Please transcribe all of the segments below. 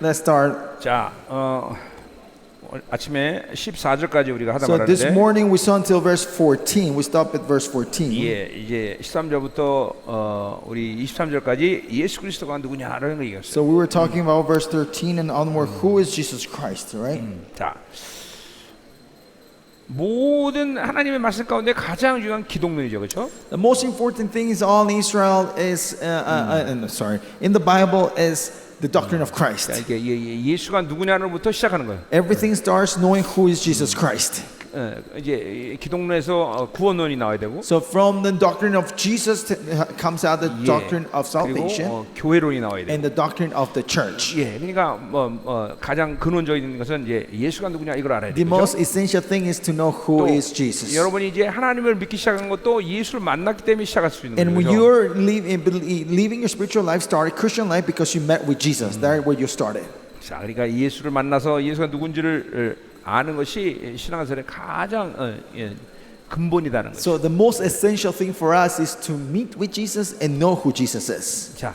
Let's start. 자, 아침에 14절까지 우리가 하다 So this 말았는데 morning we saw until verse 14. We stopped at verse 14. 예, 이제 13절부터 우리 23절까지 예수 그리스도가 누구냐라는 걸 얘기했어요. So we were talking about verse 13 and onward. Who is Jesus Christ, right? 자, 모든 하나님의 말씀 가운데 가장 중요한 기독론이죠, 그렇죠? The most important thing is all in Israel is, in the Bible is the doctrine of 자, Christ. 이게 예수가 누구냐로부터 시작하는 거예요. Everything starts knowing who is Jesus Christ. 이제 기독론에서 구원론이 나와야 되고, So from the doctrine of Jesus comes out the doctrine of salvation 그리고 교회론이 나와야 되고. and the doctrine of the church. 예, 그러니까 가장 근원적인 것은 이제 예수가 누구냐 이걸 알아야 The 되죠. most essential thing is to know who is Jesus. 여러분이 이제 하나님을 믿기 시작한 것도 예수를 만났기 때문에 시작할 수 있는 And when 거죠. you're living your spiritual life, started Christian life because you met with Jesus. That's where you started. 자, 그러니까 예수를 만나서 예수가 누군지를 아는 것이 신앙생활의 가장 근본이다는 거죠. So the most essential thing for us is to meet with Jesus and know who Jesus is. 자,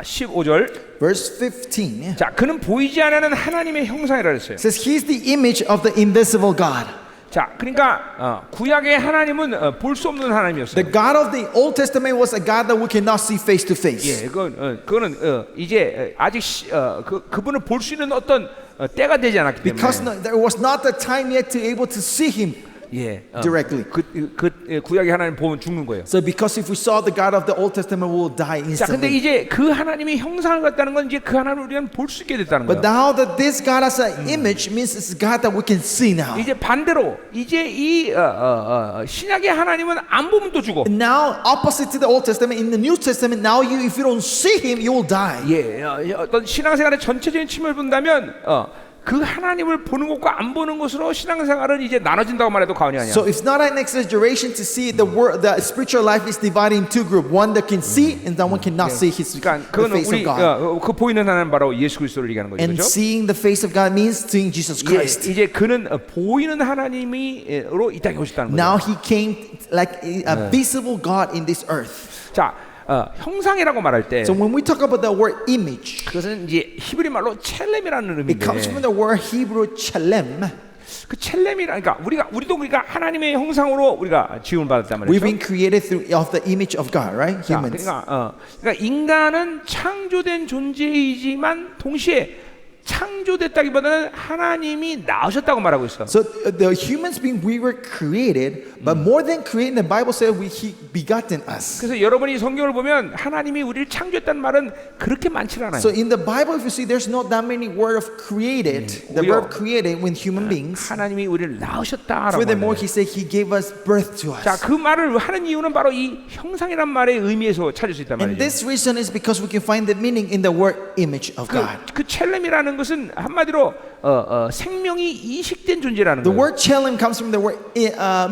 15절. Verse 15 자, 그는 보이지 않는 하나님의 형상이라 그랬어요. says, He's the image of the invisible God. 자, 그러니까 구약의 하나님은 볼 수 없는 하나님이었어요. The God of the Old Testament was a God that we cannot see face to face. 예, 그거는 이제 아직 그분을 볼 수 있는 어떤 때가 되지 않았기 때문에. Because there was not the time yet to able to see Him 예, directly. 구약의 하나님 보면 죽는 거예요. So because if we saw the God of the Old Testament, we will die 자, 근데 instantly. 이제 그 하나님의 형상을 갖다는 건 이제 그 하나님을 우리가 볼 수 있게 됐다는 But 거예요. now that this God has an image means it's God that we can see now. 이제 반대로 이제 이 신약의 하나님은 안 보면 또 죽어. And now opposite to the Old Testament, in the New Testament, now if you don't see Him, you will die. 예, 어떤 신앙생활의 전체적인 측면을 본다면 그 하나님을 보는 것과 안 보는 것으로 신앙생활은 이제 나눠진다고 말해도 과언이 아니야. So it's not an exaggeration to see the spiritual life is divided in two groups. One that can see and that one cannot see the 그러니까 그거는 face 우리 of God. 그 보이는 하나님 바로 예수 그리스도를 얘기하는 거죠. And 그렇죠? seeing the face of God means seeing Jesus Christ. 예, 이제 그는 보이는 하나님으로 이 땅에 오셨다는 거죠. Now He came like a visible God in this earth. 자, 형상이라고 말할 때 So when we talk about the word image, 그것은 이제 히브리 말로 첼렘이라는 it 의미인데 comes from the word Hebrew chelem. 그 첼렘이라 그러니까 우리도 그러니까 하나님의 형상으로 우리가 지음을 받았단 말이죠. We've been created through of the image of God, right? 자, Humans. 그러니까 인간은 창조된 존재이지만 동시에 창조됐다기보다는 하나님이 낳으셨다고 말하고 있어. So the humans being we were created, but more than created, the Bible says He begotten us. 그래서 여러분이 성경을 보면 하나님이 우리를 창조했다는 말은 그렇게 많지 않아요. So in the Bible, if you see, there's not that many word of created. The 오히려 verb created when human beings. 하나님이 우리를 낳으셨다라고 Furthermore, 말해요. He said He gave us birth to 자, us. 그 말을 하는 이유는 바로 이 형상이란 말의 의미에서 찾을 수 있단 And 말이죠. this reason is because we can find the meaning in the word image of God. 그 첼렘이라는 것은 한마디로 생명이 이식된 존재라는 The 거예요. word chelem comes from the word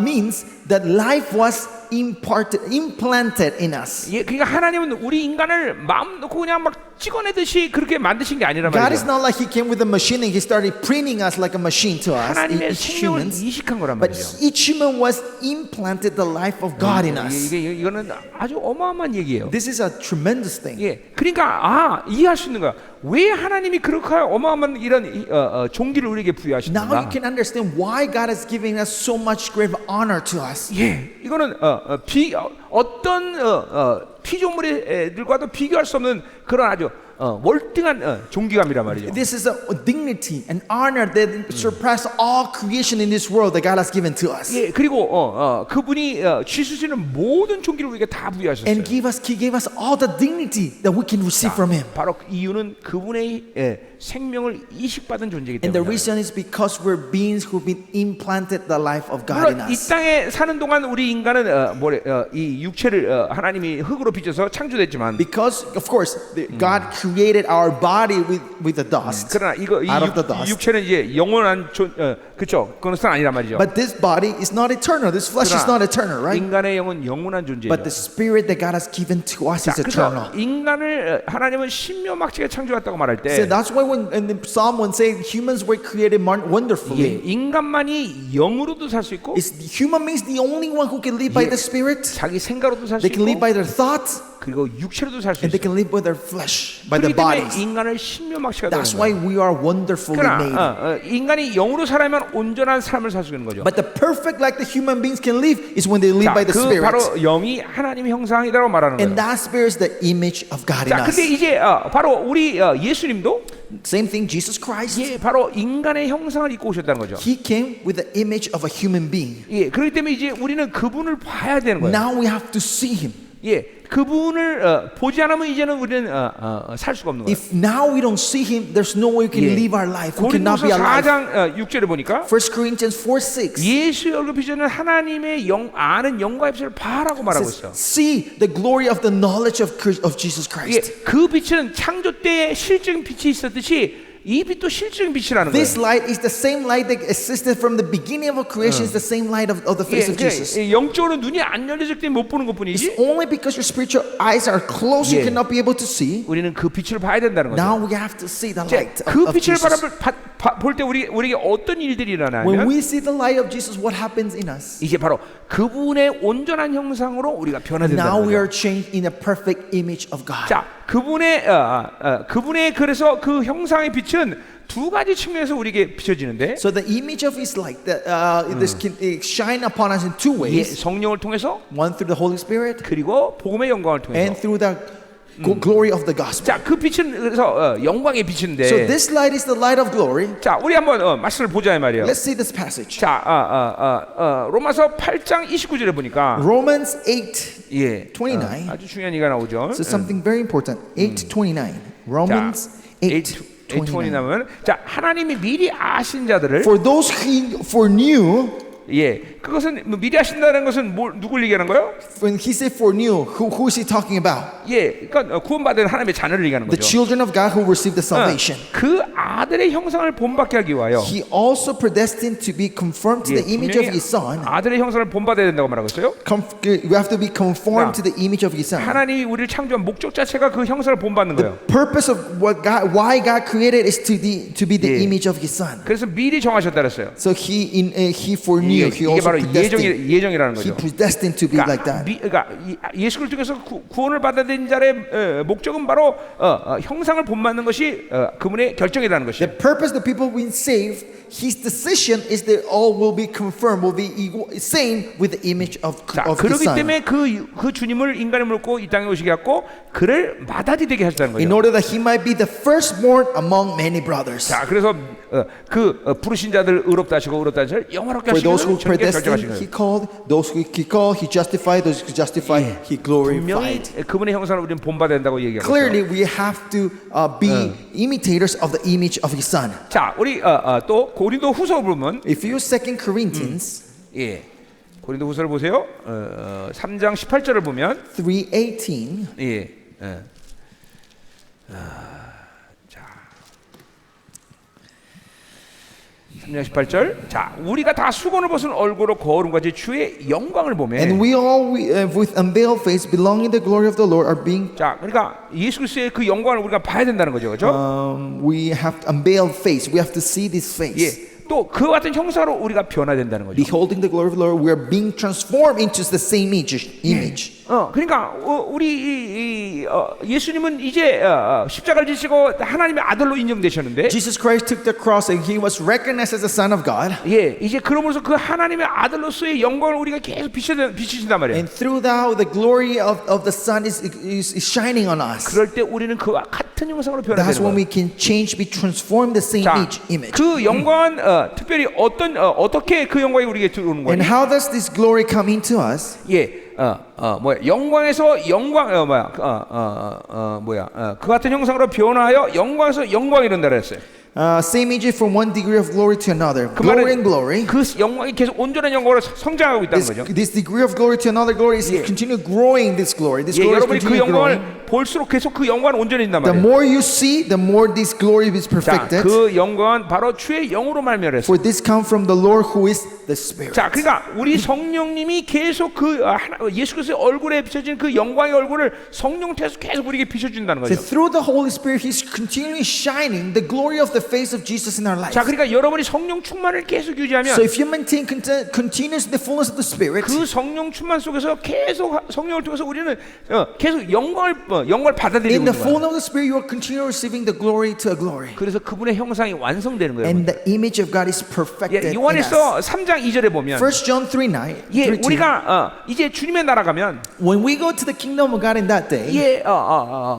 means that life was implanted in us. 예, 그러니까 하나님은 우리 인간을 마음 놓고 그냥 막 찍어내듯이 그렇게 만드신 게 아니란 God is 말이죠. not like He came with a machine and He started printing us like a machine to us, 하나님의 each 생명을 humans. 이식한 거란 But 말이죠. each human was implanted the life of God in us. 이거는 아주 어마어마한 얘기예요. This is a tremendous thing. 예, 그러니까 이해할 수 있는 거야. 왜 하나님이 그렇게 어마어마한 이런 종기를 우리에게 Now 부여하시는가? you can understand why God is giving us so much great honor to us. 예, 이거는 어떤 피조물들과도 비교할 수 없는 그런 아주 월등한 존귀감이란 말이죠. This is a dignity and honor that surpass all creation in this world that God has given to us. 예, 그리고 그분이 주실 수 있는 모든 존귀를 우리에게 다 부여하셨어요. And He gave us all the dignity that we can receive from Him. 바로 그 이유는 그분의 생명을 이식받은 존재이기 And the 때문에. reason is because we're beings who've been implanted the life of God in 물론 이 us. 땅에 사는 동안 우리 인간은 이 육체를 하나님이 흑으로 빚어서 창조됐지만, Because of course God created our body with the dust. 그러나 이 out of the dust. 육체는 이제 영원한 그렇죠. 그것은 아니란 말이죠. But this body is not eternal. This flesh is not eternal, right? 인간의 영은 영원한 존재죠. But the spirit that God has given to us is eternal. 그래서 인간을 하나님은 신묘막지게 창조했다고 말할 때, So that's why when in the Psalm 1 say humans were created 예, wonderfully. 인간만이 영으로도 살 수 있고, Is human beings the only one who can live by the spirit? 자기 생각으로도 살 수 They can live 있고, by their thoughts. 그리고 육체로도 살 수 and they 있어요. can live with their flesh, by their 그렇기 때문에 bodies. 인간을 신묘막시가 되는 That's 거예요. why we are wonderfully made. 그러나 인간이 영으로 살아야만 온전한 삶을 살 수 있는 거죠. But the perfect life the human beings can live is when they live 자, by the 그 Spirit. 바로 영이 하나님의 형상이라고 말하는 And 거예요. that Spirit is the image of God in 자, 근데 us. 이제 바로 우리 예수님도 Same thing, Jesus Christ. 예, 바로 인간의 형상을 입고 오셨다는 거죠. He came with the image of a human being. 예, 그렇기 때문에 이제 우리는 그분을 봐야 되는 거예요. Now we have to see Him. 예, 그분을 보지 않으면 이제는 우리는 살 수가 없는 거예요. If now we don't see Him, there's no way we can 예. live our life. We cannot 고린도서 be alive. 4장 6절에 보니까 1 Corinthians 4:6 예수의 얼굴 비전은 하나님의 아는 영광의 빛을 봐라고 말하고 says, 있어요. see the glory of the knowledge of Jesus 예, Christ. 그 빛은 창조 때에 실적인 빛이 있었듯이 이 빛도 실적인 빛이라는 거예요. This light is the same light that existed from the beginning of creation. Is the same light of the face of Jesus. 예, 영적으로 눈이 안 열려질 때 못 보는 것뿐이지. It's only because your spiritual eyes are closed you 예. cannot be able to see. 우리는 그 빛을 봐야 된다는 거죠. Now we have to see the 이제 light 그 of 빛을 Jesus. 볼 때 우리에게 어떤 일들이 When 일어나냐면 we see the light of Jesus, what happens in us? 이제 바로 그분의 온전한 형상으로 우리가 변화된다는 Now we 거죠. are changed in a perfect image of God. 자, 그분의 그래서 그 형상의 빛은 두 가지 측면에서 우리에게 비춰지는데, So the image of His light that this can shine upon us in two 예, ways. 성령을 통해서 One through the Holy Spirit 그리고 복음의 영광을 통해서. and through the glory of the gospel. 자, 그 빛은 그래서 영광의 빛인데. So this light is the light of glory. 자, 우리 한번 말씀을 보자 이 말이에요. Let's see this passage. 자, 로마서 8장 29절에 보니까 Romans 8, 예, 29. 아주 중요한 얘기가 나오죠. So something very important. 8:29. Romans 8:29. 8:20 나면 자, 하나님이 미리 아신 자들을 For those He foreknew, 예, 그것은 뭐 미리 아신다는 것은 누굴 얘기하는 거예요? when He said foreknew, who is He talking about? 예, 그러니까 구원받은 하나님의 자녀를 얘기하는 The 거죠. children of God who received the salvation. 그 아들의 형상을 본받게 하기 위하여 He also predestined to be conformed to the image of His Son. 아들의 형상을 본받아야 된다고 말하고 있어요. We have to be conformed to the image of His Son. 하나님이 우리를 창조한 목적 자체가 그 형상을 본받는 거예요. Purpose of why God created is to be the Yeah. image of His Son. 그래서 미리 정하셨다 그랬어요. So He foreknew. He 이게 also 바로 predestined. 예정이라는 He 거죠. predestined to be like that. 그러니까 예수를 통해서 구원을 받아야 되는 자의 목적은 바로 형상을 본받는 것이 그분의 결정이라는 The 것이에요. purpose the people being saved, His decision is that all will be confirmed, will be same with the image of 자, His 그렇기 Son. 때문에 그 주님을 인간을 물고 이 땅에 오시게 했고 그를 마다리되게 하셨다는 In 거예요. order that He might be the firstborn among many brothers. 자, 그래서 부르신 자들 의롭다 하시고 의롭다 하시고 영원하게 For those who 하시고 전개 결정하신 predestined, 거예요. He called. Those who He called, He justified. Those who justified, He 분명히 glorified. 그분의 형상을 우리는 본받아야 된다고 얘기하고 있어요. Clearly, we have to be imitators of the image of His Son. 자, 우리 또 고린도 후서 보면 If you use 2 Corinthians 예, 고린도 후서를 보세요. 3장 18절을 보면 3:18, 예, 자, 3장 18절. 자, 우리가 다 수건을 벗은 얼굴로 거울과 같이 주의 영광을 보매. and we all with unveiled face, belonging the glory of the Lord, are being. 자, 그러니까 예수 그리스도의 그 영광을 우리가 봐야 된다는 거죠, 그렇죠? We have unveiled face. We have to see this face. 예, 또 그와 같은 형상으로 우리가 변화된다는 거죠. Beholding the glory of the Lord, we are being transformed into the same image. 그러니까 우리 예수님은 이제 십자가를 지시고 하나님의 아들로 인정되셨는데, Jesus Christ took the cross and He was recognized as the Son of God. 예, 이제 그러면서 그 하나님의 아들로서의 영광을 우리가 계속 비치신단 말이에요. And through that, the glory of the Son is shining on us. 그럴 때 우리는 그와 같은 형상으로 That's 변화되는 when 거예요. we can change, be transformed the same 자, image. 그 영광은 특별히 어떻게 그 영광이 우리에게 들어오는 And 거예요? how does this glory come into us? 예, 영광에서 영광, 그 같은 형상으로 변화하여 영광에서 영광이 이른다 그랬어요. Same image from one degree of glory to another. 그 Glory and 말은 glory. 그 영광이 계속 온전한 영광으로 성장하고 있다는 거죠. This degree of glory to another glory is continue growing this glory. This 예, glory is 여러분이 그 continue 영광을 growing. 볼수록 계속 그 영광은 온전해진단 The 말이에요. more you see, the more this glory is 자, perfected. 그 영광은 바로 주의 영으로 말미암았어요. For this comes from the Lord who is the Spirit. 자, 그러니까 우리 성령님이 계속 그 예수 그리스도의 얼굴에 비춰진 그 영광의 얼굴을 성령 통해서 계속 우리에게 비춰준다는 So 거죠. through the Holy Spirit, He's continually shining the glory of the face of Jesus in our life. 자, 그러니까 여러분이 성령 충만을 계속 유지하면 So if you maintain continuous the fullness of the Spirit, 그 성령 충만 속에서 계속 성령을 통해서 우리는 계속 영광을 받아들이는 in the 거예요. fullness of the Spirit, you are continually receiving the glory to a glory. 그래서 그분의 형상이 완성되는 거예요. And the image of God is perfected 예, in us. 요한에서 3장 2절에 보면 1 John 3:9. 예, 우리가 이제 주님의 나라 가면 When we go to the kingdom of God in that day, 예,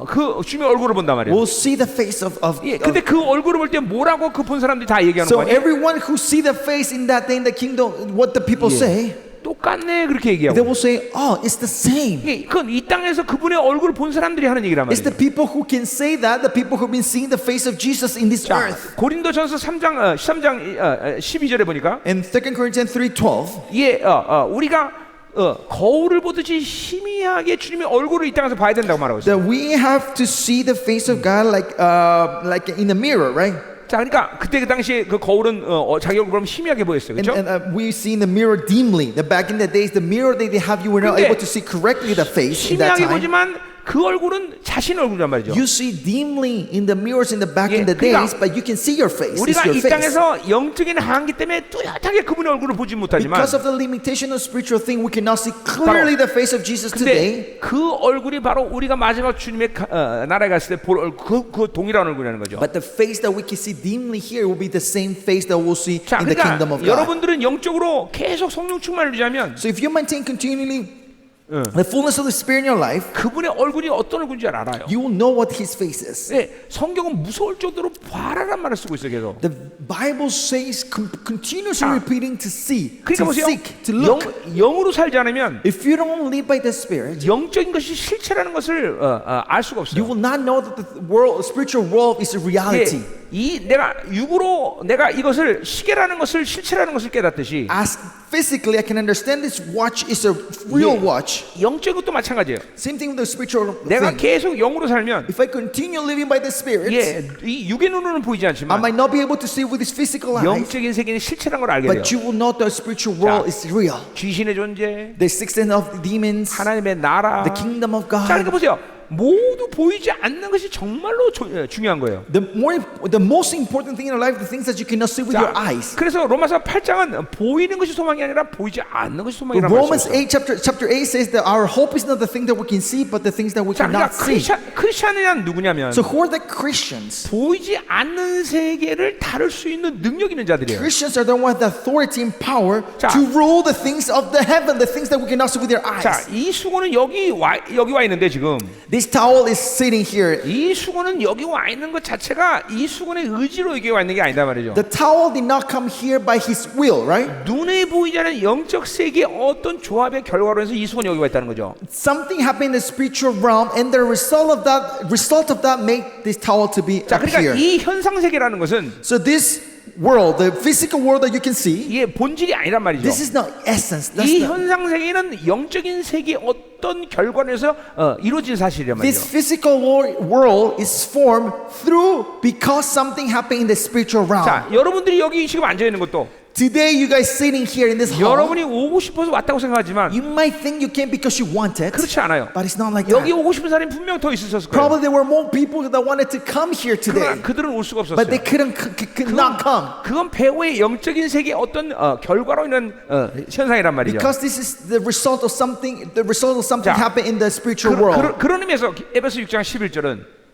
그 주님의 얼굴을 본단 말이에요. we'll see the face of 예, 근데 그 얼굴을 볼 때 뭐라고 그 본 사람들이 다 얘기하는 So 거예요? everyone who see the face in that day in the kingdom, what the people say, 똑같네 그렇게 they 얘기하고. will say, "Oh, it's the same." 예, 그건 이 땅에서 그분의 얼굴을 본 사람들이 하는 얘기란 It's 말이에요. the people who can say that, the people who've been seeing the face of Jesus in this 자, earth. 고린도전서 3장 12절에 보니까 In 2 Corinthians 3:12, 예, 우리가 거울을 보듯이 희미하게 주님의 얼굴을 이 땅에서 봐야 된다고 말하고 있어요. that we have to see the face of God like in a mirror, right? 자, 그러니까 그때 그 당시에 그 거울은 자기 얼굴 보면 희미하게 보였어요, 그렇죠? And we see in the mirror dimly. The back in the days, the mirror that they have, you were not 근데 able to see correctly the face in that 희미하게 time. 보지만 그 얼굴은 자신 얼굴이란 말이죠. You see dimly in the mirrors in the back in 예, the 그러니까 days, but you can see your face. It's 우리가 your 이 face. 땅에서 영적인 한계 때문에 뚜렷하게 그분의 얼굴을 보지 못하지만 Because of the limitation of spiritual thing, we cannot see clearly the face of Jesus today. 근데 그 얼굴이 바로 우리가 마지막 주님의 나라에 갔을 때 볼 그 동일한 얼굴이라는 거죠. But the face that we can see dimly here will be the same face that we'll see 자, in the kingdom 그러니까 of God. 여러분들은 영적으로 계속 성령 충만을 유지하면 So if you maintain continually the fullness of the Spirit in your life, 그분의 얼굴이 어떤 얼굴인지 알아요. you will know what His face is. 예, 성경은 무서울 정도로 봐라란 말을 쓰고 있어요, 계속. The Bible says continuously 자, repeating to see, 그러니까 to 보세요. seek, to look. 영으로 살지 않으면 If you don't live by the Spirit, 영적인 것이 실체라는 것을 알 수가 you 없어요. will not know that the world, spiritual world is a reality. 예, 이 내가 육으로 내가 이것을 시계라는 것을 실체라는 것을 깨닫듯이 As physically, I can understand this watch is a real 예. watch. 영적인 것도 마찬가지예요. Same thing with the spiritual 내가 thing. 계속 영으로 살면 If I continue living by the Spirit, 예, 이 육의 눈으로는 보이지 I 않지만 might not be able to see with this physical eyes, 영적인 세계는 실체라는 걸 알게 돼요. but you will know the spiritual world is real. 귀신의 존재, The existence of demons, 하나님의 나라. the kingdom of 자, 그러니까 God. 보세요. 모두 보이지 않는 것이 정말로 중요한 거예요. The most important thing in our life, the things that you cannot see with your eyes. 그래서 로마서 8장은 보이는 것이 소망이 아니라 보이지 않는 것이 소망이라는 Romans 말씀이죠. 8 chapter 8 says that our hope is not the thing that we can see, but the things that we 자, cannot 그러니까 see. 크리스천이란 누구냐면 So who are the Christians? 보이지 않는 세계를 다룰 수 있는 능력 있는 자들이에요. Christians are the ones with the authority and power 자. to rule the things of the heaven, the things that we cannot see with our 자, eyes. 이 수고는 여기 와 있는데 지금 This towel is sitting here. 이 수고는 여기 와 있는 것 자체가 이 수고의 의지로 여기 와 있는 게 아니다 말이죠. The towel did not come here by his will, right? 눈에 보이지 않는 영적 세계의 어떤 조합의 결과로 해서 이 수고는 여기 와 있다는 거죠. Something happened in the spiritual realm, and the result of that made this towel to be 자, up 그러니까 here. 이 현상 세계라는 것은 So this world, the physical world that you can see, 이게 본질이 아니란 말이죠. this is not essence. That's 이 the, 현상 세계는 영적인 세계의 어떤 결과에서 이루어진 사실이란 this 말이죠. physical world is formed because something happened in the spiritual realm. 자, 여러분들이 여기 지금 앉아 있는 것도 Today, you guys sitting here in this hall, 여러분이 오고 싶어서 왔다고 생각하지만 you might think you came because you wanted, 그렇지 않아요. but it's not like 여기 that. 오고 싶은 사람이 분명 더 있었을 거예요. Probably there were more people that wanted to come here 그러나 today, 그들은 올 수가 but they 없었어요. could not come. 그건 배우의 영적인 세계의 어떤 결과로 있는 현상이란 말이죠. Because this is the result of something 자, happened in the spiritual world. 그런 의미에서 에베소 6장 11절은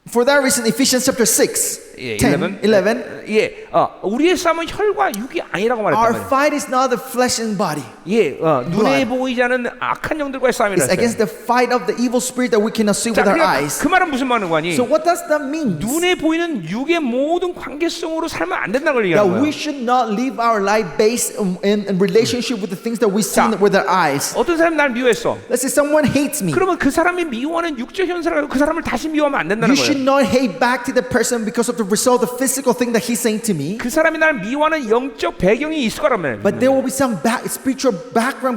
For that reason, Ephesians chapter 6, 예, 11, 예, 우리의 싸움은 혈과 육이 아니라고 말했단 our 말이에요. fight is not the flesh and body. 예, 눈에 보이지 않는 악한 영들과의 싸움이라 It's 했어요. against the fight of the evil spirit that we cannot see 자, with our 그러니까 eyes. 그 말은 무슨 말인 거니? So what does that mean? 눈에 보이는 육의 모든 관계성으로 살면 안 된다는 걸 얘기하는 That 거예요. we should not live our life based in relationship with the things that we see 자, with our eyes. 어떤 사람이 날 미워했어. Let's say someone hates me. 그러면 그 사람이 미워하는 육적 현상을 가지고 그 사람을 다시 미워하면 안 된다는 You should 거예요. not hate back to the person because of the result of the physical thing that he's saying to me. 그 사람이 날 미워하는 영적 배경이 있을 거란 말이에요. But there will be some spiritual background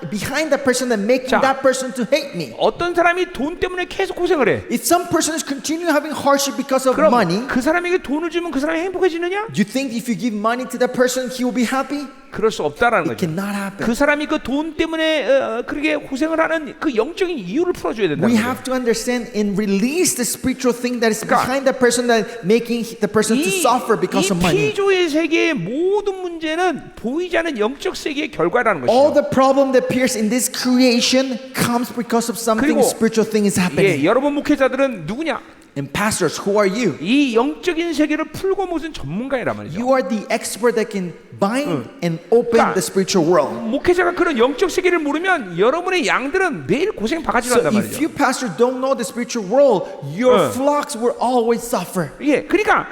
behind that person that making 자, that person to hate me. 어떤 사람이 돈 때문에 계속 고생을 해. If some person is continuing having hardship because of 그럼 money, 그 사람에게 돈을 주면 그 사람이 행복해지느냐? you think if you give money to that person, he will be happy? 그럴 수 없다라는 It 거죠. cannot happen. 그 사람이 그 돈 때문에 그렇게 고생을 하는 그 영적인 이유를 풀어줘야 된다는 We 거죠. have to understand and release the spiritual thing that is 그러니까 behind that person that making the person to suffer because 이 of money. 피조의 세계의 모든 문제는 보이지 않는 영적 세계의 결과라는 All 것이죠. the problem that appears in this creation comes because of something 그리고 spiritual thing is happening. 여러분 목회자들은 누구냐? And pastors, who are you? 이 영적인 세계를 풀고 모은 전문가이란 말이죠. You are the expert that can bind and open 그러니까 the spiritual world. 목회자가 그런 영적 세계를 모르면 여러분의 양들은 매일 고생 바가지로 So 한단 if 말이죠. you pastors don't know the spiritual world, your flocks will always suffer. 그러니까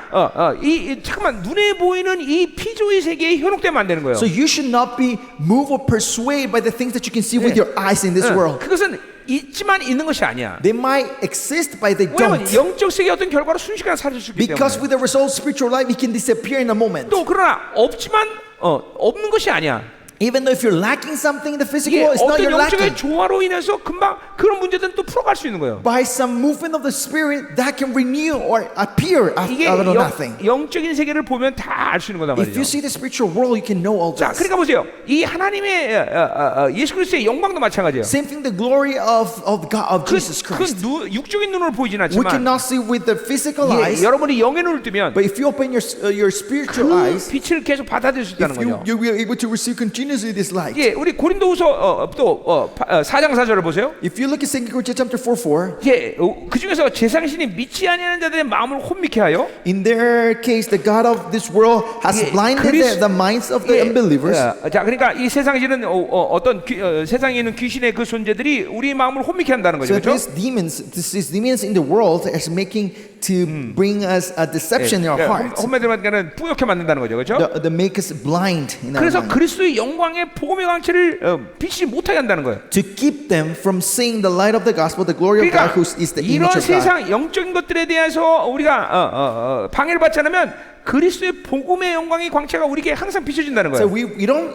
잠깐만 눈에 보이는 이 피조의 세계에 현혹되면 안 되는 거예요. So you should not be moved or persuaded by the things that you can see with your eyes in this world. 그것은 있지만 있는 것이 아니야. They might exist, but they 왜냐면 don't. 영적 세계 어떤 결과로 순식간에 사라질 수 있기 Because 때문에. with the result of spiritual life, it can disappear in a moment. 또 그러나 없지만 없는 것이 아니야. Even though if you're lacking something in the physical 이게 world, it's not 어떤 you're 영적의 lacking. 조화로 인해서 금방 그런 문제들은 또 풀어갈 수 있는 거예요. By some movement of the spirit that can renew or appear 이게 out of nothing. 영적인 세계를 보면 다 알 수 있는 거단 If you 말이죠. see the spiritual world, you can know all 자, this. 그러니까 보세요. 이 하나님의 예수 그리스도의 영광도 마찬가지예요. Same thing, the glory of God, of Jesus 그 Christ. 육적인 눈으로 보이진 We 않지만 cannot see with the physical eyes, 여러분이 영의 눈을 뜨면 but if you open your spiritual 그 eyes, 빛을 계속 받아들일 수 있다는 if 거죠. you will be able to receive continuously this light. 우리 고린도후서 또 4장 4절을 보세요. If you look at 2 Corinthians chapter 4:4, 그 중에서 제상신이 믿지 아니하는 자들의 마음을 혼미케 하여 in their case, the God of this world has blinded the minds of the unbelievers. 자, 그러니까 이 세상신은 어떤 세상에 있는 귀신의 그 존재들이 우리 마음을 혼미케 한다는 거죠. So 그렇죠? these demons in the world is making to bring us a deception in our hearts. 혼미들만은 뿌옇게 만든다는 거죠. 그렇죠? The make us blind in our 그래서 mind. 그리스도의 영광의 복음의 광채를 비치지 못하게 한다는 거예요. To keep them from seeing the light of the gospel, the glory of God, 그러니까 who is the 이런 image of God. 세상 영적인 것들에 대해서 우리가 방해를 받지 않으면 그리스도의 복음의 영광의 광채가 우리에게 항상 비춰진다는 So 거예요.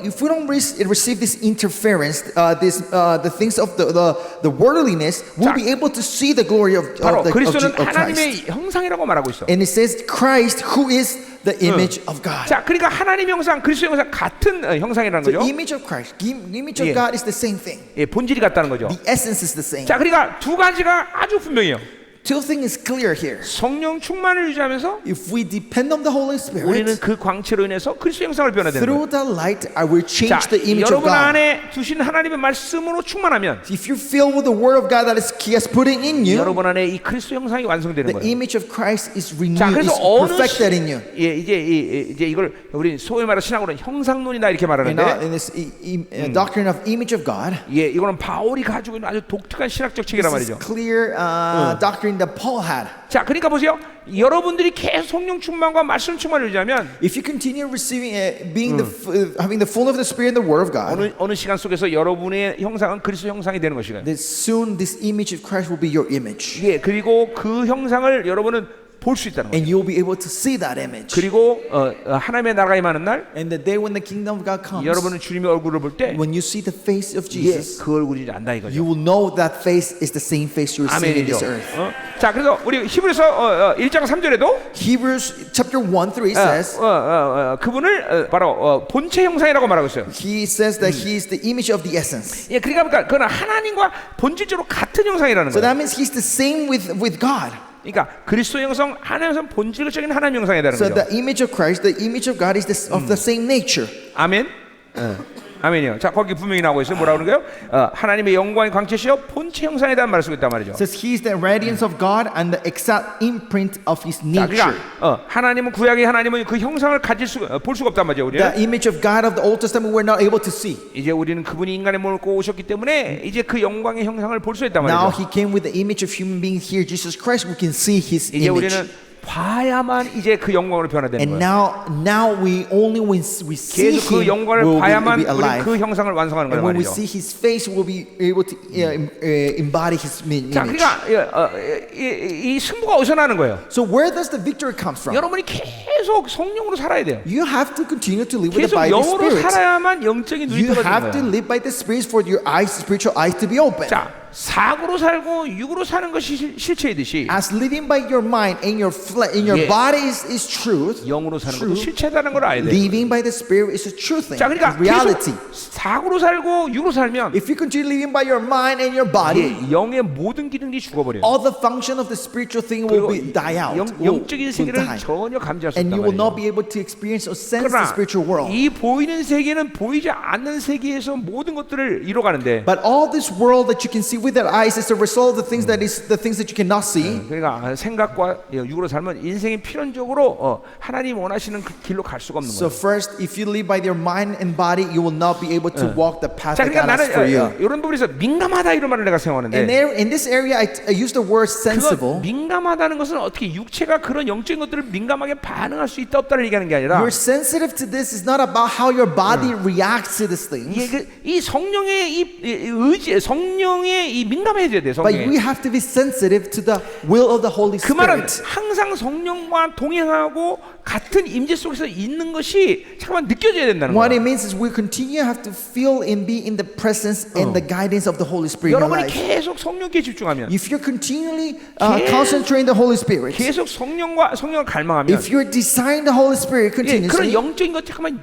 if we don't receive this interference, the things of the worldliness, we'll 자, be able to see the glory of 바로 Christ. 그리스도는 하나님의 형상이라고 말하고 있어. And it says Christ, who is the image of God. 자, 그러니까 하나님의 형상, 그리스도의 형상 같은 형상이라는 The 거죠. image of Christ, the image of God is the same thing. 본질이 같다는 거죠. The essence is the same. 자, 그러니까 두 가지가 아주 분명해요. Two things is clear here. 성령 충만을 유지하면서 If we depend on the Holy Spirit, 우리는 그 광채로 인해서 그리스도 형상을 변화되는 거예요. through the light, I will 자, change the image of 여러분 God. 안에 두신 하나님의 말씀으로 충만하면 If you fill with the word of God that He has put in you, 여러분 안에 이 그리스도 형상이 완성되는 the 거예요. image of Christ is renewed, 자, is 그래서 어느 perfected in you. 이제 이걸 우리 소위 말해 신학으로는 형상론이다 이렇게 And 말하는데, in this doctrine of image of God, 이거는 바울이 가지고 있는 아주 독특한 신학적 책이란 this is 말이죠. clear doctrine that Paul had. 자, 그러니까 보세요. 여러분들이 계속 성령 충만과 말씀 충만을 유지하면 If you continue receiving, having the fullness of the Spirit and the Word of God, 어느 시간 속에서 여러분의 형상은 그리스도 형상이 되는 것이고요. then soon this image of Christ will be your image, 그리고 그 형상을 여러분은 볼 수 있다는 거예요. and you'll be able to see that image. 그리고 하나님의 나라가 임하는 날 And the day when the kingdom of God comes, 여러분은 주님의 얼굴을 볼 때 when you see the face of Jesus, 그 얼굴이 안다 이거죠. you will know that face is the same face you're seeing in 아멘이죠. this earth. 자, 그래서 우리 히브리서 1장 3절에도 Hebrews chapter 1:3 says, 그분을 바로 본체 형상이라고 말하고 있어요. he says that he is the image of the essence. 그러니까 그는 하나님과 본질적으로 같은 형상이라는 So 거예요. that means he's the same with God. 그러니까 그리스도 형상, 하나님 형상 본질적인 하나님 형상이라는 So 거죠. the image of Christ, the image of God is of the same nature. 아멘. 아멘이요. 자, 거기 분명히 나오고 있어요. 뭐라고 그러는 거예요? 하나님의 영광의 광채시여 본체 형상에 대한 말을 쓰고 있단 말이죠. It says he is the radiance of God and the exact imprint of his 자, nature. 그러니까 하나님은 구약의 하나님은 그 형상을 볼 수가 없단 말이죠. 우리는 The image of God of the Old Testament we're not able to see. 이제 우리는 그분이 인간의 몸을 입고 오셨기 때문에 이제 그 영광의 형상을 볼 수 있단 Now 말이죠. he came with the image of human being here, Jesus Christ. We can see his 이제 image. 우리는 봐야만 이제 그 영광으로 변화되는 And 거예요. now we only when we see 계속 그 Him 영광을 will we 봐야만 be 우리 alive. 그 형상을 완성하는 And 거예요 when we 말이죠. see His face, we'll be able to embody His image. 자, 그러니까 이 승부가 어디서 나는 거예요? So where does the victory come from? 여러분이 계속 성령으로 살아야 돼요. You have to continue to live with the 계속 by the 영으로 Spirit. 살아야만 영적인 눈이 You 떠지는 have to 거예요. live by the Spirit for your eyes, spiritual eyes to be open. 자, 사고로 살고 육으로 사는 것이 실체이듯이 As living by your mind and your your 예. body is truth, 영으로 사는 것도 실체다는 걸 알아야 돼요. living by the Spirit is a true thing, 자, 그러니까 reality. 계속 사고로 살고 육으로 살면 If you continue living by your mind and your body, 영의 모든 기능이 죽어버려요. all the function of the spiritual thing will 그리고 die out, 영적인 will 세계를 die. 전혀 감지할 수 And 없단 you will not 말이에요. be able to experience or sense the 그러나 spiritual world. 이 보이는 세계는 보이지 않는 세계에서 모든 것들을 이뤄가는데 But all this world that you can see with your eyes is a result of the things that you cannot see. 그러니까 생각과 육으로 살면 인생이 필연적으로 하나님 원하시는 그 길로 갈 수가 없는 So 거예요. first, if you live by your mind and body, you will not be able to walk the path 자, that 그러니까 God has for you. 나는 이런 부분에서 민감하다 이런 말을 내가 사용하는데 In this area, I use the word 그거 sensible. 민감하다는 것은 어떻게 육체가 그런 영적인 것들을 민감하게 반응할 수 있다 없다를 얘기하는 게 아니라 You're sensitive to this is not about how your body reacts to these things, 이 성령의 이 의지, 성령의 이 민감해져야 돼. but 성령에. we have to be sensitive to the will of the Holy 그 말은 Spirit. 항상 성령과 동행하고 같은 임재 속에서 있는 것이 잠깐만 느껴져야 된다는 What 거야. it means is we continue to have to feel and be in the presence and the guidance of the Holy Spirit in your 여러분이 life. 계속 성령께 집중하면, If you're continually concentrating the Holy Spirit, 계속 성령을 갈망하면, if you're desiring the Holy Spirit 그런 continuously, 영적인 것 잠깐만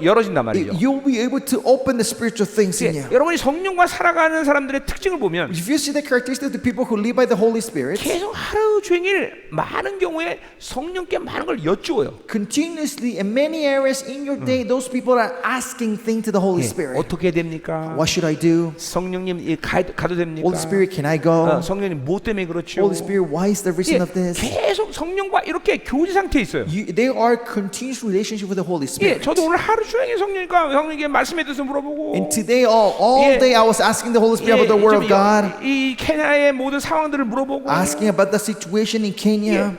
열어진단 말이죠. you'll be able to open the spiritual things in you. 여러분이 성령과 살아가는 사람들의 특징을 보면 If you see the characteristics of the people who live by the Holy Spirit, 계속 하루 종일 많은 경우에 성령께 많은 걸 여쭈어요. continuously in many areas in your day, those people are asking things to the Holy Spirit. 어떻게 해야 됩니까? What should I do? 성령님 가도 됩니까? Holy Spirit, can I go? 성령님 뭐 때문에 그렇죠? Holy Spirit, why is the reason 예, of this? 계속 성령과 이렇게 교제 상태에 있어요. They are continuous relationship with the Holy 예, Spirit. 저도 오늘 하루 종일 성령님께 말씀에 대해서 물어보고 And today, all 예, day, I was asking the Holy Spirit about the Word of God, 이 케냐의 모든 상황들을 물어보고 asking about the situation in Kenya.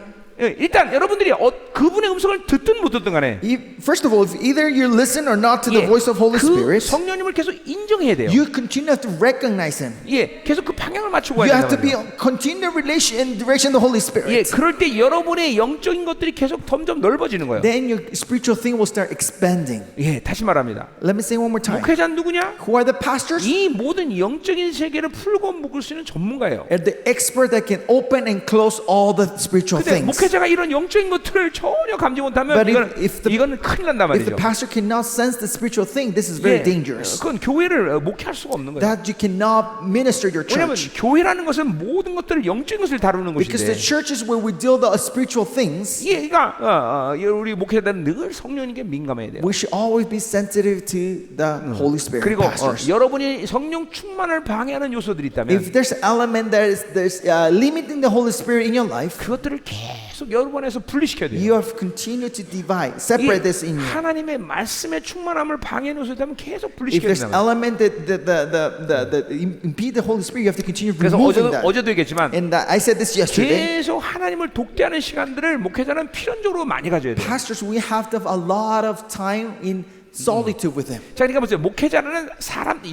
일단 여러분들이 그분의 음성을 듣든 못 듣든 간에 First of all, if either you listen or not to the voice of Holy 그 Spirit, 성령님을 계속 인정해야 돼요. you continue to recognize Him. 예, 계속 그 방향을 맞추고 You 가야 have to be 된다. continue relation in direction of the Holy 예, Spirit. 그럴 때 여러분의 영적인 것들이 계속 점점 넓어지는 거예요. Then your spiritual thing will start expanding. 예, 다시 말합니다. Let me say one more time. 목회자는 누구냐? Who are the pastors? 이 모든 영적인 세계를 풀고 묶을 수 있는 전문가예요. Are the expert that can open and close all the spiritual 근데 things. 목회자가 이런 영적인 것들을 전혀 감지 못하면 But 이건 이건 큰일 난단 if the 말이죠. pastor cannot sense the spiritual thing, this is very dangerous. 그건 교회를 목회할 수가 없는 거예요. That you cannot minister your 왜냐하면 church. 교회라는 것은 모든 것들을 영적인 것을 다루는 Because the 곳인데. church is where we deal the spiritual things. 예, 그러니까 우리 목회자들은 늘 성령님께 민감해야 돼요. We should always be sensitive to the Holy Spirit. 그리고 Pastors. 여러분이 성령 충만을 방해하는 요소들이 있다면 If there's element that is limiting the Holy Spirit in your life, 그것들을 계속 여러분에서 분리시켜야 돼요. you have continued to divide, separate this in you. 하나님의 말씀의 충만함을 방해하는 요소라면 계속 If 분리시켜야 there's 된다. element that impede the Holy Spirit, you have to continue 그래서 removing that. 어제도 얘기했지만 And I said this yesterday. 계속 하나님을 독대하는 시간들을 목회자는 필연적으로 많이 가져야 돼요. Pastors, we have to have a lot of time in solitude with Him. 자, 그러니까 보세요. 목회자는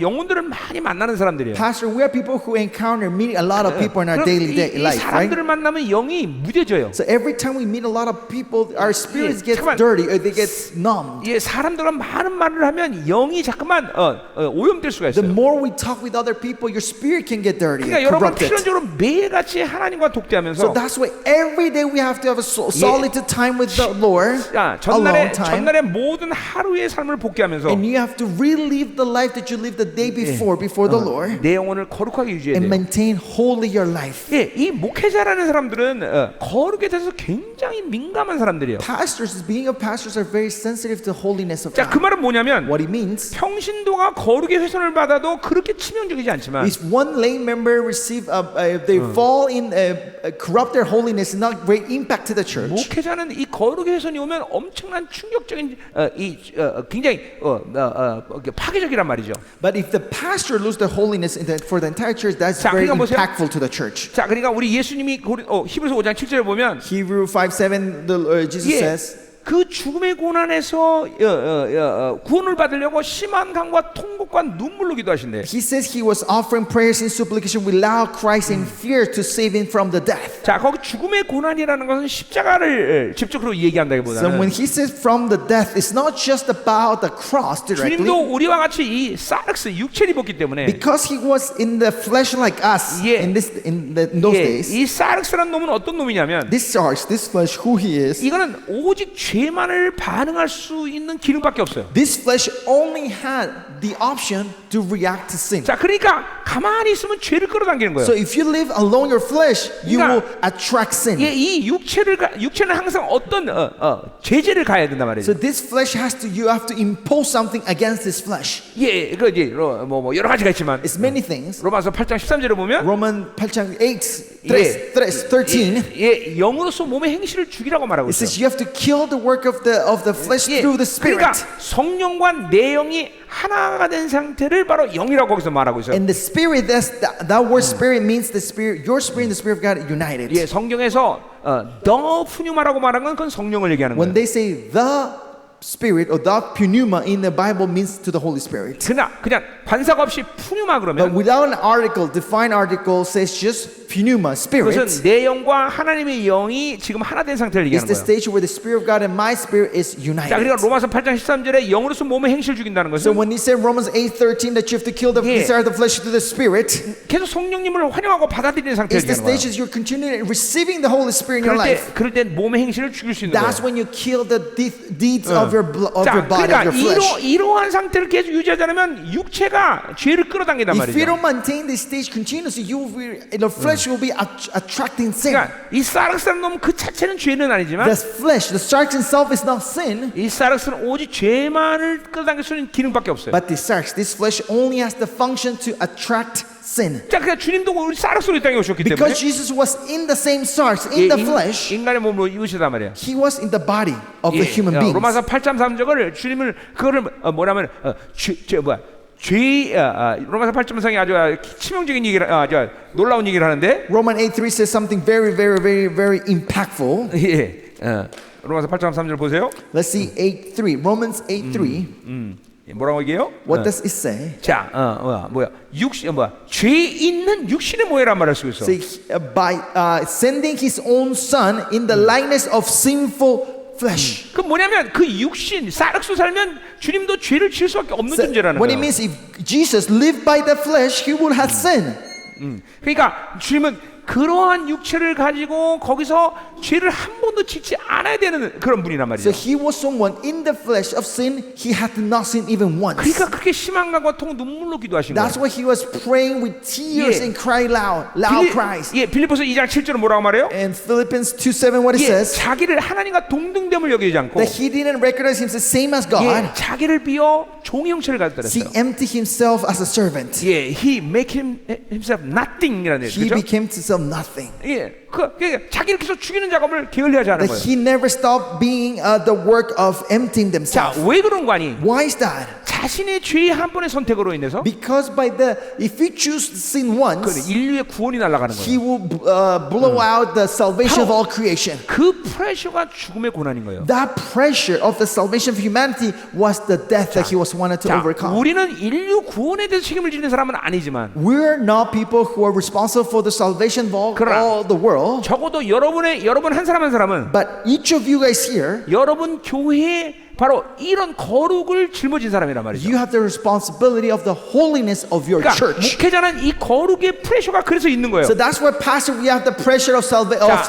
영혼들을 많이 만나는 사람들이에요. Pastor, we are people who encounter, meet a lot of people in our 그럼 daily 이 life, right? 사람들을 만나면 영이 무뎌져요. So every time we meet a lot of people, our spirits get 잠깐만. dirty, or they get numbed. 예, 사람들과 많은 말을 하면 영이 자꾸만 오염될 수가 The 있어요. more we talk with other people, your spirit can get dirty, 그러니까 여러분 corrupted. 필연적으로 매일같이 하나님과 So 독대하면서 that's why every day we have to have a solitude time with the Lord, 자, alone time. 전날의 모든 하루의 삶을 복귀하면서 And you have to relive the life that you lived the day before the Lord, 내 영혼을 거룩하게 유지해야 and 돼요. maintain holy your life. 예, 이 목회자라는 사람들은 거룩에 대해서 굉장히 민감한 사람들이에요. Pastors, being a pastors, are very sensitive to holiness of 자, 그 God. 말은 뭐냐면 What it means 평신도가 거룩의 훼손을 받아도 그렇게 치명적이지 않지만 is one lay member receive they fall in corrupt their holiness, and not great impact to the church. 목회자는 이 거룩의 훼손이 오면 엄청난 충격적인 굉장히 파괴적이란 말이죠. But if the pastor loses their holiness for the entire church, that's 자, very 그러니까 보세요. impactful to the church. 자, 그러니까 우리 예수님이 히브리서 5장 7절에 보면 Hebrew 5:7, Jesus says, 그 죽음의 고난에서 구원을 받으려고 심한 강과 통곡과 눈물로 기도하신대. he says he was offering prayers and supplication with loud cries and fear to save him from the death. 자, 거기 죽음의 고난이라는 것은 십자가를 직접으로 So 얘기한다기보다는 when he says from the death, it's not just about the cross directly. 주님도 우리와 같이 이 사르스 육체를 입었기 때문에 Because he was in the flesh like us 예. in those days. 이 사르스라는 놈은 어떤 놈이냐면 This flesh, who he is, 이거는 오직 죄만을 반응할 수 있는 기능밖에 없어요. this flesh only had the option to react to sin. 자, 그러니까 가만히 있으면 죄를 끌어당기는 거예요. So if you live along your flesh, you 그러니까 will attract sin. 이 육체는 항상 어떤 제재를 가야 된단 말이죠. So this flesh you have to impose something against this flesh. 예, 그 이제 뭐 여러 가지가 있지만 It's many things. 로마서 8장 13절에 보면 Roman 8장 13. 예, 영으로서 몸의 행실을 죽이라고 말하고 It 있어요. says you have to kill the work of the flesh 예, through the 그러니까 spirit. 성령과 내 영이 하나가 된 상태를 바로 영이라고 거기서 말하고 있어요. And the spirit, that word spirit means the spirit, your spirit and the spirit of God united. 예, 성경에서 더 푸뉴마라고 말하는 건 그건 성령을 얘기하는 When 거예요. they say the spirit or the pneuma in the Bible means to the Holy Spirit. 그냥 관사가 없이 푸뉴마 But 그러면 without an article, defined article says just pneuma, spirit. 그것은 내 영과 하나님의 영이 지금 하나 된 상태를 It's 얘기하는 the 거예요. stage where the spirit of God and my spirit is 자, united. 그러니까 로마서 8장 13절에 영으로서 몸의 행실을 죽인다는 So 것은 when he said Romans 8:13 that you have to kill the 예. desire of the flesh through the spirit, 계속 성령님을 환영하고 받아들이는 상태를 it's the 얘기하는 거예요. stages you're continuing receiving the Holy Spirit in your life. 그럴 때 몸의 행실을 죽일 수 있는 거예요. That's when you kill the deeds of your 자, body, 그러니까 of your flesh. 이러한 상태를 계속 유지하자면 육체가 죄를 끌어당긴단 If you 말이죠. don't maintain this stage continuously, the flesh will be attracting sin. 그러니까 이 사르스라는 놈 그 자체는 죄는 아니지만 The flesh, the sarx itself is not sin, 이 사르스는 오직 죄만을 끌어당길 수 있는 기능밖에 없어요. but this flesh only has the function to attract sin. 자, 그러니까 주님도 우리 사르스로 이 땅에 오셨기 때문에 Because Jesus was in the same sarx, in the flesh, 인간의 몸으로 입으시단 말이에요. he was in the body of the human beings. 로마서 8장 3절을 주님을 그거를 뭐라면 로마서 8장 3장이 아주 치명적인 얘기를 아주 놀라운 얘기를 하는데 Romans 8:3 says something very, very, very, very impactful. 예, 로마서 8장 3절 보세요. Let's see 8:3. Romans 8:3. 뭐라고 얘기해요? What does it say? 자, 죄 있는 육신의 모양이란 말을 쓰고 있어. Say by sending his own son in the likeness of sinful flesh. 그 뭐냐면 그 육신 사륵수 살면 주님도 죄를 지을 수밖에 없는 So, 존재라는 what it 거예요. means if Jesus lived by the flesh, he would have sin. 그러니까 주님은 그러한 육체를 가지고 거기서 죄를 한 번도 짓지 않아야 되는 그런 분이란 So 말이죠. he was someone in the flesh of sin. He had to not sin even once. 그러니까 그렇게 심한 감과 통 눈물로 기도하신 That's 거예요. why he was praying with tears 예. and crying loud cries. 빌립보서 2장 7절은 뭐라고 말해요? And Philippians 2:7, what it says, 자기를 하나님과 동등됨을 여기지 않고 that he didn't recognize himself same as God. 자기를 비워 종의 형체를 가졌다 He 그랬어요. emptied himself as a servant. he make himself nothing이라는 He 얘기죠. became to himself nothing. 그러니까 자기를 계속 죽이는 작업을 게을리하지 않은 That 거예요. he never stopped being the work of emptying 자, themselves. 왜 그런 거 아니? Why is that? 자신의 죄의 한 번의 선택으로 인해서 Because if you choose sin once, 인류의 구원이 날아가는 he 거예요. will blow out the salvation of all creation. 그 프레셔가 죽음의 고난인 거예요. That pressure of the salvation of humanity was the death that he was wanted to 자, overcome. 우리는 인류 구원에 대해서 책임을 지는 사람은 아니지만 We're not people who are responsible for the salvation of all the world. 적어도 여러분 한 사람 한 사람은 But each of you guys here, 여러분 교회에 바로 이런 거룩을 짊어진 사람이란 말이죠. you have the responsibility of the holiness of your 그러니까 church. 목회자는 이 거룩의 프레셔가 그래서 있는 거예요. So that's why, pastor, we have the pressure of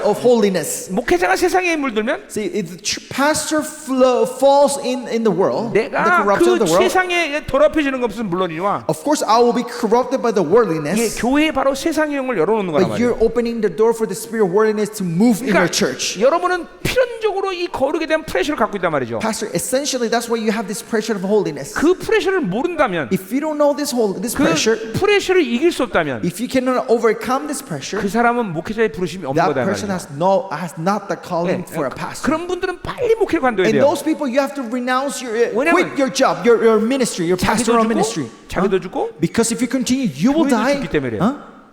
of holiness. 목회자가 세상에 물들면 See, if the pastor falls in the world, the 내가 corruption of 그 the world, 세상에 더럽혀지는 것은 물론이와 of course I will be corrupted by the 이게 worldliness. 교회에 바로 세상의 영을 열어놓는 거란 But 말이에요. you're opening the door for the spirit of worldliness to move in your 그러니까 church. 여러분은 필연적으로 이 거룩에 대한 프레셔를 갖고 있단 말이죠. Pastor, essentially that's why you have this pressure of holiness. 그 프레셔를 모른다면, If you don't know this 그 pressure, 프레셔를 이길 수 없다면 if you cannot overcome this pressure, 그 사람은 목회자의 부르심이 없는 that 거다 person 말이죠. has not the calling for a pastor. 그런 분들은 빨리 목회를 관둬야 And 돼요. those people, you have to renounce 왜냐면 quit your job, your ministry, your pastoral ministry. 자기도 죽고 Because if you continue, you will 교회도 die, 죽기 때문에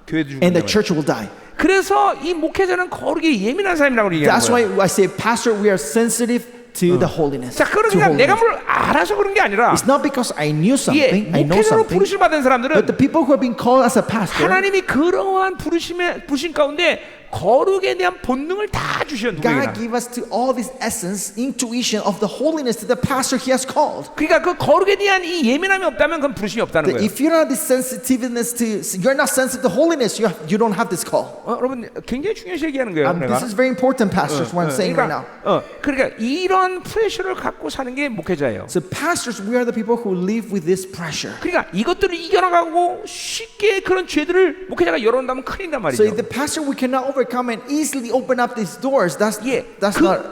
교회도 죽기 and the 때문에. church will die. 그래서 이 목회자는 거룩에 예민한 사람이라고 얘기하는 That's 거예요. why I say, Pastor, we are sensitive to the holiness. 자, to 그러니까 내가 holiness. 뭘 알아서 그런 게 아니라 It's not because I knew 예, something, I know 목회자로 something, 부르심 받은 but 사람들은 the people who have been called as a pastor, 하나님이 그러한 부르심 가운데 거룩에 대한 본능을 다 주셔 누구에게나. God give us to all this essence, intuition of the holiness to the pastor He has called. 그러니까 그 거룩에 대한 이 예민함이 없다면 그건 부르심이 없다는 That 거예요. if you're not this sensitiveness to, you're not sensitive to holiness, you don't have this call. 여러분 굉장히 중요시 얘기하는 거예요. 내가. This is very important, pastors, what I'm saying right now. 그러니까 이런 프레셔를 갖고 사는 게 목회자예요. So pastors, we are the people who live with this pressure. 그러니까 이것들을 이겨나가고 쉽게 그런 죄들을 목회자가 열어놓는다면 큰일이란 So 말이죠. if the pastor we cannot overcome and easily open up these doors, that's not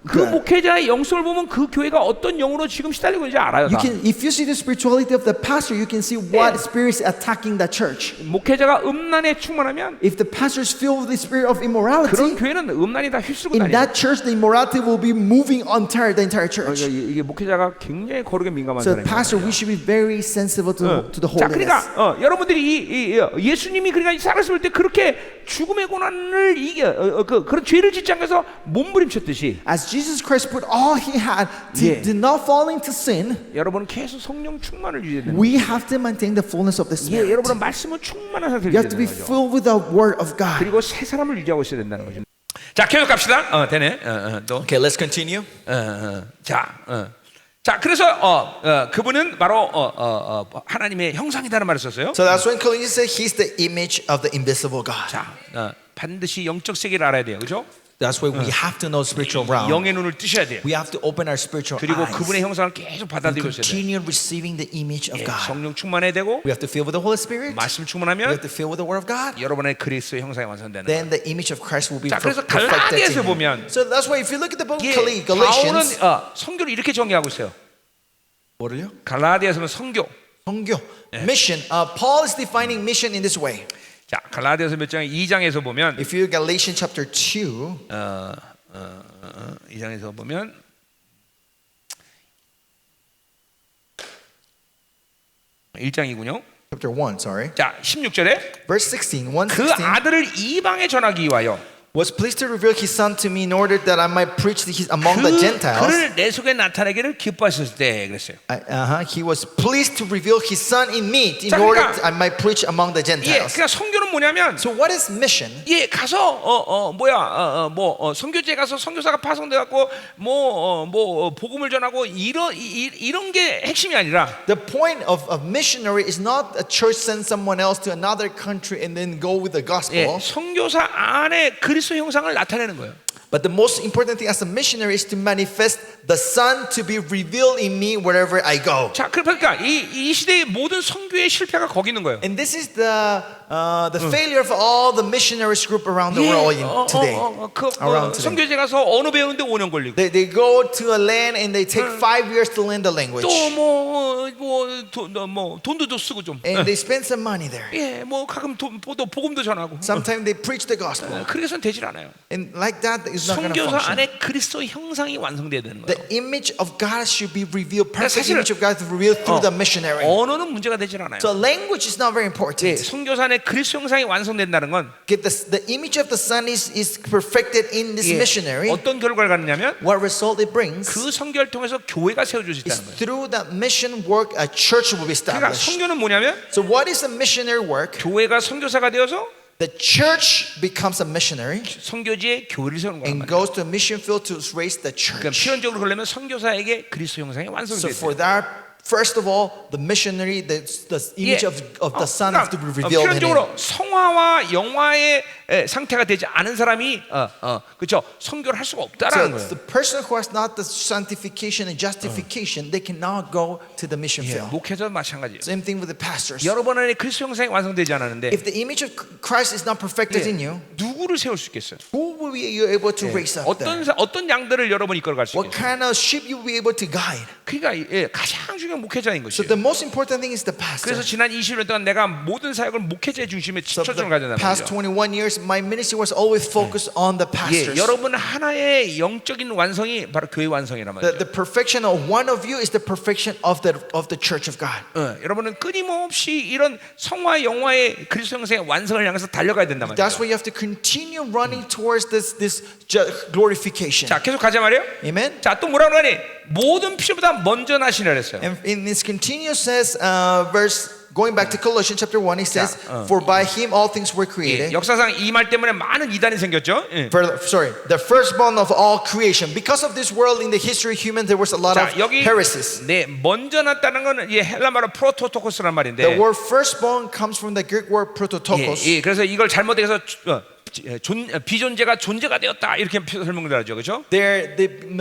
그 good. 목회자의 영성을 보면 그 교회가 어떤 영으로 지금 시달리고 있는지 알아요. You 다. can, if you see the spirituality of the pastor, you can see what spirit is attacking the church. 목회자가 음란에 충만하면 If the pastor is filled with the spirit of 그런 immorality, 교회는 음란이 다 휩쓸고 in 다녀요. that church, the immorality will be moving on the entire church. 이게 목회자가 굉장히 거룩에 민감한 So, 사람이에요. pastor, we should be very sensitive to the 자, holiness. 그러니까 여러분들이 예수님이 그러니까 살았을 때 그렇게 죽음의 고난을 그런 죄를 짓지 않아서 몸부림쳤듯이 As Jesus Christ put all He had to do not fall into sin, 여러분은 계속 성령 충만을 유지해야 되는 거예요. we have to maintain the fullness of the Spirit. 여러분은 말씀은 충만한 상태를 You have to be 유지해야 되는 거죠. filled with the Word of God. 그리고 새 사람을 유지하고 있어야 된다는 거죠. 자, 계속 갑시다. 되네. 또. Okay, let's continue. 자, 그래서 그분은 바로 하나님의 형상이다는 말을 썼어요. So that's when Colossians said He's the image of the invisible God. 자, 반드시 영적 세계를 알아야 돼요, 그렇죠? That's why we have to know spiritual realm. 영의 눈을 뜨셔야 돼요. We have to open our spiritual 그리고 eyes. 그분의 형상을 계속 받아들이고 있어야 돼요. Continue receiving the image of God. 성령 충만해야 되고 We have to fill with the Holy Spirit. 말씀 We 충만하면 have to fill with the Word of God. 여러분의 그리스도의 형상이 완성되는 거예요. Then the image of Christ will be 자, 그래서 perfected 갈라디아에서 in Him. 보면 So that's why if you look at the book of 바울은 Galatians, 성교를 이렇게 정의하고 있어요. 뭐를요? 갈라디아서는 성교. 성교, mission. Paul is defining mission in this way. 자, 갈라디아서 몇 장 2장에서 보면 If you Galatians chapter 2, 2장에서 보면 (1장이군요) chapter 1, sorry. 자, 16절에 Verse 16, 1, 그 16. 아들을 이방에 전하기 위하여 Was pleased to reveal His Son to me in order that I might preach among the Gentiles. 그를 내 속에 나타내기를 기뻐하셨을 때 그랬어요. He was pleased to reveal His Son in me in 자, order 그러니까- that I might preach among the 예, Gentiles. 그러니까 성교는 뭐냐면 So what is mission? 예, 가서 선교지에 가서 선교사가 파송돼 갖고 복음을 전하고 이런 게 핵심이 아니라 The point of a missionary is not a church send someone else to another country and then go with the 예, gospel. 선교사 안에 그리스도 형상을 나타내는 거예요. But the most important thing as a missionary is to manifest the Son to be revealed in me wherever I go. 자, 그러니까 이 시대의 모든 선교의 실패가 거기 있는 거예요. And this is the failure of all the missionaries group around the world today. Around today. 선교제 가서 언어 배우는데 5년 걸리고 They go to a land and they take 5 years to learn the language. 또 돈도 좀 쓰고 좀. And they spend some money there. 예, 가끔 또 복음도 전하고. Sometimes they preach the gospel. 그래서는 되질 않아요. And like that is not going to 선교사 function. 안에 그리스도 형상이 완성돼야 되는 The 거예요. image of God should be revealed. Perfect 사실은- image of God is revealed through the missionary. 언어는 문제가 되질 않아요. So language is not very 예, important. 선교사 안에 그리스도 형상이 완성된다는 건 The image of the Son is perfected in this 예, missionary. 어떤 결과를 갖느냐면 What result it brings 그 선교를 통해서 교회가 세워질 수 is 있다는 거예요. through that mission work a church will be 그러니까 established. 선교는 뭐냐면 So what is a missionary work? 교회가 선교사가 되어서 The church becomes a missionary 선교지에 교회를 세우는 거란 and 말이에요. goes to a mission field to raise the 그러니까 church. 표현적으로 그러면 선교사에게 그리스도 형상이 So 완성돼야 for 돼요. that First of all, the missionary, the image of the Son has to be revealed in him. 필연적으로 성화와 영화의 상태가 되지 않은 사람이 그렇죠 선교를 할 수가 So 없다라는 거예요. the person who has not the sanctification and justification, they cannot go to the mission 예, field. 목회자도 마찬가지예요. Same thing with the pastors. 여러분 안에 그리스도 형상이 완성되지 않았는데 If the image of Christ is not perfected in you, 누구를 세울 수 있겠어요? who will be you able to raise up there? 어떤 양들을 여러분이 이끌어갈 수 What 있겠어요? kind of sheep you will be able to guide? 그러니까 가장 중요한 목회자인 So 것이에요. the most important thing is the pastor. 그래서 지난 20년 동안 내가 모든 사역을 목회자의 중심에 So 초점을 the 가졌단 past 말이죠. 21 years, my ministry was always focused on the pastors. 여러분 하나의 영적인 완성이 바로 교회 완성이란 말이죠. The perfection of one of you is the perfection of the church of God. 여러분은 끊임없이 이런 성화 영화의 그리스도 형상의 완성을 향해서 달려가야 된단 말이죠. That's why you have to continue running towards this glorification. 자, 계속 가자 말이에요. Amen. 자, 또 뭐라고 하니? 모든 필요보다 먼저 나시라 그랬어요. And in this continuous says verse going back to Colossians chapter 1, it says, "For by him all things were created." 역사상 이 말 때문에 많은 이단이 생겼죠. The firstborn of all creation. Because of this world in the history of humans, there was a lot of 자, 여기 heresies. 먼저 났다는 거는 헬라 말로 프로토토코스란 말인데. The word firstborn comes from the Greek word prototokos. 그래서 이걸 잘못해서 비존재가 존재가 되었다 이렇게 설명을 하죠, 그렇죠? There,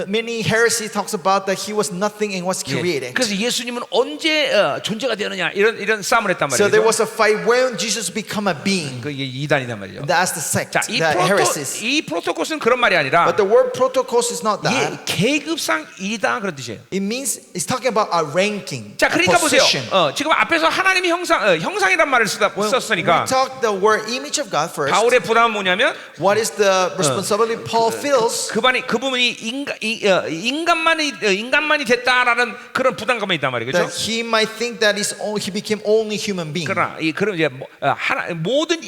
many heresy talks about that he was nothing and was created. 그래서 예수님은 언제 존재가 되느냐 이런 싸움을 했단 So there 말이죠. was a fight when Jesus become a being. 그게 이단이란 말이죠. That's the sect, 자, the heresies. 이 프로토코스는 그런 말이 아니라 But the word protokos is not that. 계급상 이다 그런 뜻이에요. It means it's talking about a ranking, 자, a 그러니까 보세요. position. 지금 앞에서 하나님이 형상이란 말을 썼으니까 We talk the word image of God first. 바울의 부담은 뭐냐면 What is the responsibility Paul feels? 그분이 인간만이 됐다라는 그런 부담감이 있단 말이죠. That he might think that he became only human being. 그러나 그럼 이제 모든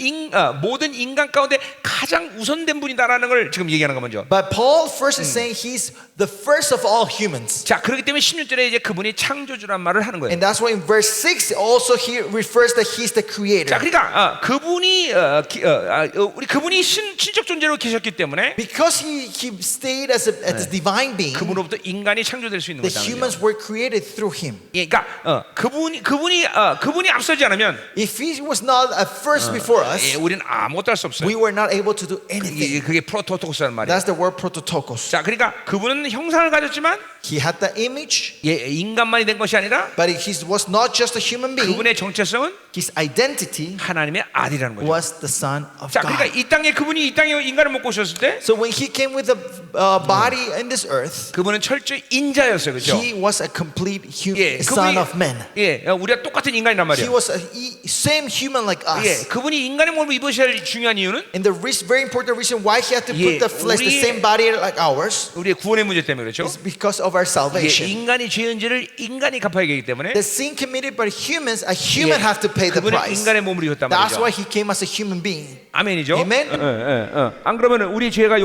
인간 가운데 가장 우선된 분이다라는 걸 지금 얘기하는 거 먼저. But Paul first is saying he's the first of all humans. 자, 그렇기 때문에 16절에 이제 그분이 창조주란 말을 하는 거예요. And that's why in verse 6 also he refers that he's the creator. 자, 그러니까 그분이 그분이 신적 존재로 계셨기 때문에 Because he stayed as a divine being, 그분으로부터 인간이 창조될 수 있는 the 거죠. humans were created through him. 그러니까 그분이 앞서지 않으면 If he was not at first before us, 우리는 아무것도 할 수 없어요. we were not able to do anything. 그게 프로토토코스라는 말이에요. That's the word prototokos. 자, 그러니까 그분은 형상을 가졌지만 He had the image, 인간만이 된 것이 아니라 but he was not just a human being. 그분의 정체성은 His identity 하나님의 아들이라는 거죠. was the Son of 자, 그러니까 God. 그분이 이 땅에 인간을 먹고 오셨을 때 So when he came with the body in this earth, 그분은 철저히 인자였어요, 그렇죠? he was a complete son of man. 우리가 똑같은 인간이란 He 말이에요. was a same human like us. 그분이 인간의 몸을 입으셔야 할 중요한 이유는 And the very important reason why he had to put the flesh, the same body like ours, 우리의 구원의 문제 때문에 그렇죠? is because of our salvation. 인간이 죄인지를 인간이 갚아야 되기 때문에 The sin committed by humans, a human have to pay the 그분은 price. 인간의 몸을 입었단 That's 말이죠. why he came as a human being. 아멘이죠. Amen. 안 그러면 우리 죄가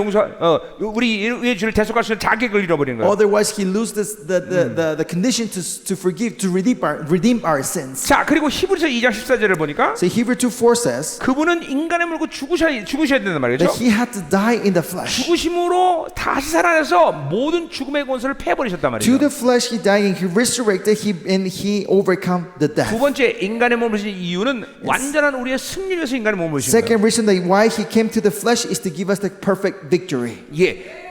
우리의 죄를 대속할 수 있는 자격을 잃어버리는 거예요. Otherwise, he loses the condition to forgive, to redeem our sins. 자, 그리고 히브리서 2장 14절을 보니까 So Hebrews 2:4 says 그분은 인간의 물고 죽으셔야 된단 말이죠. that he had to die in the flesh. 죽으심으로 다시 살아나서 모든 죽음의 권세를 패버리셨단 말이죠. To the flesh he died and he resurrected and he overcome the death. 두 번째 인간의 몸을 주신 이유는 완전한 우리의 승리를 위해서 인간의 몸을 주신 거예요. Second reason that why he came to the flesh is to give us the perfect victory.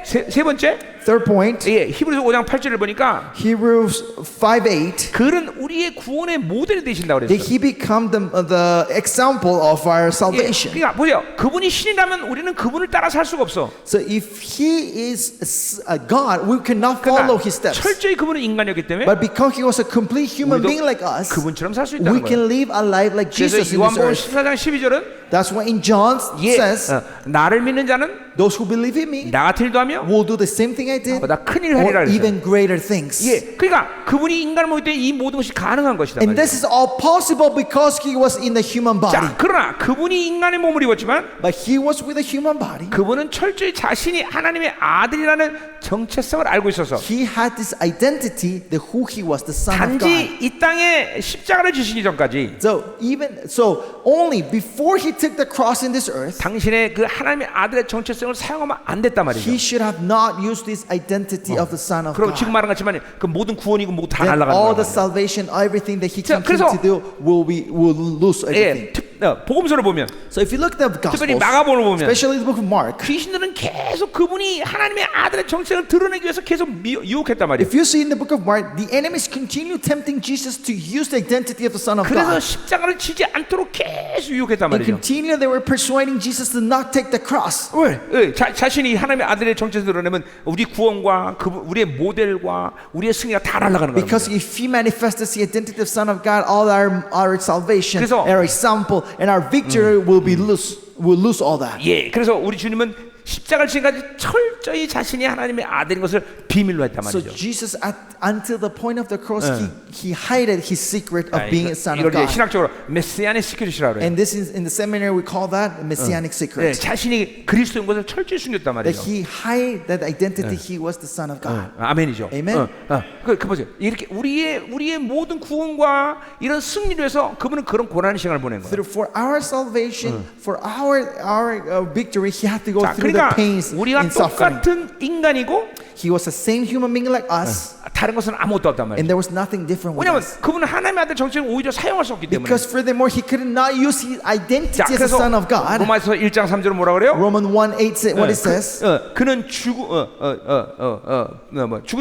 세 번째 Third point, 히브리서 5장 8절을 보니까 Hebrews 5:8, 그는 우리의 구원의 모델이 되신다고 that 그랬어요. he become the example of our salvation. 그러니까 보세요. 그분이 신이라면 우리는 그분을 따라 살 수가 없어. So if he is a God, we cannot follow his steps. 철저히 그분은 인간이었기 때문에 But because he was a complete human 우리도 being like us, 그분처럼 살 수 we 있다는 거예요. can live a life like 그래서 Jesus in this 요한복음 earth. 14장 12절은 That's why in John says, 나를 믿는 자는 those who believe in me 나 같은 일도 하며 will do the same thing I did, 보다 큰 일을 or 하리라 그랬어요. even greater things. 그러니까 그분이 인간을 먹을 때 이 모든 것이 가능한 것이다 And 말이에요. this is all possible because he was in the human body. 자, 그러나 그분이 인간의 몸을 입었지만 But he was with a human body. 그분은 철저히 자신이 하나님의 아들이라는 정체성을 알고 있어서 He had this identity that who he was, the Son of God. 단지 이 땅에 십자가를 지시기 전까지 So only before he took the cross in this earth, 당신의 그 하나님의 아들의 정체성을 사용하면 안 됐단 말이죠. he should have not used this identity of the Son of 그럼 God. 지금 말한 것지만 그 모든 구원이고 뭐고 다 Then 날아가는 all the 거예요. salvation, everything that he 자, came 그래서- to do will lose everything. 복음서를 보면 So if you look at the 특별히 Gospels, 마가복음을 보면 especially the book of Mark, 귀신들은 계속 그분이 하나님의 아들의 정체성을 드러내기 위해서 계속 유혹했단 말이에요. if you see in the book of Mark, the enemies continue tempting Jesus to use the identity of the Son of 그래서 God. 십자가를 지지 않도록 계속 유혹했단 And 말이죠. continue, they were persuading Jesus to not take the cross. 왜? 자신이 하나님의 아들의 정체성을 드러내면 우리 구원과 우리의 모델과 우리의 승리가 다 날아가는 거예요. Because if he manifests the identity of Son of God, all our salvation, 그래서- our example, and our victory will lose all that. 예, 그래서 우리 주님은 십자가를 지금까지 철저히 자신이 하나님의 아들인 것을 비밀로 했단 So 말이죠. Jesus, until the point of the cross, he hid his secret of being a son 이걸 of 이제 God. 신학적으로 메시아닉 시크릿이라고 그래요. And this is in the seminary we call that messianic 예, secret. 자신이 그리스도인 것을 철저히 숨겼단 That 말이죠. he hid that identity he was the son of God. 아멘이죠. Amen. 그 보세요. 이렇게 우리의 모든 구원과 이런 승리를 위해서 그분은 그런 고난의 시간을 보낸 거예요. For our salvation, for our victory, he had to go 자, through the 그러니까 pains 우리가 and suffering. 똑같은 인간이고 He was the same human being like us, 다른 것은 아무것도 없단 말이에요. and there was nothing different with 왜냐하면 us. 그분은 하나님의 아들 정체를 오히려 사용할 수 없기 때문에. Because furthermore, he could not use his identity 자, as a 그래서 son of God. 로마서 1장 3절은 뭐라 그래요? Romans 1:8 what it says. 그는 죽은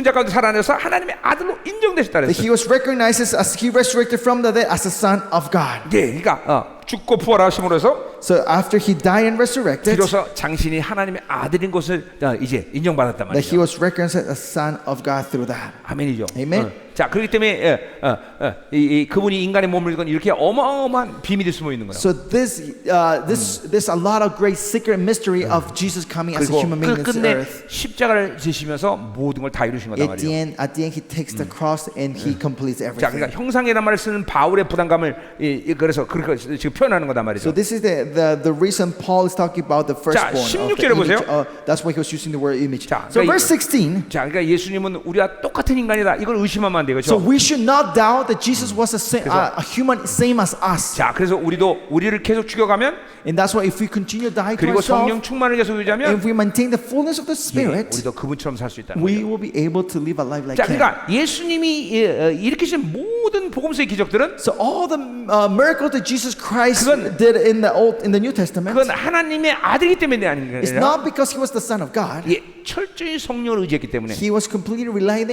자 가운데 살아내서 하나님의 아들로 인정되셨다 That 그랬어요. he was recognized as he resurrected from the dead as a son of God. 예, 그러니까 죽고 부활하심으로 해서 So after he died and resurrected, 비로소 당신이 하나님의 아들인 것을 이제 인정받았단 that he 말이죠. was recognized as son of God through that. 아멘이죠. Amen. 자, 그렇기 때문에 그분이 인간의 몸을 입은 이렇게 어마어마한 비밀이 숨어 있는 거예요. So there's a lot of great secret mystery of Jesus coming as a 그리고 human being in this 끝끝내 earth. 십자가를 지시면서 모든 걸 다 이루신 거단 At the 말이에요. end, he takes the cross and he completes 자, everything. 그러니까 형상이라는 말을 쓰는 바울의 부담감을 그래서 그렇게 지금 표현하는 거단 말이죠. So this is the reason Paul is talking about the firstborn. of 16절에 the 보세요. image. That's why he was using the word image. 자, So 그러니까 verse 16. 자, 그러니까 예수님은 우리와 똑같은 인간이다. 이걸 의심하면 안 돼요, So 그렇죠? we should not doubt that Jesus was a human same as us. 자, 그래서 우리를 계속 죽여가면 And that's why if we continue to die to 그리고 성령 ourselves, 충만을 계속 유지하면 if we maintain the fullness of the 예, Spirit, 우리도 그분처럼 살 수 있다는 we 거죠. will be able to live a life like 자, Him. 그러니까 예수님이 일으키신 모든 복음서의 기적들은 So all the miracles that Jesus Christ 그건- did in the New Testament, 그건 하나님의 아들이기 때문에 아닌 게 it's 아니라 not because He was the Son of God. 예, 철저히 성령을 의지했기 때문에 He was completely relying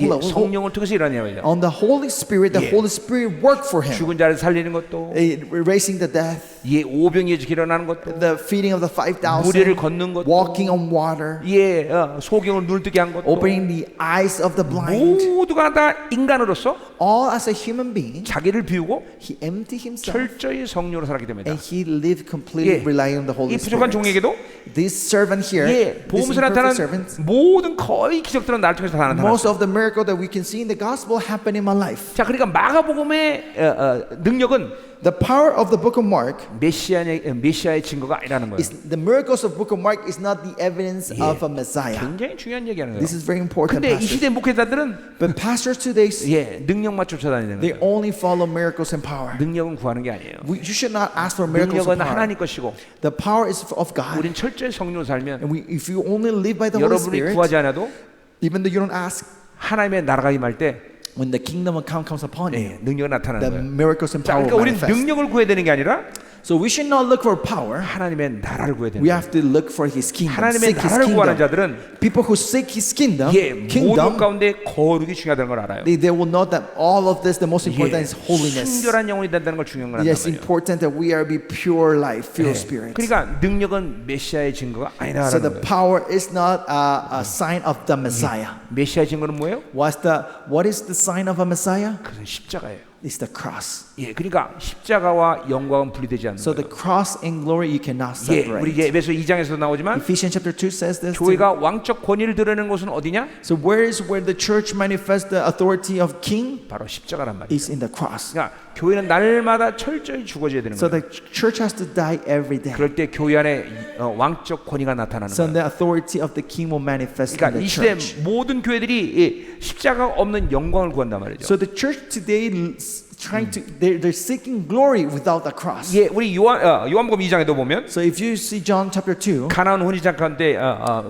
예, 성령을 통해서 일하냐고요. on the Holy Spirit. The Yeah. Holy Spirit worked for Him. 죽은 자를 살리는 것도, Raising the death, 예, 오병이어 일어나는 것도, the feeding of the 무리를 5,000, 걷는 것도, walking on water, 예, 소경을 눈을 뜨게 한 것도, opening the eyes of the blind. 모두가 다 인간으로서 All as a human being, 자기를 비우고 He emptied Himself 철저히 성령으로 살았기 때문이다. and He lived completely 예, relying on the Holy 이 부족한 Spirit. 종에게도 This servant here, 예, this 복음서 imperfect 나타난 servant, 모든 거의 기적들은 나를 통해서 다 나타났어. most of the miracle that we can see in the gospel happened in my life. 자, 그러니까 마가복음의 능력은 The power of the book of Mark 메시아의 증거가 아니라는 거예요. is the miracles of book of Mark is not the evidence of a Messiah. 굉장히 중요한 얘기하는 거예요. This is very important. 근데 이 Pastor. 시대 목회자들은 But pastors today, 예, 능력만 쫓아다니는 they 거예요. only follow miracles and power. 능력은 구하는 게 아니에요. You should not ask for miracles 능력은 of power. 하나님 것이고 The power is of God. 우린 철저히 성령으로 살면 And if you only live by the Holy 여러분이 Spirit, 구하지 않아도 even though you don't ask, 하나님의 나라가 임할 때 when the kingdom of God comes upon you, 예, 능력이 나타나는 the 거예요. miracles and 자, power 그러니까 will 우린 manifest. 능력을 구해야 되는 게 아니라 So we should not look for power. 하나님의 나라를 구해야 되는 We 거예요. have to look for His kingdom. 하나님의 Seek His 나라를 구하는 kingdom. 자들은 People who seek His kingdom, 예, 모든 kingdom, 가운데 거룩이 중요하다는 걸 알아요. they will know that all of this, the most important 예, is holiness. 순결한 영혼이 된다는 걸 중요한 걸 Yes, 안다는 거예요. important that we are be pure life, pure 예, spirit. 그러니까 능력은 메시아의 증거가 So 아니라는 the 거예요. power is not a sign of the Messiah. 메시아의 증거는 뭐예요? What is the sign of a Messiah? 그것은 십자가예요. It's the cross. 예, 그러니까 십자가와 영광은 분리되지 않는 So the 거예요. cross and glory you cannot 예, separate. 우리 이제 에베소 2장에서 나오지만 Ephesians chapter 2 says this. 교회가 왕적 권위를 드러내는 곳은 어디냐? So where the church manifests the authority of king 바로 십자가란 말이에요. is in the cross. 그러니까 교회는 날마다 철저히 죽어져야 되는 So 거예요. the church has to die every day. 그럴 때 교회 안에 왕적 권위가 나타나는 So 거예요. the authority of the king will manifest in 그러니까 the 이 시대 church. 모든 교회들이 이 십자가 없는 영광을 구한단 말이죠. So the church today trying to they're seeking glory without the cross. 예, 우리 요한복음 2장에도 보면 So if you see John chapter 2, 가나안 혼인잔 가운데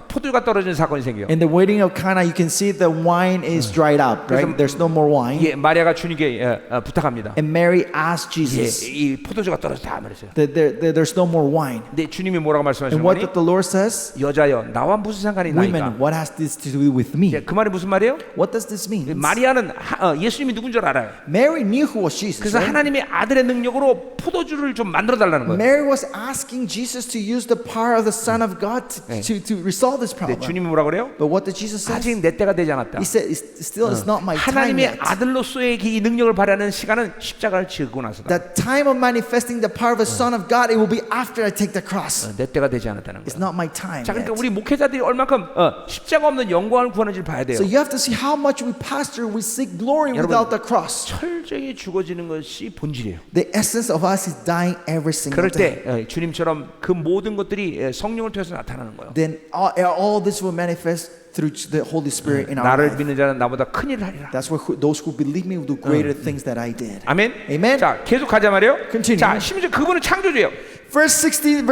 포도주가 떨어지는 사건이 생겨요. in the wedding of Cana, you can see the wine is dried up, right? There's no more wine. 예, 마리아가 주님께 부탁합니다. And Mary asked 예, Jesus 이 포도주가 떨어졌다 말했어요. that there's no more wine. 근데 주님이 뭐라고 And what 말씀하셨나니? did the Lord says? 여자여, 나와 무슨 상관이 Women, 나이까? what has this to do with me? 예, 그 말이 무슨 말이에요? What does this mean? 마리아는 예수님이 누군 줄 알아요. Mary knew who was Jesus. 그래서 Right? 하나님의 아들의 능력으로 포도주를 좀 만들어 달라는 거예요. Mary was asking Jesus to use the power of the Son of God to resolve this 근데 problem. 주님이 뭐라 그래요? But what did Jesus say? 아직 내 때가 되지 않았다. He said, it's not my time 하나님의 yet. 아들로서의 이 능력을 발휘하는 시간은 십자가를 지고 나서다. The time of manifesting the power of the Son of God, it will be after I take the cross. 내 때가 되지 않았다는 It's 거예요. not my time 자, 그러니까 yet. 우리 목회자들이 얼마큼 십자가 없는 영광을 구하는지를 봐야 돼요. So you have to see how much we pastor, we seek glory 여러분, without the cross. 철저히 죽어지는 것이 본질이에요. The essence of us is dying every single 그럴 day. 때 주님처럼 그 모든 것들이 성령을 통해서 나타나는 거예요. Then all this will manifest through the Holy Spirit in our 나를 life. 믿는 자는 나보다 큰 일을 하리라. That's where those who believe me will do greater things that I did. 아멘. Amen. 자, 계속 가자 말이요. Continue. 자, 심지어 그분은 창조주예요. Verse 16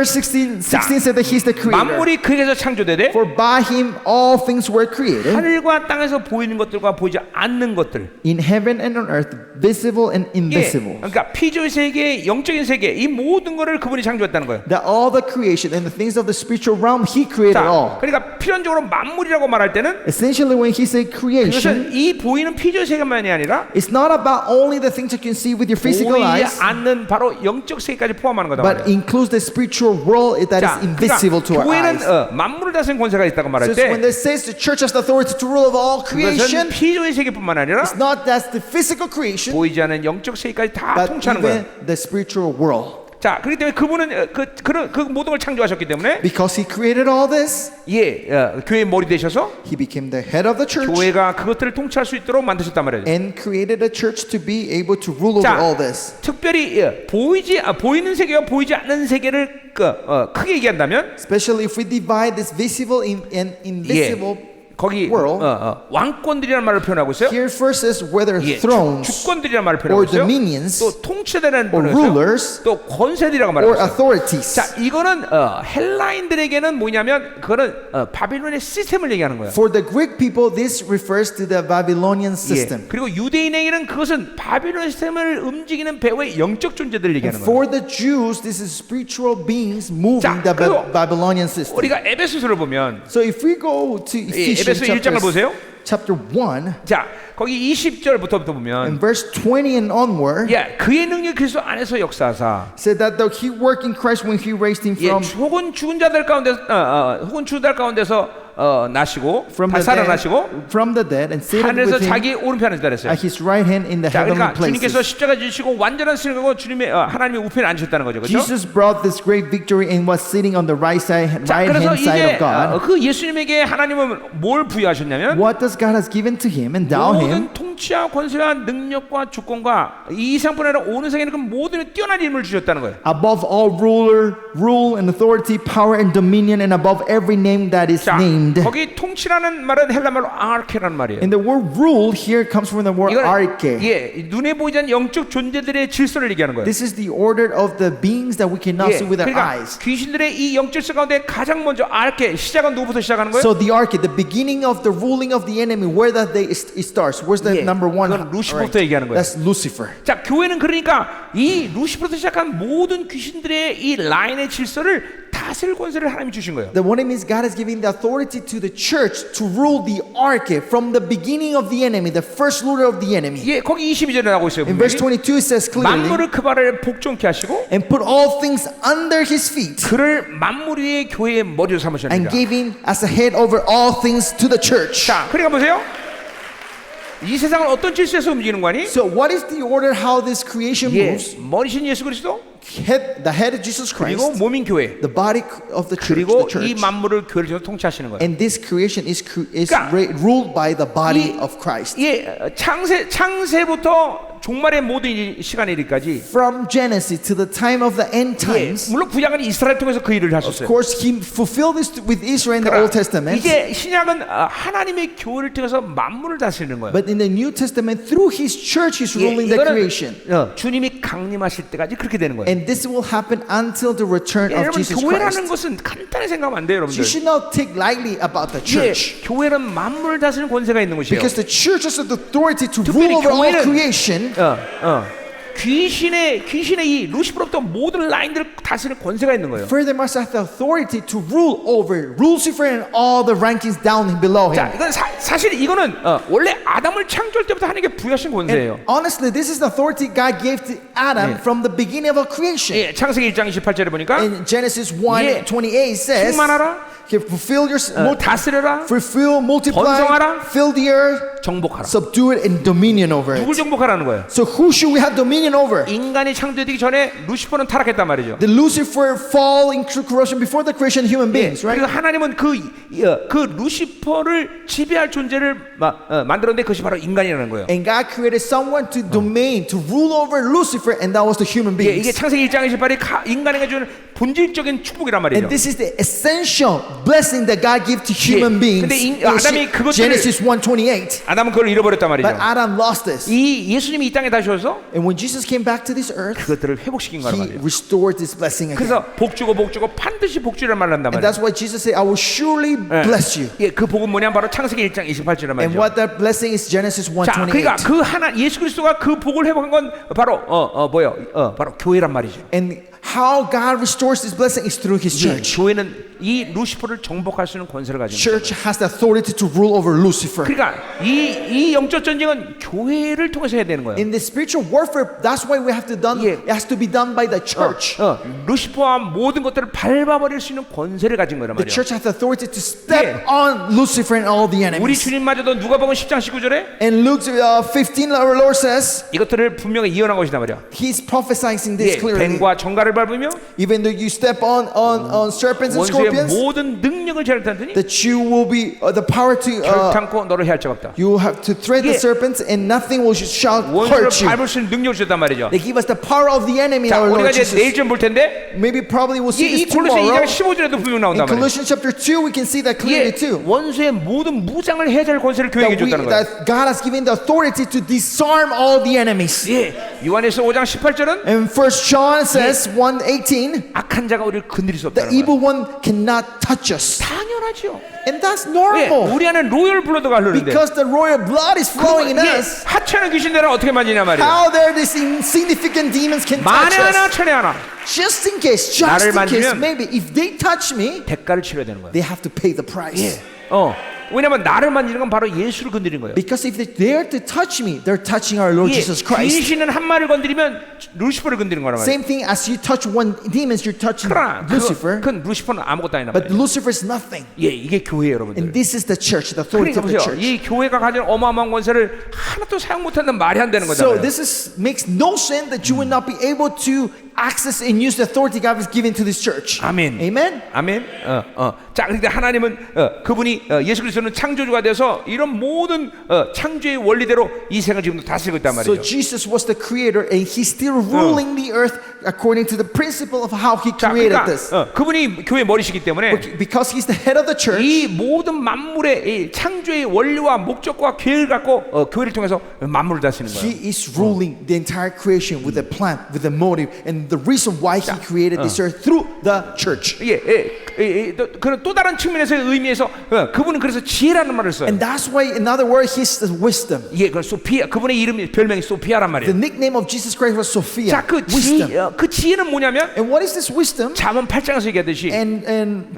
said that He's the creator. 만물이 그에게서 창조되되 For by Him all things were created, 하늘과 땅에서 보이는 것들과 보이지 않는 것들. in heaven and on earth, visible and 예, invisible. 그러니까 피조의 세계, 영적인 세계 이 모든 것을 그분이 창조했다는 거예요. That all the creation and the things of the spiritual realm He created 자, all. 그러니까 필연적으로 만물이라고 말할 때는 Essentially, when He said creation, 그것은 이 보이는 피조의 세계만이 아니라 it's not about only the things you can see with your physical 보이지 eyes, 않는 바로 영적 세계까지 포함하는 거다 but 말이에요. includes the spiritual world that 자, is invisible to our 교회는 eyes. 만물을 다스리는 권세가 있다고 말할 So 때 when it says the church has the authority to rule of all 그것은 creation, 피조의 세계뿐만 아니라 it's not that's the physical creation, 보이지 않는 영적 세계까지 다 but 통치하는 even 거예요. the spiritual world. 자, 그렇기 때문에 그분은 그 모든 걸 창조하셨기 때문에 Because He created all this, 교회의 머리 되셔서 He became the head of the church 교회가 그것들을 통치할 수 있도록 만드셨단 말이에요. and created a church to be able to rule over 자, all this. 특별히 보이는 세계와 보이지 않는 세계를 크게 얘기한다면 Especially if we divide this visible and invisible. 거기 world. 왕권들이라는 말을 표현하고 있어요. Here first is whether 예, thrones 주권들이라는 말을 or 표현하고 있어요. dominions 또 통치자라는 or 말을 했어요. rulers 또 권세들이라고 or 말하고 있어요. authorities. 자, 이거는 헬라인들에게는 뭐냐면 그거는 바빌론의 시스템을 얘기하는 거예요. For the Greek people, this refers to the Babylonian system. 예. 그리고 유대인에게는 그것은 바빌론 시스템을 움직이는 배후의 영적 존재들을 얘기하는 거예요. For the Jews, this is spiritual beings moving 자, the 그리고 Babylonian system. 우리가 에베소서를 보면 So if we go to Ephesians 에베소 1장을 보세요. chapter 1 자, 거기 20절부터 보면 and verse 20 and onward, 그의 능력이 그리스도 안에서 역사하사 said that though He worked in Christ when He raised Him 혹은 죽은 자들 가운데서 나시고 from 살아나시고 the dead and seated 하늘에서 with Him 자기 오른편에 기다렸어요. at His right hand in the 자, heavenly 그러니까 주님께서 places. 십자가 지시고 완전한 승리하고 주님의 하나님의 우편에 앉으셨다는 거죠, 그렇죠? Jesus brought this great victory and was sitting on the right 자, 그래서 hand side 이제 of God. 그 예수님에게 하나님은 뭘 부여하셨냐면 What does God has given to Him and endowed Him? 모든 통치와 권세와 능력과 주권과 이 이상뿐 아니라 온 세계는 그 모든 뛰어난 힘을 주셨다는 거예요. Above all rule and authority, power and dominion, and above every name that is 자, named. 거기 통치라는 말은 헬라말로 아르케라는 말이에요. And the word rule here comes from the word 이건 arche. 눈에 보이지 않는 영적 존재들의 질서를 얘기하는 거예요. This is the order of the beings that we cannot see with our 그러니까 eyes. 귀신들의 이 영적 질서 가운데 가장 먼저 아르케 시작은 누구부터 시작하는 거예요? So the arche, the beginning of the ruling of the enemy, where that it starts. Where's the number one? 그건 루시퍼부터 얘기하는 거예요. That's Lucifer. 자, 교회는 그러니까 이 루시퍼부터 시작한 모든 귀신들의 이 라인의 질서를 다스릴 권세를 하나님이 주신 거예요. The what it means, God is giving the authority to the church to rule the arche from the beginning of the enemy, the first ruler of the enemy. 거기 22절에 나오고 있어요. In verse 분명히. 22 it says clearly, 만물을 그 발을 복종케 하시고 and put all things under His feet, 그를 만물 위의 교회의 머리로 and 삼으셨느니라. gave Him as a head over all things to the church. 자, 그러니까 보세요. 이 세상은 어떤 질서에서 움직이는 거 아니? So what is the order how this creation 예, moves? 머리신 예수 그리스도 The head of Jesus 그리고 Christ, 몸인 교회 the body of the church, 그리고 the 이 church. 만물을 교회를 통해서 통치하시는 거예요. And this creation is 그러니까 ruled by the body 이- of Christ. 예, 창세부터 종말의 모든 시간에 이르기까지 From Genesis to the time of the end 예, times, 물론 구약은 이스라엘 통해서 그 일을 of 하셨어요. course, he fulfilled this with Israel in the 그러나 Old Testament. 이제 신약은 하나님의 교회를 통해서 만물을 다스리는 거예요. But in the New Testament, through his church, he's 예, ruling the creation. 주님이 강림하실 때까지 그렇게 되는 거예요. And this will happen until the return 예, of 여러분 Jesus 교회라는 Christ. 것은 간단히 생각하면 안 돼요, You 여러분들. should not take lightly about the 예, church. 교회는 만물을 다스리는 권세가 있는 곳이에요. Because the church has the authority to 특별히 rule over all 교회는- creation. 귀신의 이 루시퍼로부터 모든 라인들을 다스리는 권세가 있는 거예요. Furthermore, has the authority to rule over Lucifer and all the rankings down below 자, him. 이건 사실 이거는 원래 아담을 창조할 때부터 하나님께 부여하신 권세예요. Honestly, this is the authority God gave to Adam from the beginning of our creation. 예, 창세기 1장 28절에 보니까 In Genesis 예. 1:28 says, 충만하라, fulfill your 다스려라, fulfill, multiply, 번성하라, fill the earth, 정복하라. subdue it, and dominion over 누굴 it. 정복하라는 거예요? So who should we have dominion over? 인간이 창조되기 전에 루시퍼는 타락했단 말이죠. The Lucifer fall in corruption before the creation of human 예, beings, 그래서 right? 하나님은 그 루시퍼를 지배할 존재를 만들었는데 그것이 바로 인간이라는 거예요. And God created someone to domain, to rule over Lucifer, and that was the human 예, 이게 beings. 창세기 1장 28이 인간에게 주는 본질적인 축복이란 말이죠. And this is the essential blessing that God gives to human beings. 근데 In 아담이 그것들을- Genesis 1:28. 아담은 그걸 잃어버렸단 But 말이죠. Adam lost this. 이 예수님이 이 땅에 다시 오셔서 And when Jesus came back to this earth, 그것들을 회복시킨 거란 he 말이에요. restored this blessing again. 그래서 복 주고 반드시 복 주란 말을 한단 And 말이에요. that's why Jesus said, I will surely bless you. 예, 그 복은 뭐냐 바로 창세기 1장 28절란 And 말이죠. what that blessing is Genesis 자, 그러니까 1:28. 그 하나 예수 그리스도가 그 복을 회복한 건 바로 바로 교회란 말이죠. And how God restores this blessing is through his 예, church. 교회는 이 루시퍼를 정복할 수 있는 권세를 가지고 있는 Church has the authority to rule over Lucifer. 그러니까 이 영적 전쟁은 교회를 통해서 해야 되는 거예요. In the spiritual warfare, that's why we have to done. 예. It has to be done by the church. 루시퍼와 모든 것들을 밟아버릴 수 있는 권세를 가진 거란 The 말이에요. church has the authority to step 예. on Lucifer and all the 우리 enemies. 주님마저도 누가복음 10장 19절에 And Luke 15, our Lord says, 이것들을 분명히 예언한 것이다 말이야. He's prophesying this 예, clearly. 뱀과 정갈을 밟으며 Even though you step on serpents and 원수의 scorpions, 모든 능력을 제압하더니 that you will be the power to. 결탄코 너를 해할 자가 없다. You have to tread the 예. serpents, and nothing shall 원수를 hurt you. 밟을 수 있는 능력을 줬단 말이죠. They give us the power of the enemy, 자, our 우리가 Lord 이제 Jesus. 내일 좀 볼 텐데 Maybe probably we'll see 이 this 골로새 2장 tomorrow. 15절에도 분명 In 나온단 말이에요. Colossians chapter 2, we can see that clearly 예, too. 원수의 모든 무장을 해야 될 권세를 교회에게 줬다는 거예요. That God has given the authority to disarm all the enemies. 예, 요한에서 5장 18절은 And First John says 1:18, 악한 자가 우리를 건드릴 수 the 없다는 거예요. evil one cannot touch us, 당연하죠. and that's 예, normal 우리 안에 로열 블러드가 흐르는데 because the royal blood is flowing in 예, us. 하찮은 귀신들은 어떻게 만지냐 말이에요. How there these insignificant demons can 만에 touch 하나 us? 천에 하나 Just in case, just 나를 in case, 만지면 maybe if they touch me, 대가를 치러야 되는 거예요. they have to pay the price. 왜냐면 나를 만지는 건 바로 예수를 건드리는 거예요. Because if they dare to touch me, they're touching our Lord 예, Jesus Christ. 귀신은 한 마리를 건드리면 루시퍼를 건드리는 거란 말이에요. Same thing as you touch one demon, you're touching 그러나 Lucifer. 그건 루시퍼는 아무것도 아니란 But 말이에요. Lucifer is nothing. 예, 이게 교회예요, 여러분들. And this is the church, the authority 그러니까 of the 보세요. church. 이 교회가 가진 어마어마한 권세를 하나도 사용 못한다는 말이 안 되는 So 거잖아요. this makes no sense that you will not be able to access and use the authority God has given to this church. 아멘. Amen. 아멘. 자, 그런데 하나님은 그분이 예수 그리스도는 창조주가 돼서 이런 모든 창조의 원리대로 이 세상을 지금도 다스리고 있단 So 말이죠. Jesus was the creator and he's still ruling the earth according to the principle of how he 자, created 그러니까 this. 그분이 교회 머리시기 때문에 Because he's the head of the church, 이 모든 만물의 이 창조의 원리와 목적과 계획을 갖고 교회를 통해서 만물을 다스리는 거예요. he is ruling the entire creation with a plan, with a motive, and the reason why he created this earth through the church. 또 다른 측면에서의 의미에서 그분은 그래서 지혜라는 말을 써요. And that's why, in other words, he's the wisdom. 예, 그 소피아 그분의 이름이 별명이 소피아란 The 말이에요. nickname of Jesus Christ was Sophia, 자, wisdom. 그 지혜는 뭐냐면 And what is this wisdom? 잠언 8장에서 얘기하듯이 And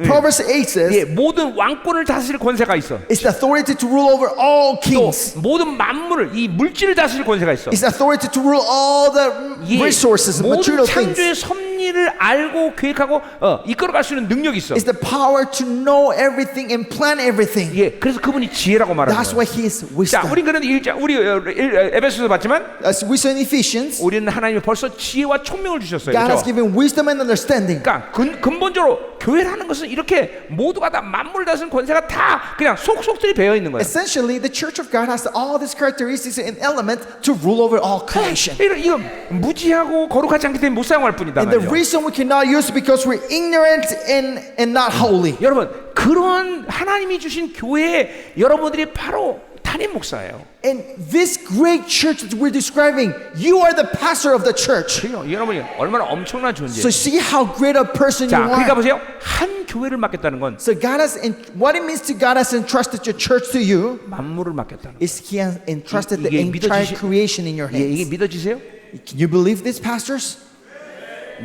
Proverbs 8 says, 예, 모든 왕권을 다스릴 권세가 있어. it's the authority to rule over all 또 kings. 모든 만물을 이 물질을 다스릴 권세가 있어. It's the authority to rule all the 예, resources, 모든 material 창조의 things. 일을 알고 계획하고 이끌어갈 수 있는 능력이 있어. It's the power to know everything and plan everything. 예, 그래서 그분이 지혜라고 말하는 That's 거예요. why He is 자, wisdom. 우리 그런 우리 에베소서 봤지만 As we saw in Ephesians, 우리는 하나님이 벌써 지혜와 총명을 주셨어요. God has 그렇죠? given wisdom and understanding. 그러니까 근본적으로 교회라는 것은 이렇게 모두가 다 만물을 다스리는 권세가 다 그냥 속속들이 배어 있는 거예요. Essentially, the Church of God has all these characteristics and elements to rule over all creation. 이거 무지하고 거룩하지 않기 때문에 못 사용할 뿐이다 And the 말이죠. reason we cannot use it because we're ignorant and not holy. 여러분, 그런 하나님이 주신 교회에 여러분들이 바로 담임 목사예요. And this great church that we're describing, you are the pastor of the church. 여러분이 얼마나 엄청난 존재예요. So see how great a person 자, you 그러니까 are. 보세요. 한 교회를 맡겼다는 건 So God has, what it means to God has entrusted your church to you 만물을 맡겼다는 거예요. is He has entrusted the 이게 entire 믿어지시- creation in your 예, 이게 hands. 믿어지세요? Can you believe this, pastors?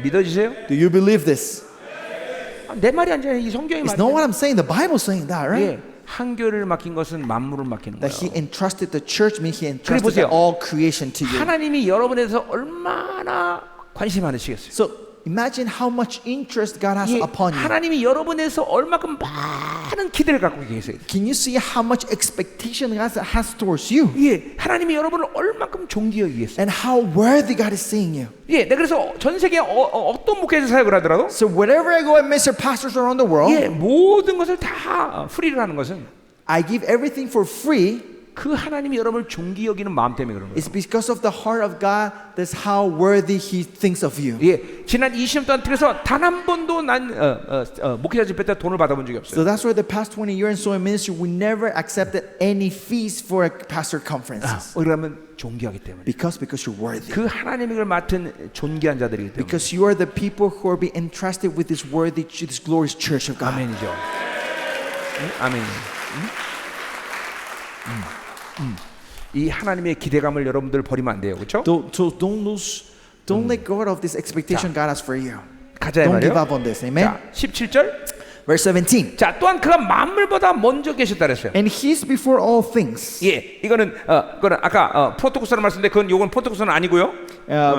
믿어지세요? Do you believe this? 내 말이 아니라 이 성경이 It's not 말이에요. what I'm saying. The Bible's saying that, right? 예, 한 교회를 맡긴 것은 만물을 맡기는 That 거예요. He entrusted the church means He 그래 entrusted 보세요. all creation to you. 하나님이 여러분에 대해서 얼마나 관심 많으시겠어요. So imagine how much interest God has 예, upon you. 하나님이 여러분에서 얼마큼 많은 기대를 갖고 계세요. Can you see how much expectation God has towards you? 예, 하나님이 여러분을 얼마큼 존귀하게 위해서. And how worthy God is seeing you. 예, 네, 그래서 전 세계 어떤 목회에서 사역을 하더라도 So wherever I go and minister pastors around the world, 예, 모든 것을 다 프리를 하는 것은 I give everything for free. 그 하나님이 여러분을 존귀 여기는 마음 때문에 그런 거예요. It's because of the heart of God. That's how worthy He thinks of you. 예, 지난 20년 동안 그래서 단 한 번도 난 목회자 집회 때 돈을 받아본 적이 없어요. So that's why the past 20 years in Soil Ministry, we never accepted any fees for pastor conferences. 그러면 존귀하기 때문에. Because you're worthy. 그 하나님을 맡은 존귀한 자들이기 때문에. Because you are the people who are being entrusted with this worthy, this glorious church of God. 아멘이죠. 아멘. 이 하나님의 기대감을 여러분들 버리면 안 돼요, 그렇죠? Don't let go of this expectation God has for you. 가자 Don't give 말이에요. up on this. Amen. 자, 17절. Verse 17. 자, 또한 그가 만물보다 먼저 계셨다 그랬어요. And He's before all things. 예, 이거는 아까 프로토코스라는 말씀인데 그건 요건 프로토코스는 아니고요.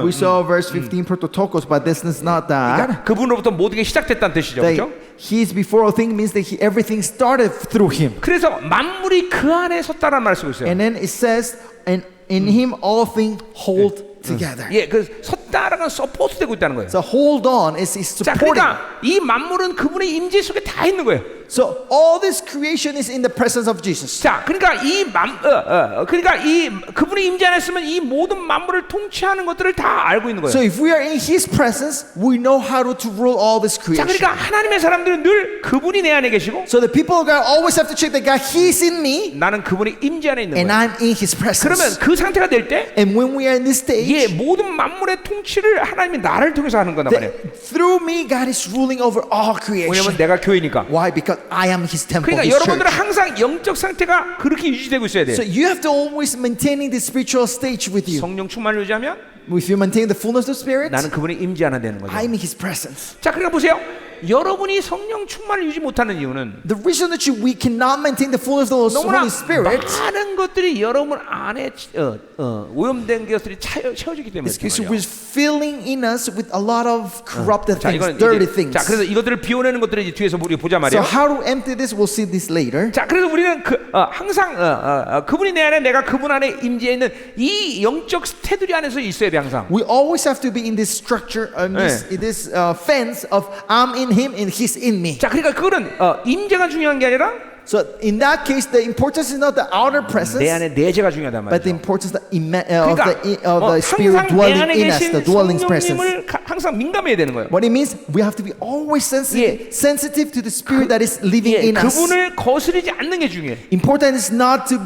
We saw verse 15 prototokos, but this is not that. 그러니까 그분으로부터 모든 게 시작됐다는 뜻이죠, That 그렇죠? He's before all things means that everything started through Him. 그래서 만물이 그 안에 섰다라는 말을 쓰고 있어요. And then it says, and in Him all things hold together. 예, 그 섰다라는 건 서포트 되고 있다는 거예요. So hold on is 자, supporting. 그러니까 이 만물은 그분의 임재 속에 다 있는 거예요. So all this creation is in the presence of Jesus. 자, 그러니까 그러니까 이 그분의 임재 안에 있으면 이 모든 만물을 통치하는 것들을 다 알고 있는 거예요. So if we are in His presence, we know how to rule all this 자, creation. 그러니까 하나님의 사람들은 늘 그분이 내 안에 계시고 So the people of God always have to check that God, He's in me, 나는 그분의 임재 안에 있는 and 거예요. I'm in His 그러면 presence. 그 상태가 될 때 And when we are in this 예, stage, 모든 만물의 통치를 하나님이 나를 통해서 하는 거단 말이에요. that through me, God is ruling over all 왜냐면 creation. 내가 교회니까. Why? Because I am His temple, 그러니까 His 여러분들은 church. 항상 영적 상태가 그렇게 유지되고 있어야 돼요. So you have to always maintaining the spiritual stage with you. 성령 충만을 유지하면 If you maintain the fullness of Spirit, 나는 그분의 임재 안에 되는 거죠. I'm in His presence. 자, 그러니까 보세요. 여러분이 성령 충만을 유지 못하는 이유는 The reason that we cannot maintain the fullness of the 너무나 Holy Spirit 많은 것들이 여러분 안에 오염된 것들이 채워지기 때문에 is because 그래요. we're filling in us with a lot of corrupted 자, things, 이거는 dirty 이제, things. 자, 그래서 이것들을 비워내는 것들을 이제 뒤에서 우리 보자 So 말이에요. how to empty this? We'll see this later. 자, 그래서 우리는 항상 그분이 내 안에 내가 그분 안에 임재해 있는 이 영적 테두리 안에서 있어야 돼 항상. We always have to be in this structure, this fence of I'm in Him and He's in me. 자, 그러니까 그거는 임재가 중요한 게 아니라 So in that case, the importance is not the outer presence, 내 안에 내재가 중요하단 but the 말이죠. importance of 그러니까 the Spirit 항상 내 dwelling 안에 in us, 계신 the dwelling presence. 성령님을 항상 민감해야 되는 거예요. What it means, we have to be always sensitive to the Spirit that is living 예, in us. 그분을 거스르지 않는 게 중요해. Important is not to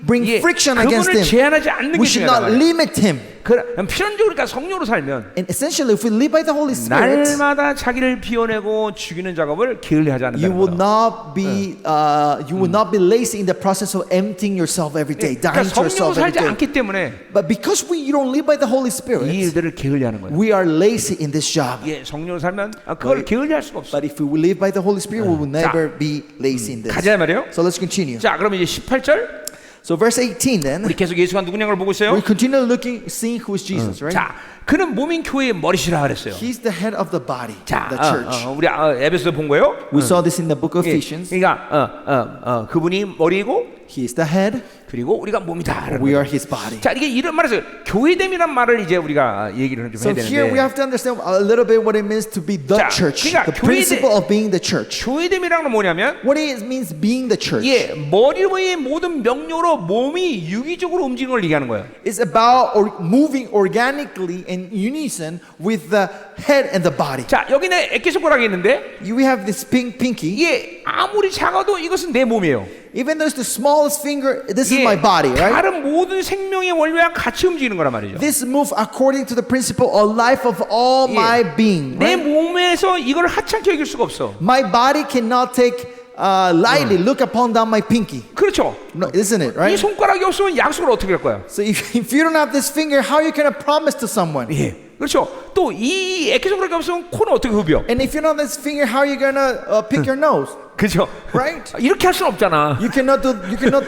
bring 예, friction against 그분을 Him. 제한하지 않는 게 We should 중요하단 not 말이에요. limit Him. 필연적으로 그러니까 성령으로 살면 And essentially, if we live by the Holy Spirit, 날마다 자기를 비워내고 죽이는 작업을 게을리하지 you 않는다는 will 거예요. not be lazy in the process of emptying yourself every day, 그러니까 dying to 성령으로 yourself every 살지 day. 않기 때문에 But because you don't live by the Holy 이 Spirit, 일들을 게을리하는 거예요. we are lazy in this job. 예, 성령으로 살면 그걸 게을리할 수가 없어. But if we live by the Holy Spirit, we will never be lazy in this. 가자 말이에요. So let's continue. 자, 그럼 이제 18절. So verse 18 then, 우리 계속 예수가 누구냐를 보고 있어요. we continue looking, seeing who is Jesus, right? 자, 그는 몸인 교회의 머리시라 그랬어요. He's the head of the body, 자, the church. 우리 에베소서 본 거예요. We saw this in the book of 예, Ephesians. 그러니까 그분이 머리이고 He is the head, 그리고 우리가 몸이다. we are his body. 자, 이게 이런 말에서 교회됨이란 말을 이제 우리가 얘기를 좀 So 해야 here we 되는데 have to understand a little bit what it means to be the 자, church, 그러니까 the principle of being the church. 교회됨이란 건 뭐냐면 What it means being the church 예, 머리의 모든 명령으로 몸이 유기적으로 움직이는 걸 얘기하는 거예요. is about moving organically in unison with the head and the body. 자, 여기 내 에키소코라고 있는데 We have this pinky. 예, 아무리 작아도 이것은 내 몸이에요. Even though it's the smallest finger, this is 예, my body, right? 다른 모든 생명의 원리와 같이 움직이는 거란 말이죠. This move according to the principle of life of all my being. 내 Right? 몸에서 이걸 하찮게 여길 수가 없어. My body cannot take lightly look upon down my pinky. 그렇죠. No, isn't it, 이 right? 손가락이 없으면 약속을 어떻게 할 거야? So if you don't have this finger, how you gonna promise to someone? 예, 그렇죠. 또 이 에키소코락이 없으면 코는 어떻게 흡여? And if you don't have this finger, how you gonna pick your nose? 그렇죠. Right? 이렇게 할 수는 없잖아. You cannot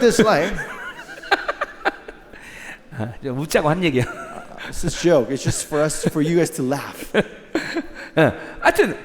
this like. 좀 웃자고 한 얘기야. This is joke. It's just for you guys to laugh. 하여튼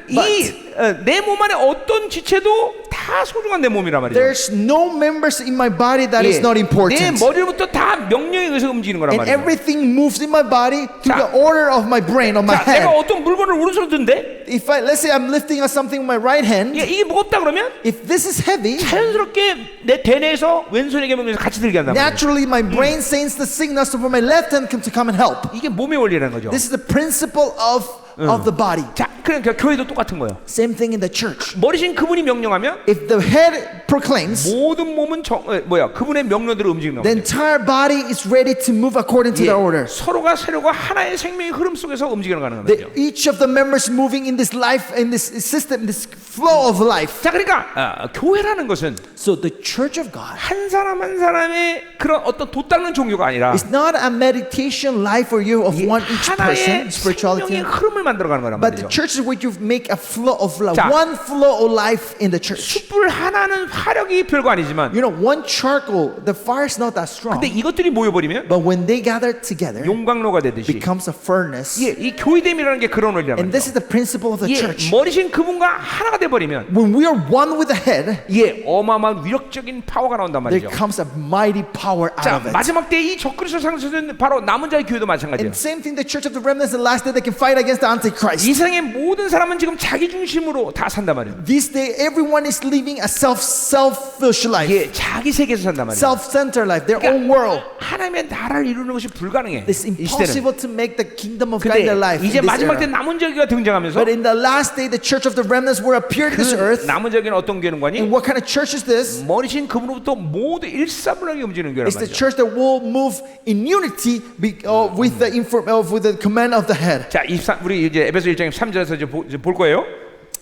내 몸 안에 어떤 지체도 다 소중한 내 몸이란 말이죠. There's no members in my body that is not 내 important. 머리로부터 다 명령에 의해서 움직이는 거란 And 말이죠. everything moves in my body to 자, the order of my brain, of my 자, 내가 head. 어떤 물건을 오른손으로 든데 If let's say I'm lifting up something with my right hand, 이게 무겁다 그러면 if this is heavy, 자연스럽게 내 대뇌에서 왼손에게 명령해서 같이 들게 한단 말이죠. naturally my brain sends the signals for my left hand to come and help. 이게 몸의 원리라는 거죠. This is the principle of the body. 자, 그러니까 교회도 똑같은 거예요. Same thing in the church. 머리신 그분이 명령하면 If the head proclaims, 모든 몸은 그분의 명령대로 움직이는 the 거예요. entire body is ready to move according to the order. 서로가 서로가 하나의 생명의 흐름 속에서 움직이는 거는 거죠. Each of the members moving in this life, in this system, this flow of life. 자, 그러니까 교회라는 것은 So the church of God 한 사람 한 사람의 그런 어떤 돋닦는 종교가 아니라 is not a meditation life for you of one each person, 하나의 spirituality. 생명의 흐름을 만들어가는 거란 But the 말이죠. church is where you make a flow of life, 자, one flow of life in the church. 숯불 하나는 화력이 별거 아니지만 You know, one charcoal, the fire is not that strong. 근데 이것들이 모여버리면 But when they gather together, 용광로가 되듯이 becomes a furnace. 이 교회됨이라는 게 그런 원리란 And this 말이죠. is the principle of the church. 머리신 그분과 하나가 돼버리면 When we are one with the head, 어마어마한 위력적인 파워가 나온단 there 말이죠. comes a mighty power out 자, of it. 마지막 때 이 적그리스도 상승은 바로 남은 자의 교회도 마찬가지예요. And same thing, the church of the remnants in the last day, they can fight against the Antichrist. 이 세상의 모든 사람은 지금 자기 중심으로 다 산단 말이에요. This day, everyone is living a selfish life, 자기 세계에서 산단 말이에요. self-centered life, their own world. 하나님의 나라를 이루는 것이 불가능해. It's 이 시대는. impossible to make the kingdom of God in 근데 their life. 이제 In this 마지막 때 era. 남은 자교가 등장하면서 But in the last day, the church of the remnants will appear to this earth. 남은 자교는 어떤 교회는 And 거니? what kind of church is this? 머리신 그분으로부터 모두 일사분란하게 움직이는 교회란 It's the 말이죠. church that will move in unity with the command of the head. 자, 우리 이제 에베소 1장 3절에서 볼 거예요.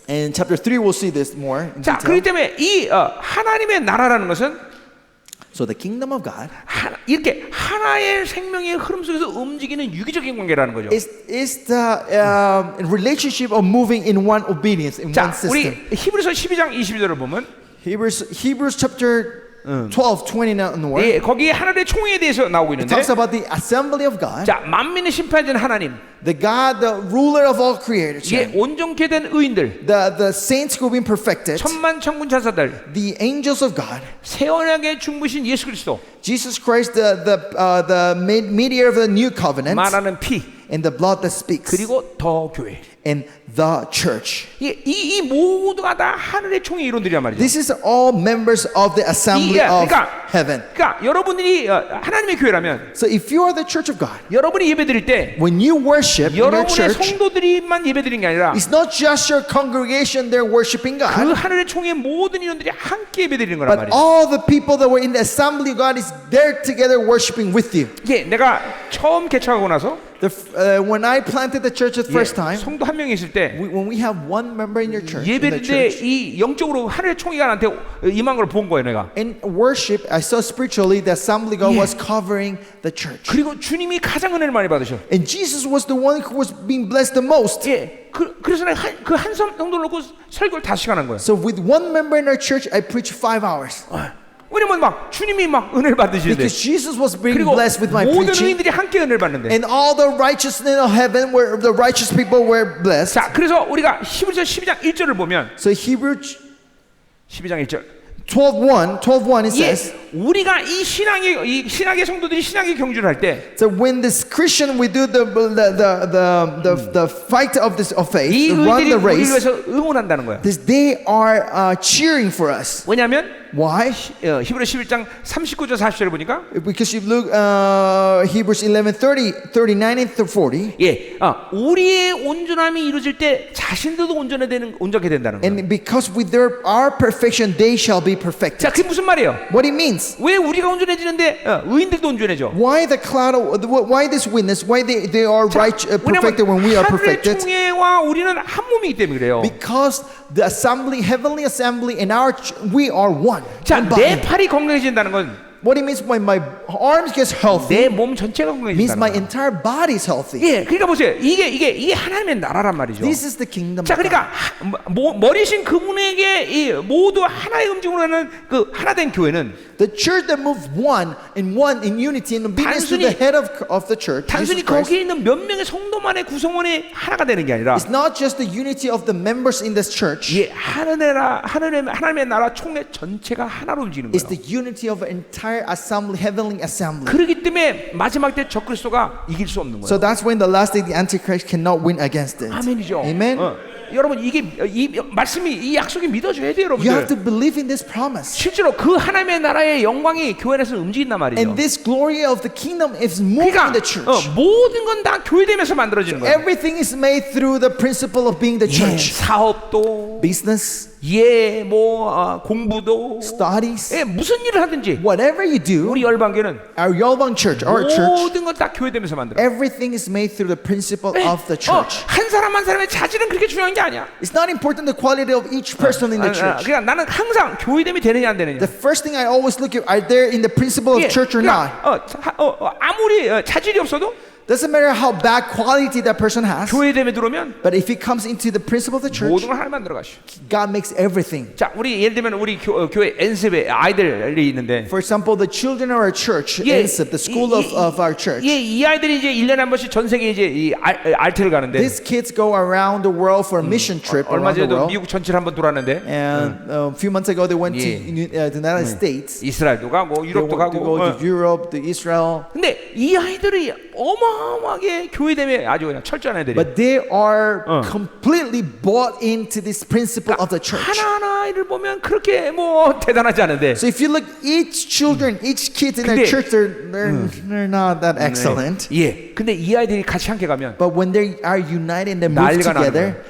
And chapter 3 we'll see this more in 자, detail. 그렇기 때문에 이 하나님의 나라라는 것은 So the kingdom of God 이렇게 하나의 생명의 흐름 속에서 움직이는 유기적인 관계라는 거죠. is the relationship of moving in one obedience, in 자, one 우리 system. 히브리서 12장 22절을 보면 Hebrews chapter 12, 20 onward. 거기 하늘의 총회에 대해서 나오고 It 있는데 talks about the assembly of God, 자, 만민의 심판자는 하나님, the God, the ruler of all creation, 온전케 된 의인들, the saints who have been perfected, 천만 천군 천사들, the angels of God, 새 언약에 중부신 예수 그리스도, Jesus Christ, the mediator of the new covenant, 말하는 피, and the blood that speaks, 그리고 더 교회. and the church. 이 모두가 다 하늘의 총회 이론들이란 말이죠. This is all members of the assembly of heaven. 그러니까 여러분들이 하나님의 교회라면, So if you are the church of God, 여러분이 예배드릴 때 when you worship in your 여러분의 church, 성도들이만 예배드리는 게 아니라 it's not just your congregation they're worshiping 그 God, 하늘의 총회 모든 인원들이 함께 예배드리는 거란 but 말이에요. all the people that were in the assembly of God is there together worshiping with you. 내가 처음 개척하고 나서 When I planted the church the first time, 성도 한 명이 있을 때 when we have one member in your church, in the 예배를 때 church, 이 영적으로 하늘의 총회가 나한테 임한 걸 본 거예요, 내가. in worship, I saw spiritually the assembly of God was covering the church. 그리고 주님이 가장 은혜를 많이 받으셔. And Jesus was the one who was being blessed the most. 그래서 내가 그한 성도를 놓고 설교를 5시간 한 거예요. So with one member in our church, I preached 5 hours. 왜냐면 막 주님이 막 은혜를 받으시는데 Because Jesus was being 그리고 blessed with my 모든 preaching. 의인들이 함께 은혜를 받는데 And all the righteousness of heaven, where the righteous people were blessed. 자 그래서 우리가 히브리서 12장 1절을 보면 So Hebrews 12장 1절 12:1 it 예, says, 우리가 이 신학의 성도들이 신학의 경주를 할 때 so when this Christian we do the fight of this of faith, 이 run 의인들이 the 우리를 race, 위해서 응원한다는 거야. this they are cheering for us. 왜냐하면 Why? 히브리 11장 39절 40절을 보니까 Because you look Hebrews 11:39 and 40. 예, 우리의 온전함이 이루어질 때 자신들도 온전하게 된다는 거야. And because with our perfection, they shall be perfected. 자, 그게 무슨 말이에요? What it means? 왜 우리가 온전해지는데 의인들도 온전해져? Why the cloud? Why this witness? Why they are perfected when we are 하늘의 perfected? 총회와 우리는 한 몸이기 때문에 그래요. Because the assembly, heavenly assembly, and we are one. 자, one 내 body. 팔이 건강해진다는 건 What it means when my arms gets healthy 내 몸 전체가 means 건강해진다는 my 거야. entire body is healthy. 예, 그러니까 보세요. 이게 하나님의 나라란 말이죠. This is the kingdom. 자, of God. 그러니까 머리신 그분에게 이 모두 하나의 음식으로 하는 그 하나된 교회는 The church that moves one in unity in obedience to the head of the church, 단순히 Jesus Christ, 거기에 있는 몇 명의 성도만의 구성원이 하나가 되는 게 아니라 it's not just the unity of the members in this church. 예, 하나님의 나라 총회 전체가 하나로 움직이는 It's 거예요. the unity of an entire assembly, heavenly assembly. 그렇기 때문에 마지막 때 적그리스도가 이길 수 없는 So 거예요. that's when the last day the Antichrist cannot win against it. 아멘이죠. Amen. 여러분 이 말씀이 이 약속이 믿어줘야 돼요, You have 여러분들. to believe in this promise. 실제로 그 하나님의 나라의 영광이 교회 안에서 움직인단 말이죠. And this glory of the kingdom is moving in 그러니까 the church. 모든 건 다 교회되면서 만들어지는 거예요. Everything is made through the principle of being the 예, church. 사업도 Business, 예, 공부도 studies, 예, 무슨 일을 하든지 whatever you do, 우리 열방교는 our Yolbang church, our church, 모든 건 다 교회되면서 만들어. everything is made through the principle of the church. 한 사람 한 사람의 자질은 그렇게 중요한 게 아니야. It's not important the quality of each person in the church. 그러니까 나는 항상 교회됨이 되느냐 안 되느냐. The first thing I always look at, are they in the principle of 예, church or not? 아무리 자질이 없어도 Doesn't matter how bad quality that person has, 교회됨에 들어오면 but if he comes into the principle of the church, 모든 걸 하나님 만들어 가시오. God makes everything. 자, 우리 예를 들면 우리 교회 엔습에 아이들이 있는데 For example, the children of our church, ENSIP, the school of our church, 예, 이 아이들이 이제 1년에 한 번씩 전 세계 이제 이 알트를 가는데 these kids go around the world for a mission trip 얼마 around the 전에도 world. 미국 전체를 한번 돌았는데 And a few months ago, they went Yeah. to the United States. 이스라엘도 가고 They 유럽도 went to 가고. go to Europe, to Israel. 근데 이 아이들이 어마어마하게 교회됨에 아주 그냥 철저한 애들이. But they are completely bought into this principle of the church. 하나하나 아이를 보면 그렇게 뭐 대단하지 않은데. So if you look each children, each kid in 근데- their church, they're not that excellent. 예. 근데 이 아이들이 같이 함께 가면 But when they are united and they move 난리가 나는 together,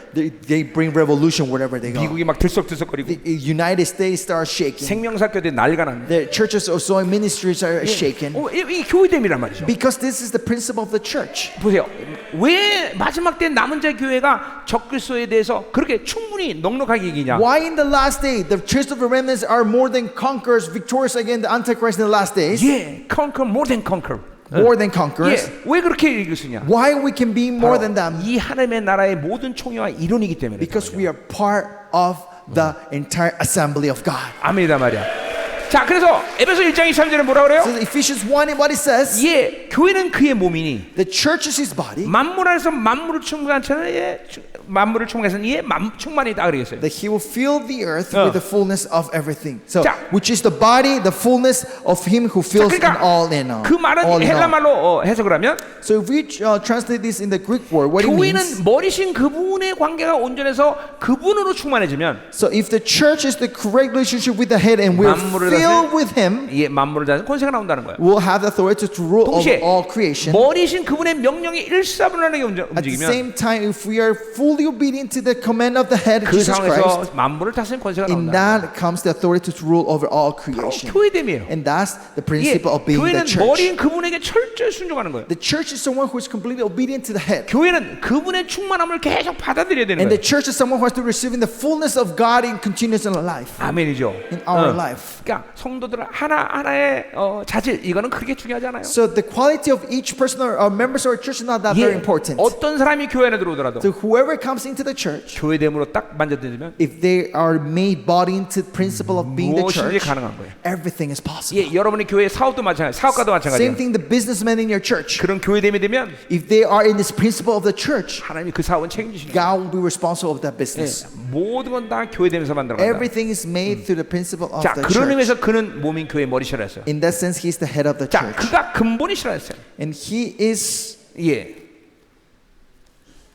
they bring revolution wherever they go. 미국이 막 들썩들썩거리고 The United States starts shaking. 생명사교대 난리가 나는. The churches of so ministries are shaken 이 교회됨이란 말이죠. because this is the principle of the church. 보세요. 왜 마지막 때 남은 자 교회가 적그리스도에 대해서 그렇게 충분히 넉넉하게 이기냐? Why in the last day the church of the remnants are more than conquerors, victorious against the Antichrist in the last days? 예, conquer more than conquer. More than conquerors. 예, 왜 그렇게 이길 수 있냐? Why we can be more than them? 이 하나님의 나라의 모든 총회와 일원이기 때문에. Because we are part of the entire assembly of God. 아멘이다 말이야. 자, 그래서 에베소 1장 23절에 뭐라 그래요? So Ephesians 1, what it says, 예, 교회는 그의 몸이니 the church is his body, 만물 안에서 만물을 충만하는 만물을 충만해서는 이에 충만이다 그러겠어요. that he will fill the earth with the fullness of everything. So, 자. which is the body, the fullness of him who fills in all in all. 그 말은 all in all. 헬라 말로 해석을 하면 So if we translate this in the Greek word, what it means, 교회는 머리신 그분의 관계가 온전해서 그분으로 충만해지면 so if the church is the correct relationship with the head and we're 만물을 filled with him, 예, 만물을 다스리는 권세가 나온다는 거예요. we'll have the authority to rule over 동시에 all creation. 머리신 그분의 명령에 일사분란하게 At the 움직이면 same time, if we are fully obedient to the command of the head, 그 Jesus Christ, 상황에서 만물을 다스리는 권세가 in 나온다. that comes the authority to rule over all creation. 교회됨이에요. And that's the 예, principle of being the 교회는 church. 머리인 그분에게 철저히 순종하는 거예요. The church is someone who is completely obedient to the head. 교회는 그분의 충만함을 계속 받아들여야 되는 And the 거예요. church is someone who has to receive in the fullness of God in continuous in life. 아멘이죠. In our life. 그러니까 성도들 하나의 자질 이거는 그렇게 중요하지 않아요. So the quality of each person or members of our church is not that very important. 어떤 사람이 교회 안에 들어오더라도 So whoever comes into the church, 교회됨으로 딱 만져들면 if they are made bought into the principle of being the 무엇인지 church, 가능한 거예요. everything is possible. 예, 여러분의 교회 사업도 마찬가지, 사업가도 Same 마찬가지예요. thing, the businessmen in your church. 그런 교회됨이 되면 If they are in this principle of the church, 하나님이 그 사업은 책임지시는 거예요. God will be responsible of that business. 모든 건 다 교회됨에서 만들어간다. Everything is made through the principle of 자, the 그런 church. 의미에서 그는 몸인 교회 머리시라 했어요. In that sense, he's the head of the 자, church. 그가 근본이시라 했어요. And he is 예.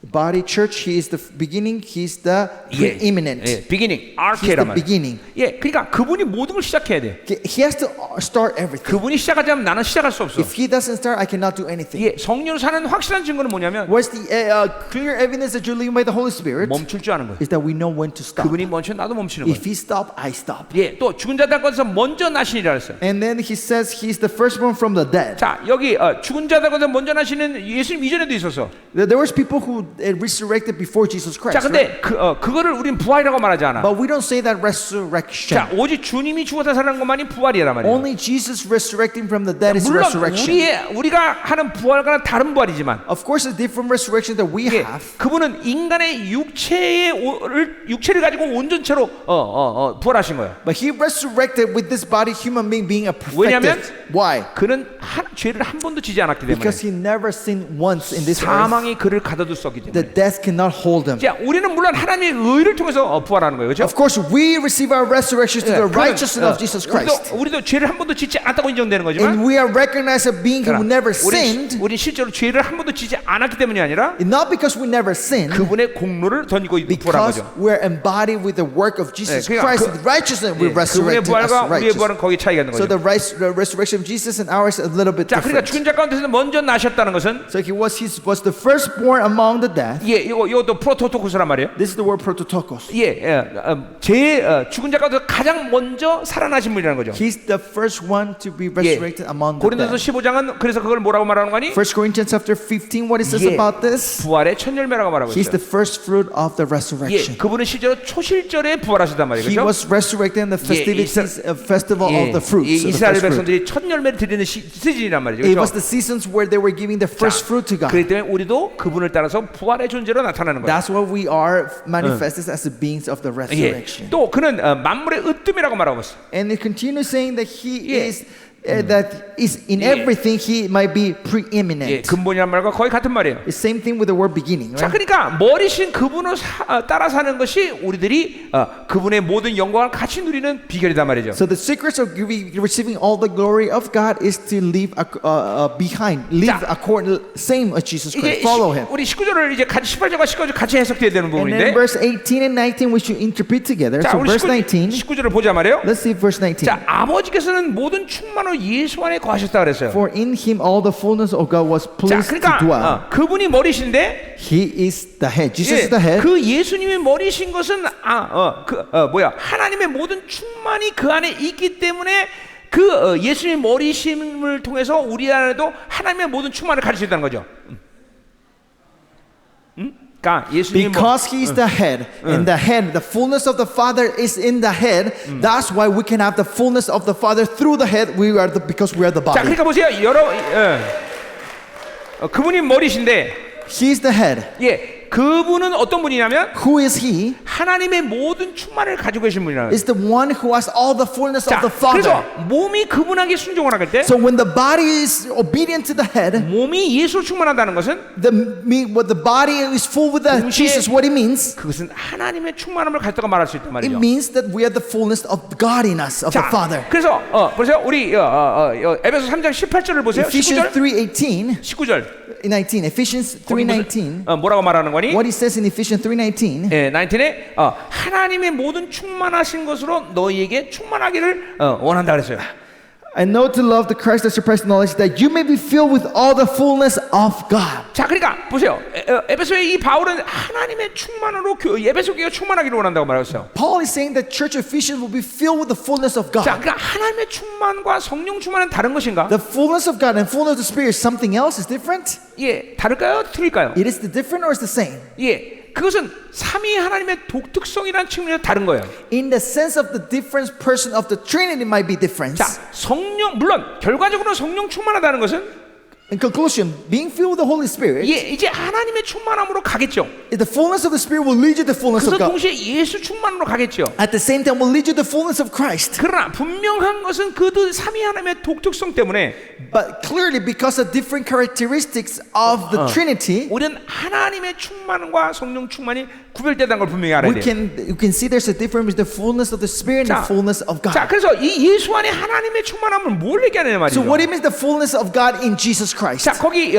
body church. He is the beginning. He's the preeminent. 예, 비기닝, He's 아르케라 the 말. beginning. 예, 그러니까 그분이 모든 걸 시작해야 돼. He has to start everything. 그분이 시작하지 않으면 나는 시작할 수 없어. If he doesn't start, I cannot do anything. 예, 성령으로 사는 확실한 증거는 뭐냐면 What's the clear evidence that you're living by the Holy Spirit? 멈출 줄 아는 거예요. Is that we know when to stop. 그분이 멈추면 나도 멈추는 거예요. If he stop, I stop. 예, 또 죽은 자들 가운데서 먼저 나시니라 했어요. And then he says he's the firstborn from the dead. 자, 여기 죽은 자들 가운데 먼저 나시는 예수님 이전에도 있었어. There was people who resurrected before Jesus Christ. 자, 근데 그거를 우린 부활이라고 말하지 않아. But we don't say that resurrection. 자, 오직 주님이 죽어서 살아난 것만이 부활이란 말이에요. Only Jesus resurrecting from the dead is 물론 resurrection. 우리가 하는 부활과는 다른 부활이지만 Of course, a different resurrection that we 예, have. 그분은 인간의 육체를 가지고 온전체로 부활하신 거예요. But he resurrected with this body, human being a 왜냐하면 perfected. Why? 그는 죄를 한 번도 지지 않았기 때문에 Because he never sinned once in this earth. 사망이 그를 가둬둘 수 없기 The 때문에. death cannot hold him. 자, 우리는 물론 하나님의 의를 통해서 부활하는 거예요, 그렇죠? Of course, we receive our resurrection through the righteousness of Jesus Christ. 우리도 죄를 한 번도 짓지 않았다고 인정되는 거지만, And we are recognized as being who never sinned. 우리 실제로 죄를 한 번도 짓지 않았기 때문이 아니라 Not because we never sinned, 그분의 공로를 던지고 부활한 because 거죠. we're embodied with the work of Jesus 그러니까 Christ. The righteousness we 그분의 resurrected as 부활과 우리의 righteous. 부활은 거기 차이가 있는 So 거죠. the resurrection of Jesus and ours is a little bit 자, 그러니까 different. 죽은 자 가운데서 먼저 나셨다는 것은 So he was the firstborn among the dead. 예, 이것도 프로토토코스란 말이에요. This is the word prototokos. 죽은 자 가운데 가장 먼저 살아나신 분이라는 거죠. He's the first one to be resurrected among the 고린도서 dead. 15장은 그래서 그걸 뭐라고 말하는 거니? 1 Corinthians chapter 15, what it says 예, about this? 부활의 첫 열매라고 말하고 He's the 있어요. first fruit of the 예, resurrection. 그분은 실제로 초실절에 부활하셨단 말이에요. He 그렇죠? was resurrected in the festivities of festival of the fruits. of the 이스라엘 first fruit. 백성들이 첫 열매를 드리는 시즌이란 말이죠. It was 그렇죠? the seasons where they were giving the first fruit to God. 그렇기 때문에 우리도 그분을 따라서 부활의 존재로 나타나는 거예요. That's what we are manifested as the beings of the 예, resurrection. 또 그는 만물의 으뜸이라고 말하고 있어요. And it continues saying that he 예. is that is in 예. everything he might be 예, preeminent. 근본이란 말과 거의 같은 말이에요. The same thing with the word beginning, 자, right? 그러니까 머리신 그분을 따라 사는 것이 우리들이 그분의 모든 영광을 같이 누리는 비결이단 말이죠. So the secrets of receiving all the glory of God is to live live according same as Jesus 이제 Christ. Follow him. 우리 19절을 이제 18절과 19절 같이 해석해야 되는 And 부분인데, then verse 18 and 19 we should interpret together. 자, So 우리 verse 19, 19절을 보자 말이에요. let's see verse 19. 자, 아버지께서는 모든 충만으로 예수 안에 거하셨다 그랬어요. For in him all the fullness of God was 자, pleased to dwell. 그러니까 그분이 머리신데, He is the head. Jesus 예, is the head. 그 예수님이 머리신 것은 하나님의 모든 충만이 그 안에 있기 때문에 그 예수님의 머리심을 통해서 우리 안에도 하나님의 모든 충만을 가질 수 있다는 거죠. 그러니까 예수님이 Because he is the head, and the head, the fullness of the Father is in the head. That's why we can have the fullness of the Father through the head. Because we are the 자, body. 그러니까 보세요. 그분이 머리신데, He is the head. 예, 그분은 어떤 분이냐면 Who is he? 하나님의 모든 충만을 가지고 계신 분이라는 거예요. Is the one who has all the fullness 자, of the Father. 그래서 몸이 그분에게 순종을 할 때, So when the body is obedient to the head, 몸이 예수로 충만하다는 것은 what the body is full with the 동시에 Jesus, what it means? 그것은 하나님의 충만함을 가졌다고 말할 수 있단 It 말이죠. means that we are the fullness of God in us, of the Father. 그래서 보세요. 우리 에베소 3장 18절을 보세요. Ephesians 19절. 3:18, 19절. 19. Ephesians 거기 3:19. 뭐라고 말하는 거니? What it says in Ephesians 3:19. 19에 하나님의 모든 충만하신 것으로 너희에게 충만하기를 원한다 그랬어요. And know to love the Christ that surpasses knowledge, that you may be filled with all the fullness of God. 자, 그러니까 보세요. 에베소의 이 바울은 하나님의 충만으로 에베소 교회가 충만하기를 원한다고 말했어요. Paul is saying that Church of Ephesians will be filled with the fullness of God. 자, 그러니까 하나님의 충만과 성령 충만은 다른 것인가? The fullness of God and fullness of the Spirit is something else, is different? 예, 다를까요? 틀릴까요? It is the different or is the same? 예, 그것은 삼위 하나님의 독특성이라는 측면에서 다른 거예요. In the sense of the different person of the Trinity might be different. 자, 성령 물론 결과적으로 성령 충만하다는 것은 In conclusion, being filled with the Holy Spirit, 이제 하나님의 충만함으로 가겠죠. the fullness of the Spirit will lead you to the fullness 그래서 of God. 동시에 예수 충만으로 가겠죠. At the same time, will lead you to the fullness of Christ. 그러나 분명한 것은 그들 삼위 하나님의 독특성 때문에 But clearly, because of different characteristics of the Trinity, 우리는 하나님의 충만과 성령 충만이 구별되다는 걸 분명히 알아야 you 돼요. can see there's a difference between the fullness of the Spirit and 자, the fullness of 자, God. 그래서 이 예수 안에 하나님의 충만함을 뭘 얘기하느냐 So 말이죠. what it means the fullness of God in Jesus Christ? 자, 거기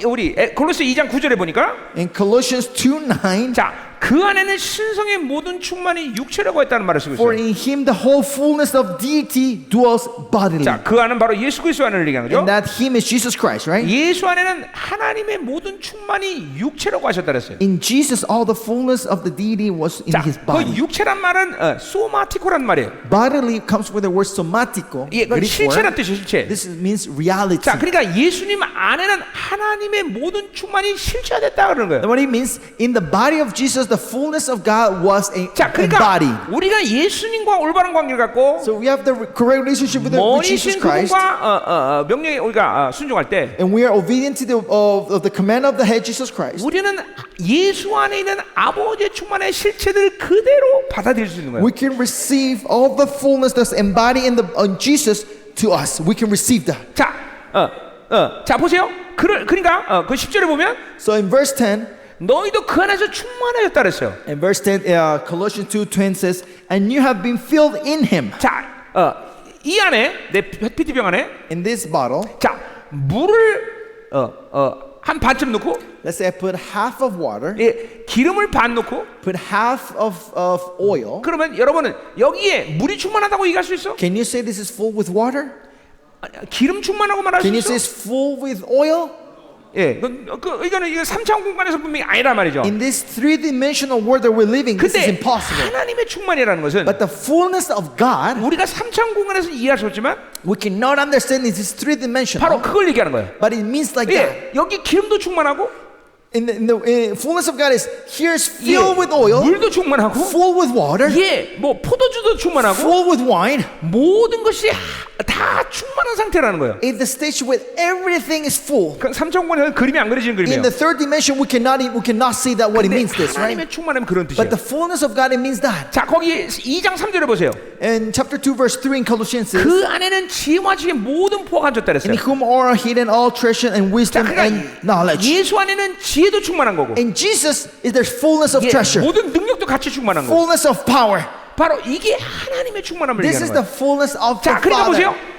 우리 골로새 2장 9절에 보니까 In Colossians 2:9, 자, 그 안에는 신성의 모든 충만이 육체라고 했다는 말을 쓰고 for 있어요. in Him the whole fullness of deity dwells bodily. 자, 그 안은 바로 예수 그리스도 안을 얘기하는 And 거죠. that Him is Jesus Christ, right? 예수 안에는 하나님의 모든 충만이 육체라고 하셨다 그랬어요. In Jesus, all the fullness of the deity was in 자, His 그 body. 육체란 말은 소마티코란 말이에요. Bodily comes with the word somatico, 예, 그 Greek 실체란 word. 뜻이에요, 실체. This means reality. 자, 그러니까 예수님 안에는 하나님의 모든 충만이 실체가 됐다 그러는 거예요. And what it means, in the body of Jesus, the fullness of God was 자, 그러니까 embodied. 우리가 예수님과 올바른 관계를 갖고 So we have the correct relationship with Jesus 머니신 Christ, 그분과 명령에 우리가 순종할 때 and we are obedient to the command of the head Jesus Christ. 우리는 예수 안에 있는 아버지의 충만의 실체들 그대로 받아들일 수 있는 거예요. We can receive all the fullness that's embodied in Jesus to us. We can receive that. 자, 자 보세요. 그러니까 그 10절에 보면 So in verse 10, 너희도 그 안에서 충만하였다 그랬어요. in verse 10, Colossians 2:10 says, "And you have been filled in Him." 자, 이 안에 내 PT병 안에 In this bottle, 자 물을 한 반쯤 넣고 let's say I put half of water, 예, 기름을 반 넣고 put half of oil. 그러면 여러분은 여기에 물이 충만하다고 얘기할 수 있어? Can you say this is full with water? 기름 충만하고 말할 수 Can you say 있어? it's full with oil? 예, 이거는 이거 3차원 공간에서 분명히 아니란 말이죠. In this three-dimensional world that we're living, this is 근데 impossible. 하나님의 충만이라는 것은 But the fullness of God, 우리가 3차원 공간에서 이해할 수 없지만 we cannot understand this is three-dimensional. 바로 그걸 얘기하는 거예요. But it means like that. 예, 여기 기름도 충만하고 In the fullness of God is here's 예, filled with oil, 물도 충만하고 full with water, 예, 뭐 포도주도 충만하고 full with wine. 모든 것이 다 충만한 상태라는 거예요. In the stage where everything is full. 그 3차원 공간에서 그림이 안 그려지는 In 그림이에요. the third dimension, we cannot see that what it 근데 means. This right? 하나님의 충만하면 그런 뜻이에요. But the fullness of God, it means that. 자, 거기 2장 3절에 보세요. In chapter 2, verse 3 in Colossians says, 그 안에는 지혜와 지혜 모든 포가 얹었다 "In 그랬어요. whom are hidden all treasure and 자, wisdom and 그러니까 knowledge." 예수 안에는 지혜도 충만한 거고 In Jesus is there's fullness of 예, treasure, 모든 능력도 같이 충만한 거고 fullness of power. 바로 이게 하나님의 충만함을 This 얘기하는 is the 거예요. fullness of the 자, 그러니까 Father. 보세요.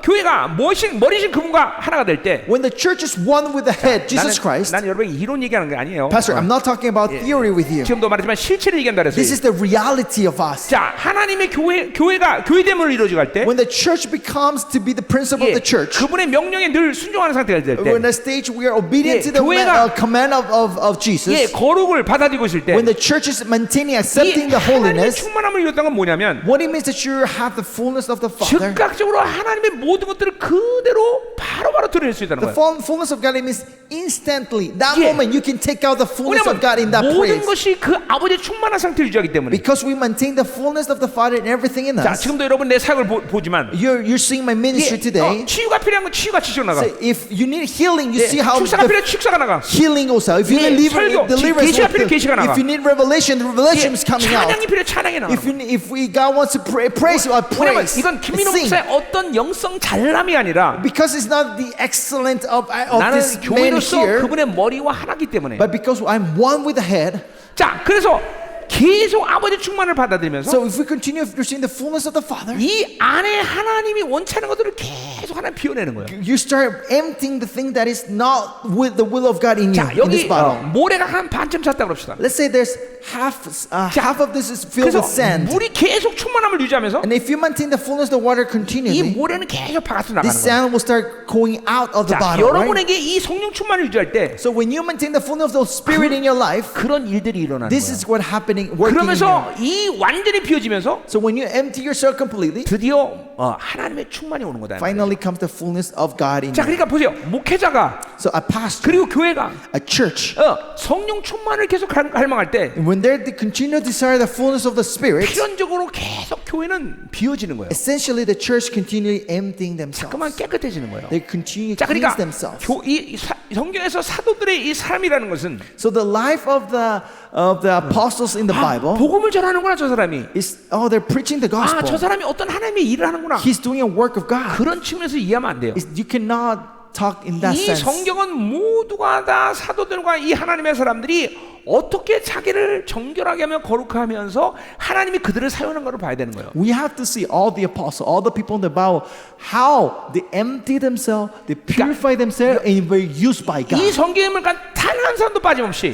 교회가 머리신 그분과 하나가 될 때 When the church is one with the head, Jesus Christ. 난 여러분이 이론 얘기하는 게 아니에요. Pastor, I'm not talking about theory with you. 지금도 말했지만 실체를 얘기한다 그랬어요. This is the reality of us. 자, 하나님의 교회가 교회됨을 이루어져 갈 때 When the church becomes to be the principle of the church, 그분의 명령에 늘 순종하는 상태가 될 때, when the stage we are obedient 예, to the 교회가- command of Jesus, 예, 거룩을 받아들이고 있을 때, when the church is maintaining, accepting 이 the 하나님의 holiness, 충만함을 이뤘다는 건 뭐냐면 what it means that you have the fullness of the Father. 즉각적으로 하나님의 모든 것들을 그대로 바로바로 드러낼 수 있다는 The 거예요. fullness of God, it means instantly. That 예. moment you can take out the fullness 왜냐면 of God in that 모든 praise. 것이 그 아버지의 충만한 상태를 유지하기 때문에. Because we maintain the fullness of the Father in everything in 자, us. 지금도 여러분 내 사역을 보지만 You're seeing my ministry today. 치유가 필요한 건 치유가 치유로 나가. So if you need healing, you see how 축사가 the 필요한 축사가 나가. healing goes out. If you 예, need 설교, deliverance, 계시가 필요한 계시가 나가. if you need revelation, the revelation is coming out. 찬양이 필요해 찬양이 나가. If God wants to praise you, I 왜냐면 praise. 이건 김민호 Sing. 목사의 어떤 영성 잘남이 아니라 Because it's not the excellence of 나는 this man 교회로서 here, 그분의 머리와 하나기 때문에. but because I'm one with the head. 자, 그래서 계속 아버지 충만을 받아들이면서 So if we continue receiving the fullness of the Father, 이 안에 하나님이 원치 않은 것들을 계속 하나님 비워내는 거예요. you start emptying the thing that is not with the will of God in you. 자, In this 여기 bottle. 모래가 한 반쯤 찼다 그럽시다. Let's say there's half of this is filled 그래서 with sand. 물이 계속 충만함을 유지하면서 And if you maintain the fullness of the water 이 continually, 모래는 계속 바깥으로 나가는 this 거예요. sand will start going out of the 자, bottle, right? 여러분에게 이 성령 충만을 유지할 때 So when you maintain the fullness of the Spirit in your life, 그런 일들이 일어나는 this 거예요. is what happening working in you. 그러면서 이 완전히 비워지면서 So when you empty yourself completely, 드디어 하나님의 충만이 오는 거다. finally comes the fullness of God in 자, you. 그러니까 보세요. 목회자가 So a pastor, 그리고 교회가 a church, 성령 충만을 계속 갈망할 때 when they continue to desire the fullness of the Spirit, 필연적으로 계속 교회는 비워지는 거예요. essentially the church continually emptying themselves. 그만 깨끗해지는 거예요. They continue to 자, cleanse 그러니까 themselves. 성경에서 사도들의 이 삶이라는 것은 So the life of the apostles in the Bible 복음을 전하는구나 저 사람이. is they're preaching the 저 gospel. 사람이 어떤 하나님의 일을 하는구나. He's doing a work of God. 그런 측면에서 이해하면 안 돼요. You cannot talk in that 이 sense. 성경은 모두가 다 사도들과 이 하나님의 사람들이 어떻게 자기를 정결하게 하며 거룩하면서 하나님이 그들을 사용하는 것을 봐야 되는 거예요. We have to see all the apostles, all the people in the Bible, how they empty themselves, they purify themselves, and were used by 이 God. 성경의 물간 단 한 사람도 빠짐없이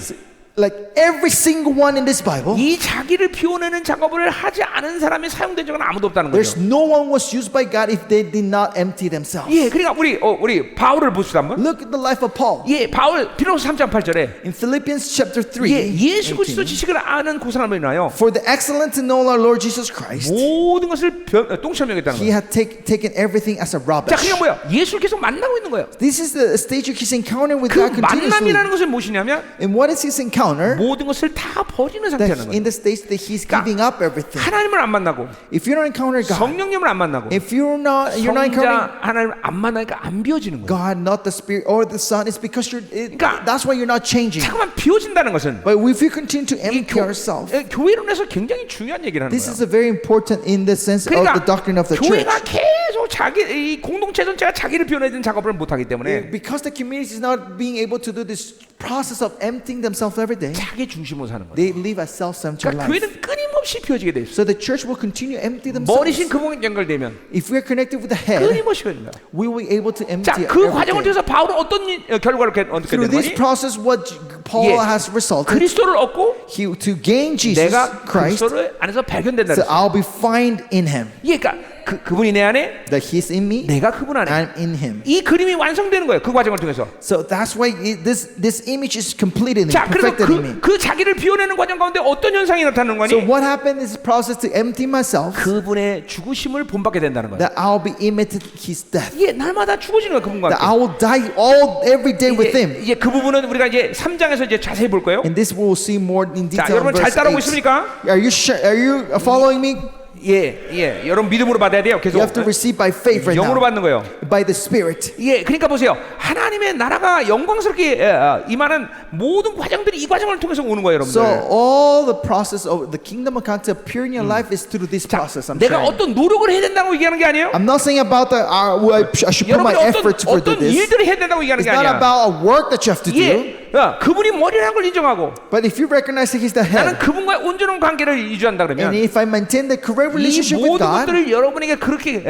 Like every single one in this Bible, 이 자기를 비워내는 작업을 하지 않은 사람이 사용된 적은 아무도 없다는 there's 거죠. no one was used by God if they did not empty themselves. 예, 그러니까 우리 바울을 봅시다 한번. Look at the life of Paul. 예, 바울 빌립보서 3장 8절에 In Philippians chapter 3, 예, 예수 그리스도 18, 지식을 아는 그 사람을 인하여 for the excellent to know our Lord Jesus Christ, 모든 것을 똥처럼 여겼다는 he 거예요. had taken everything as a 자, rubbish. 그러니까 뭐야? 예수를 계속 만나고 있는 거예요. This is the stage of his encounter with 그 God continuously. 만남이라는 것은 무엇이냐면 And what is his encounter? 모든 것을 다 버리는 That 상태라는 in 거예요. the stage that he's 그러니까 giving up everything. 하나님을 안 만나고 If you don't encounter God, 성령님을 안 만나고 if you're not encountering 성자 하나님을 안 만나니까 안 비워지는 거예요. God, not the Spirit or the Son, it's because 그러니까 that's why you're not changing. 잠깐만 비워진다는 것은 But if we continue to 이 empty ourselves, 교회론에서 굉장히 중요한 얘기를 하는 this 거예요. is a very important in the sense of the 그러니까 doctrine of the church. 교회가 계속 이 공동체 전체가 자기를 비워내는 작업을 못 하기 때문에 Because the community is not being able to do this process of emptying themselves every day, 자기 중심으로 사는 거예요. they live a self-centered 그러니까 life. 교회는 끊임없이 비워지게 돼 있어. So the church will continue to empty 머리신 themselves. 그분 연결되면 If we are connected with the head, 끊임없이 비워진다. we will be able to 자, empty 그 과정을 everything. 통해서 바울은 어떤 결과를 얻게 Through 되는 this 거니? process, what Paul 예. has resulted, 그리스도를 얻고 to gain Jesus 내가 Christ, 그리스도를 안에서 발견된다. so I'll be found in Him. 예, 그러니까 그분이 내 안에, That He's in me, 내가 그분 안에. I'm in Him. 이 그림이 완성되는 거예요. 그 과정을 통해서. So that's why this image is completed in me, 자, 그래서 perfected in me. 그 자기를 비워내는 과정 가운데 어떤 현상이 나타나는 거니? So what happened is this process to empty myself, 그분의 죽으심을 본받게 된다는 거예요. that I'll be imitated His death, 예, 날마다 죽어지는 거예요. 그분과 that 함께. I will die every day with Him. 이제 그 부분은 우리가 이제 3장에서 이제 자세히 볼 거예요. And this we'll see more in 자, detail 여러분 in 잘 verse 따라오고 8. 있습니까? Are you following me? 예, 여러분 믿음으로 받아야 돼요. 계속 You have to receive by faith right 영으로 now, 받는 거예요. by the Spirit. 예, 그러니까 보세요. 하나님의 나라가 영광스럽게 임하는 모든 과정들이 이 과정을 통해서 오는 거예요, So 여러분들. all the process of the kingdom of God to appear in your life is through this process. I'm 내가 sharing. 어떤 노력을 해야 된다고 얘기하는 게 아니에요. I'm not saying about I should put my 여러분이 effort for 어떤 this. 일들을 해야 된다고 얘기하는 It's 게 not 아니야. about a work that you have to do. 예, 그분이 머리라는 걸 인정하고 But if you recognize that He's the 나는 head, 그분과의 온전한 관계를 유지한다 and 그러면 if I maintain the correct 이 relationship with 모든 God, 것들을 여러분에게 그렇게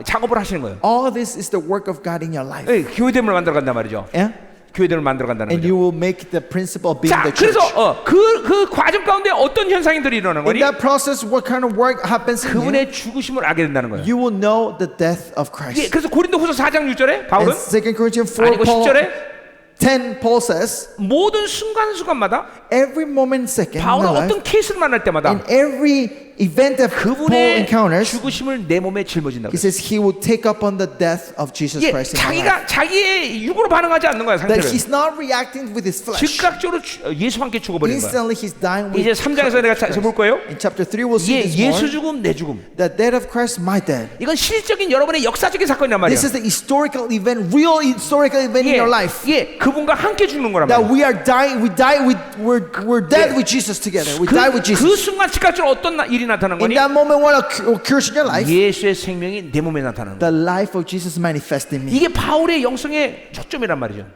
작업을 하시는 거예요. all this is the work of God in your life. 예, 교회됨을 만들어 간단 말이죠. Yeah? 교회됨을 만들어 간다는 And 거죠. you will make the principle of being 자, the church. 그래서 그 과정 가운데 어떤 현상들이 일어나는 In 거니? that process, what kind of work happens in you? 그분의 죽으심을 알게 된다는 거예요. You will know the death of 예, Christ. 그래서 고린도후서 4장 6절에 바울은 And 2 Corinthians 4, 아니고 Paul, 10절에 10, Paul says, 모든 순간순간마다 every moment, second, in 바울은 my life, 어떤 케이스를 만날 때마다 in every event that Paul 그분의 encounters, 죽으심을 내 몸에 짊어진다. he says he will take up on the death of Jesus 예, Christ in my life. 자기의 육으로 반응하지 않는 거야, That 상태를. he's not reacting with his flesh. 즉각적으로 예수와 함께 죽어버리는 거야. Instantly he's dying with 이제 3장에서 내가 자세히 볼 거예요. In chapter 3 we'll see 예, this 예수 more. 죽음, 내 죽음. The death of Christ, my death. 이건 실적인 여러분의 역사적인 사건이란 말이야. This is the historical event, real historical event in your life. 예, 그분과 함께 죽는 거란 That 말이야. we are dying, we're dead with Jesus together. We die with 그 Jesus. 순간 즉각적으로 어떤 일이 나타나는 In 거니? that moment, what occurs in your life? 예수의 생명이 내 몸에 나타나는 거야. The life of Jesus manifest in me. 이게 바울의 영성의 초점이란 말이죠.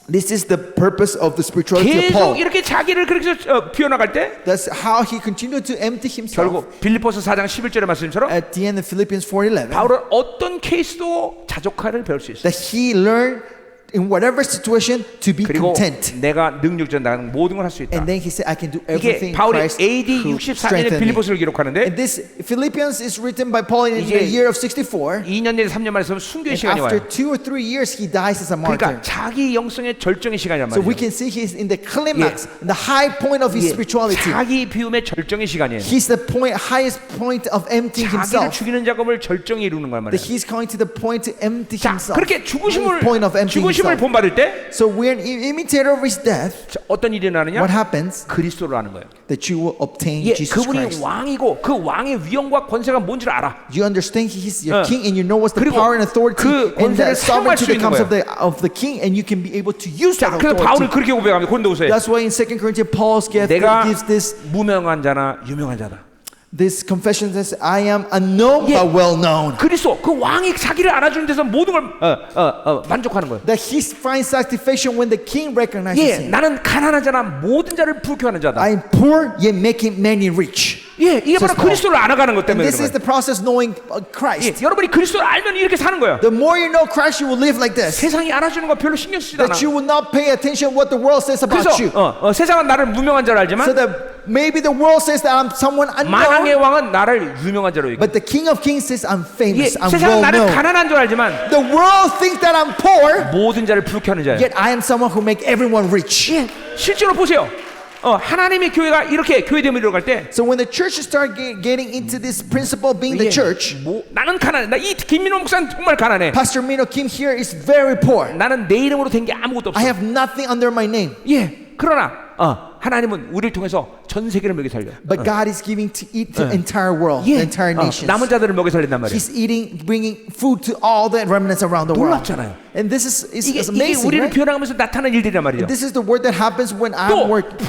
This is the purpose of the spirituality of 계속 Paul. 이렇게 자기를 그렇게 비워나갈 때 That's how he continued to empty himself. 결국 빌립보서 4장 11절의 말씀처럼 At the end of Philippians 4:11, 바울은 어떤 케이스도 자족하를 배울 수 있어요. that he learned in whatever situation to be 그리고 content. 내가 능력자 나는 모든 걸 할 수 있다. And then he said, I can do 이게 everything in 바울이 Christ AD who 64년에 strengthened me. 빌립보서를 기록하는데 And this Philippians is written by Paul in the 이제 year of 64. 2년 내지 3년 만에 순교의 And 시간이 after 와요. 2 or 3 years, he dies as a martyr. 그러니까 자기 영성의 절정의 시간이란 So we 말이에요. can see he's in the climax, in the high point of his spirituality. 자기 비움의 절정의 시간이에요. He's the highest point of emptying 자기를 himself. 죽이는 작업을 절정에 이루는 거란 That 말이에요. he's going to the point to empty 자, himself. 그렇게 Highest point of emptying 죽으심을 himself. 본받을 때 So we're an imitator of his death. 자, 어떤 일이 일어나느냐? What happens? 그리스도로 하는 거예요. That you will obtain 예, Jesus 그분이 Christ. 왕이고 그 왕의 위엄과 권세가 뭔지를 알아. You understand he's your king and you know what's the 그리고 power and authority 그 and 권세를 the 사용할 sovereignty 수 that 있는 comes 거예요. of the king and you can be able to use 자, that 그래서 바울을 authority. 그렇게 고백합니다. 고린도후서에 That's why in 2 Corinthians Paul 내가 gives this 무명한 자나 유명한 자다. confession says I am unknown 예. but well known. 그리스도 그 왕이 자기를 알아주는 데서 모든 걸 만족하는 거예요. That he finds satisfaction when the king recognizes 예, him. 나는 가난한 자나 모든 자를 불쾌하는 자다. I am poor yet making many rich. 예, 이게 바로 says Paul. 그리스도를 알아가는 것 And 때문에 this 그런 is the 거예요. process knowing 예, Christ. 여러분이 그리스도를 알면 이렇게 사는 거예요. The more you know Christ, you will live like this. 세상이 알아주는 거 별로 신경 쓰지 않아. That you will not pay attention what the world says about 그래서 you. 세상은 나를 무명한 자로 So 알지만 that maybe the world says that I'm someone 만왕의 unknown, 왕은 나를 유명한 자로 얘기해. but the King of Kings says I'm 예, famous, I'm 세상은 well 나를 known. 가난한 줄 알지만 The world thinks that I'm poor, 모든 자를 불쾌하는 자예요. yet I am someone who make everyone rich. 예, 실제로 보세요. 하나님의 교회가 이렇게 교회됨을 이뤄갈 때 So when the church start getting into this principle being the 예, church, 나는 가난해. 나이 김민호 목사는 정말 가난해. Pastor Mino Kim here is very poor. 나는 내 이름으로 된 게 아무것도 없어. I have nothing under my name. 예, 그러나 하나님은 우리를 통해서 전 세계를 먹여 살려. But God is giving to eat to the entire world, the 예, entire nations. 남은 자들을 먹여 살린단 말이에요. He's bringing food to all the remnants around the world. 놀랍잖아요. And this is 이게 amazing, 우리를 right? 변화하면서 나타나는 일들이란 말이에요. This is the word that happens when 또 I'm working.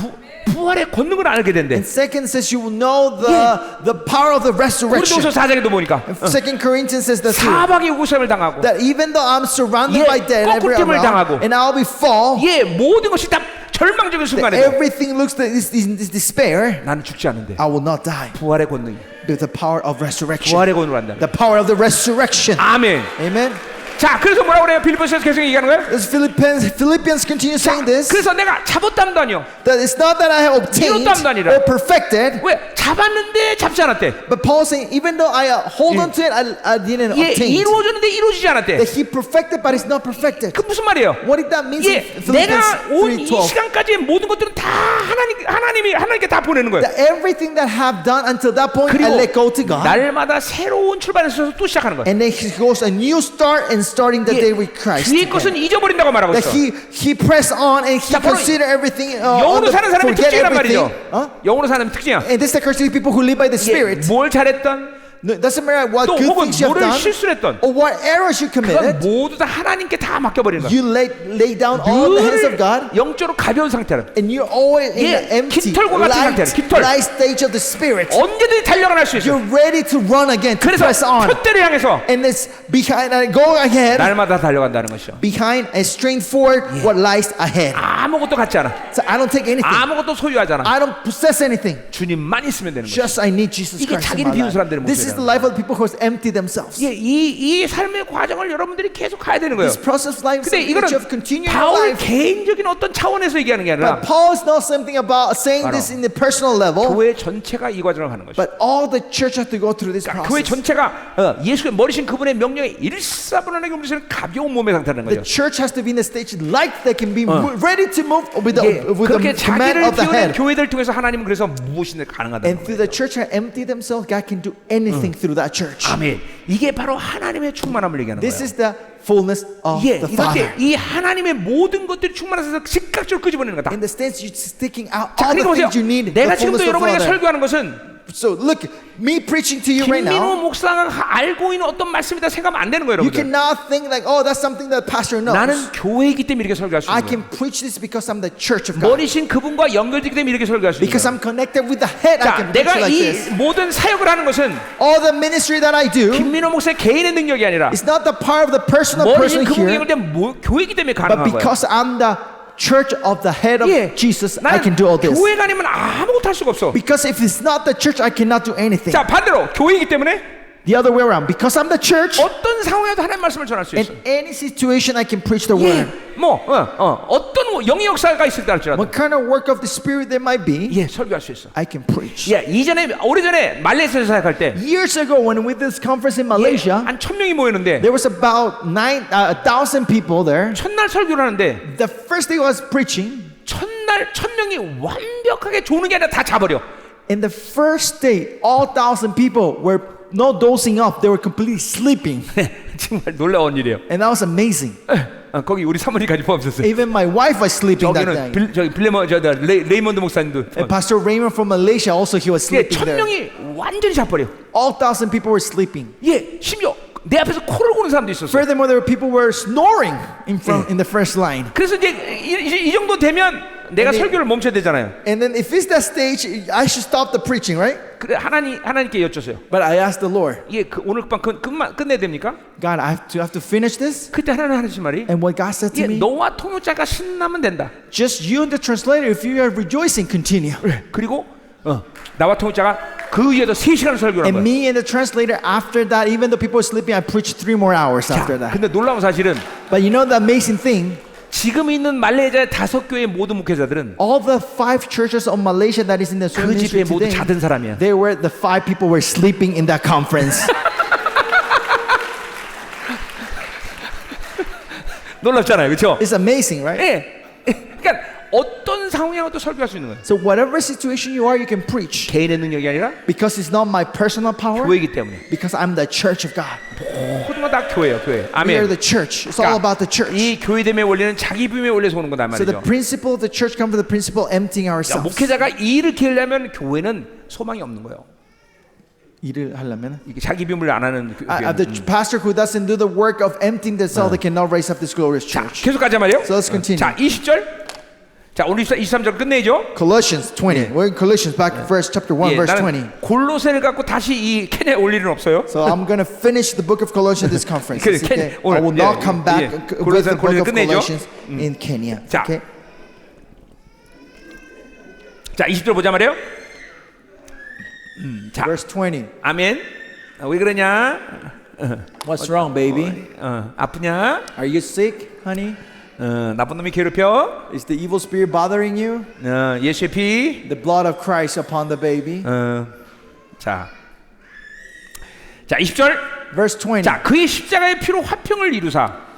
부활의 권능을 알게 된대. And second says you will know the power of the resurrection. 고린도서 4장에도 보니까 Second Corinthians says the same. 사박의 우상을 당하고 That even though I'm surrounded 예, by death every 꺾임을 당하고. around, and I'll be fall, 예, 모든 것이 다 절망적인 that 순간에 everything looks like this despair, 나는 죽지 않는데 I will not die. 부활의 권능이 With the power of resurrection. 부활의 권능으로 한다. The power of the resurrection. 아멘. Amen. 자, 그래서 뭐라고 그래요? 빌립보서에서 계속 얘기하는 거예요? As Philippians continue saying this, 그래서 내가 잡았담도 아니요. that it's not that I have obtained 이뤘담도 아니라. or perfected, 왜? 잡았는데 잡지 않았대. but Paul saying even though I hold on to it, I didn't 예, obtain it. 이루어졌는데 이루어지지 않았대. That he perfected, but it's not perfected. 그 무슨 말이에요? What did that mean? 예, in Philippians 내가 온 이 3:12. 시간까지의 모든 것들은 다 하나님께 다 보내는 거예요. That everything that I have done until that point, I 그리고 let go to God. 날마다 새로운 출발에서 또 시작하는 거예요. And then he goes a new start and starting the day with Christ. 뒤의 것은 잊어버린다고 말하고 That 있어. he press on and he 자, 바로 consider everything. 영으로 사는 사람의 Forget 특징이란 everything. 말이죠. 영으로 사는 특징이야. And this is the characteristic of people who live by the 예, Spirit. 뭘 잘했던 No, it doesn't matter what 또 good 혹은 things you have 뭐를 done 실수를 했던 or what errors you 그건 committed. 모두 다 하나님께 다 맡겨버리는 거야. You lay down all in the hands of God. 늘 영적으로 가벼운 상태로 And you're always in 예, the empty, 깃털과 같은 상태로, 깃털. light stage of the Spirit. 언제든지 달려갈 수 있어. You're ready to run again, to 그래서 press on. 표대를 향해서 And it's behind, go ahead, 날마다 달려간다는 것이죠. behind and straight forward what lies ahead. 아무것도 갖지 않아. So I don't take anything. 아무것도 소유하지 않아. I don't possess anything. 주님만 있으면 되는 거죠. Just I need Jesus 이게 Christ in 자기를 my 비운 life. 사람들의 This is the life of the people who empty themselves. 예, 이 삶의 과정을 여러분들이 계속 가야 되는 거예요. This process of life is 근데 something 이거는 that you have continued in your 바울 life. 개인적인 어떤 차원에서 얘기하는 게 아니라 But Paul is not something about saying this in the personal level, 교회 전체가 이 과정을 가는 것이죠. but all the church have to go through this 그러니까 교회 process. 전체가 예수의 머리신 그분의 명령에 일사분란하게 움직이는 가벼운 몸의 상태라는 The 거죠. church has to be in a stage like they can be ready to move with 예, 그렇게 the command 자기를 of the 비우는 head. 교회들 통해서 하나님은 그래서 무엇이든 가능하다는 And through 거예요. the church have emptied themselves, God can do anything through that church. 아멘. 이게 바로 하나님의 충만함을 얘기하는 This 거예요. is the fullness of 예, the 이럴 Father. 때 이 하나님의 모든 것들이 충만해서 즉각적으로 끄집어내는 거다. In the sense you're sticking out 자, all the 그러니까 보세요. things you need. 내가 The 지금도 fullness of the 여러분에게 Father. 설교하는 것은 So look, me preaching to you right 김민호 now, 목사가 알고 있는 어떤 말씀이다 생각하면 안 되는 거예요, you 여러분들. cannot think like, oh, that's something that pastor knows. 나는 교회이기 때문에 이렇게 설교할 수 I 있는 can 거예요. preach this because I'm the church of God. 머리신 그분과 연결되기 때문에 이렇게 설교할 수 있는 Because 거예요. I'm connected with the head, I 자, can preach 내가 like 이 this. 모든 사역을 하는 것은 All the ministry that I do, 김민호 목사의 개인의 능력이 아니라 it's not the power of the personal 머리신 person 그분과 here, 연결된 교회이기 때문에 but 가능한 거예요. because I'm the church of the head of 예, Jesus, I can do 나는 all this. 교회가 아니면 아무것도 할 수가 없어. Because if it's not the church, I cannot do anything. 자, 반대로 교회이기 때문에 The other way around. Because I'm the church, 어떤 상황에도 하나님 말씀을 전할 수 in 있어. any situation I can preach the 예, word. 어떤 영의 역사가 있을 때 할지라도 What kind of work of the Spirit there might be, 예, 설교할 수 있어. I can preach. 예, 오래전에 말레이시아에서 사역할 때 Years ago, when we did this conference in Malaysia, 한 1,000명이 모였는데 there was about 1,000 people there. 첫날 설교를 하는데 The first day I was preaching, 첫날 1,000명이 완벽하게 조는 게 아니라 다 자버려. in the first day, all 1,000 people were not dozing off; they were completely sleeping, 정말 놀라운 일이에요. and that was amazing. 거기 우리 사모님까지 포함됐어요. Even my wife was sleeping that day. 저기 레이먼드 목사님도. And Pastor Raymond from Malaysia also he was 예, sleeping there. 1,000명이 완전히 자버려. All 1,000 people were sleeping. 예, 심지어 내 앞에서 코를 고는 사람도 있었어. Furthermore, there were people who were snoring in the first line. 그래서 이제 이 정도 되면 내가 설교를 멈춰야 되잖아요. And then if it's that stage, I should stop the preaching, right? 그래 하나님께 여쭸어요. But I asked the Lord, 예, 오늘 밤 끝내야 됩니까? God, I have to finish this. 그때 하나님 하신 말이 And what God said to 예, me, 너와 통역자가 신나면 된다. just you and the translator, if you are rejoicing, continue. 그리고 나와 통역자가 그 위에서 3시간 설교를 한 And 거야. me and the translator, after that, even though people were sleeping, I preached 3 more hours after 자, that. 근데 놀라운 사실은 But you know the amazing thing? 지금 있는 말레이시아의 5교회 모든 목회자들은 All the 5 churches of Malaysia that is in the 그 sermon 집에 ministry 모두 today, 자던 사람이야. they were the 5 people were sleeping in that conference. 놀랍잖아요, 그렇죠? It's amazing, right? 예, 그러니까 어떤 상황에도 설교할 수 있는 거예요. So whatever situation you are, you can preach. 개인의 능력이 아니라 Because it's not my personal power, 교회이기 때문에. because I'm the church of God. 모두가 다 교회예요, 교회. We are 아멘. the church. It's all about the church. 이 교회됨의 원리는 자기 비움의 원리에서 오는 거다 So the 말이죠. principle of the church comes from the principle of emptying 자, ourselves. 목회자가 일을 기르려면 교회는 소망이 없는 거예요. 일을 하려면 이게 자기 비움을 안 하는 the 교회는. pastor who doesn't do the work of emptying themselves, they cannot raise up this glorious 자, church. 계속 가자 말이에요. So let's continue. 자, 20절. 자, 오늘 23절 끝내죠. Colossians 20. We're in Colossians, back verse chapter 1, 예, verse 20. 나는 골로새를 갖고 다시 이 케냐에 올 일은 없어요. So I'm going to finish the book of Colossians this conference. 그, Okay? 오늘, I will not 예, come back 예. with the book 골로새 of 끝내죠. Colossians in Kenya. 자. Okay? 자, 20절 보자 말이에요. 자, Verse 20. 아멘. 왜 그러냐? What's wrong, baby? 아프냐? Are you sick, honey? 나쁜 놈이 괴롭혀? Is the evil spirit bothering you? 예수의 피. The blood of Christ upon the baby. 자, 20절. Verse 20. 자, 그의 십자가의 피로 화평을 이루사.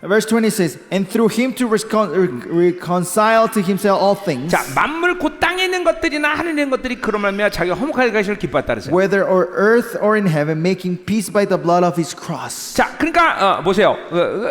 Verse 20 says, and through him to reconcile to himself all things, 자, 만물 곧 땅에 있는 것들이나 하늘에 있는 것들이 그런 말미암아 자기가 화목하게 가시를 기뻐했다 그랬어요. whether on earth or in heaven, making peace by the blood of his cross. 자, 그러니까 보세요.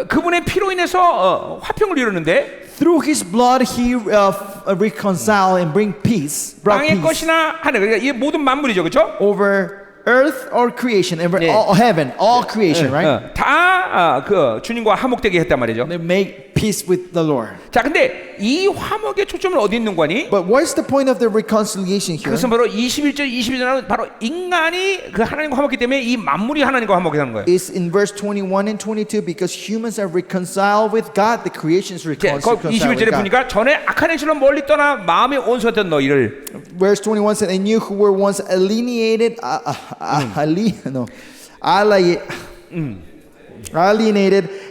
그분의 피로 인해서 화평을 이루는데 Through his blood, he reconcile and bring peace, brought 땅의 peace 것이나 하늘, 그러니까 이 모든 만물이죠, 그렇죠? over earth or creation, over 예. all heaven, all creation, right? 다 주님과 화목되게 했단 말이죠. They make peace with the Lord. 자, 근데 이 화목의 초점은 어디 있는 거니? But what's the point of the reconciliation here? 그것은 바로 21절, 22절은 바로 인간이 그 하나님과 화목기 때문에 이 만물이 하나님과 화목하는 거예요. Is in verse 21 and 22 because humans are reconciled with God, the creation is reconciled with 21절에 God. 보니까 전에 악한 행실로 멀리 떠나 마음에 온수했던 너희를 Verse 21 said, and you who were once alienated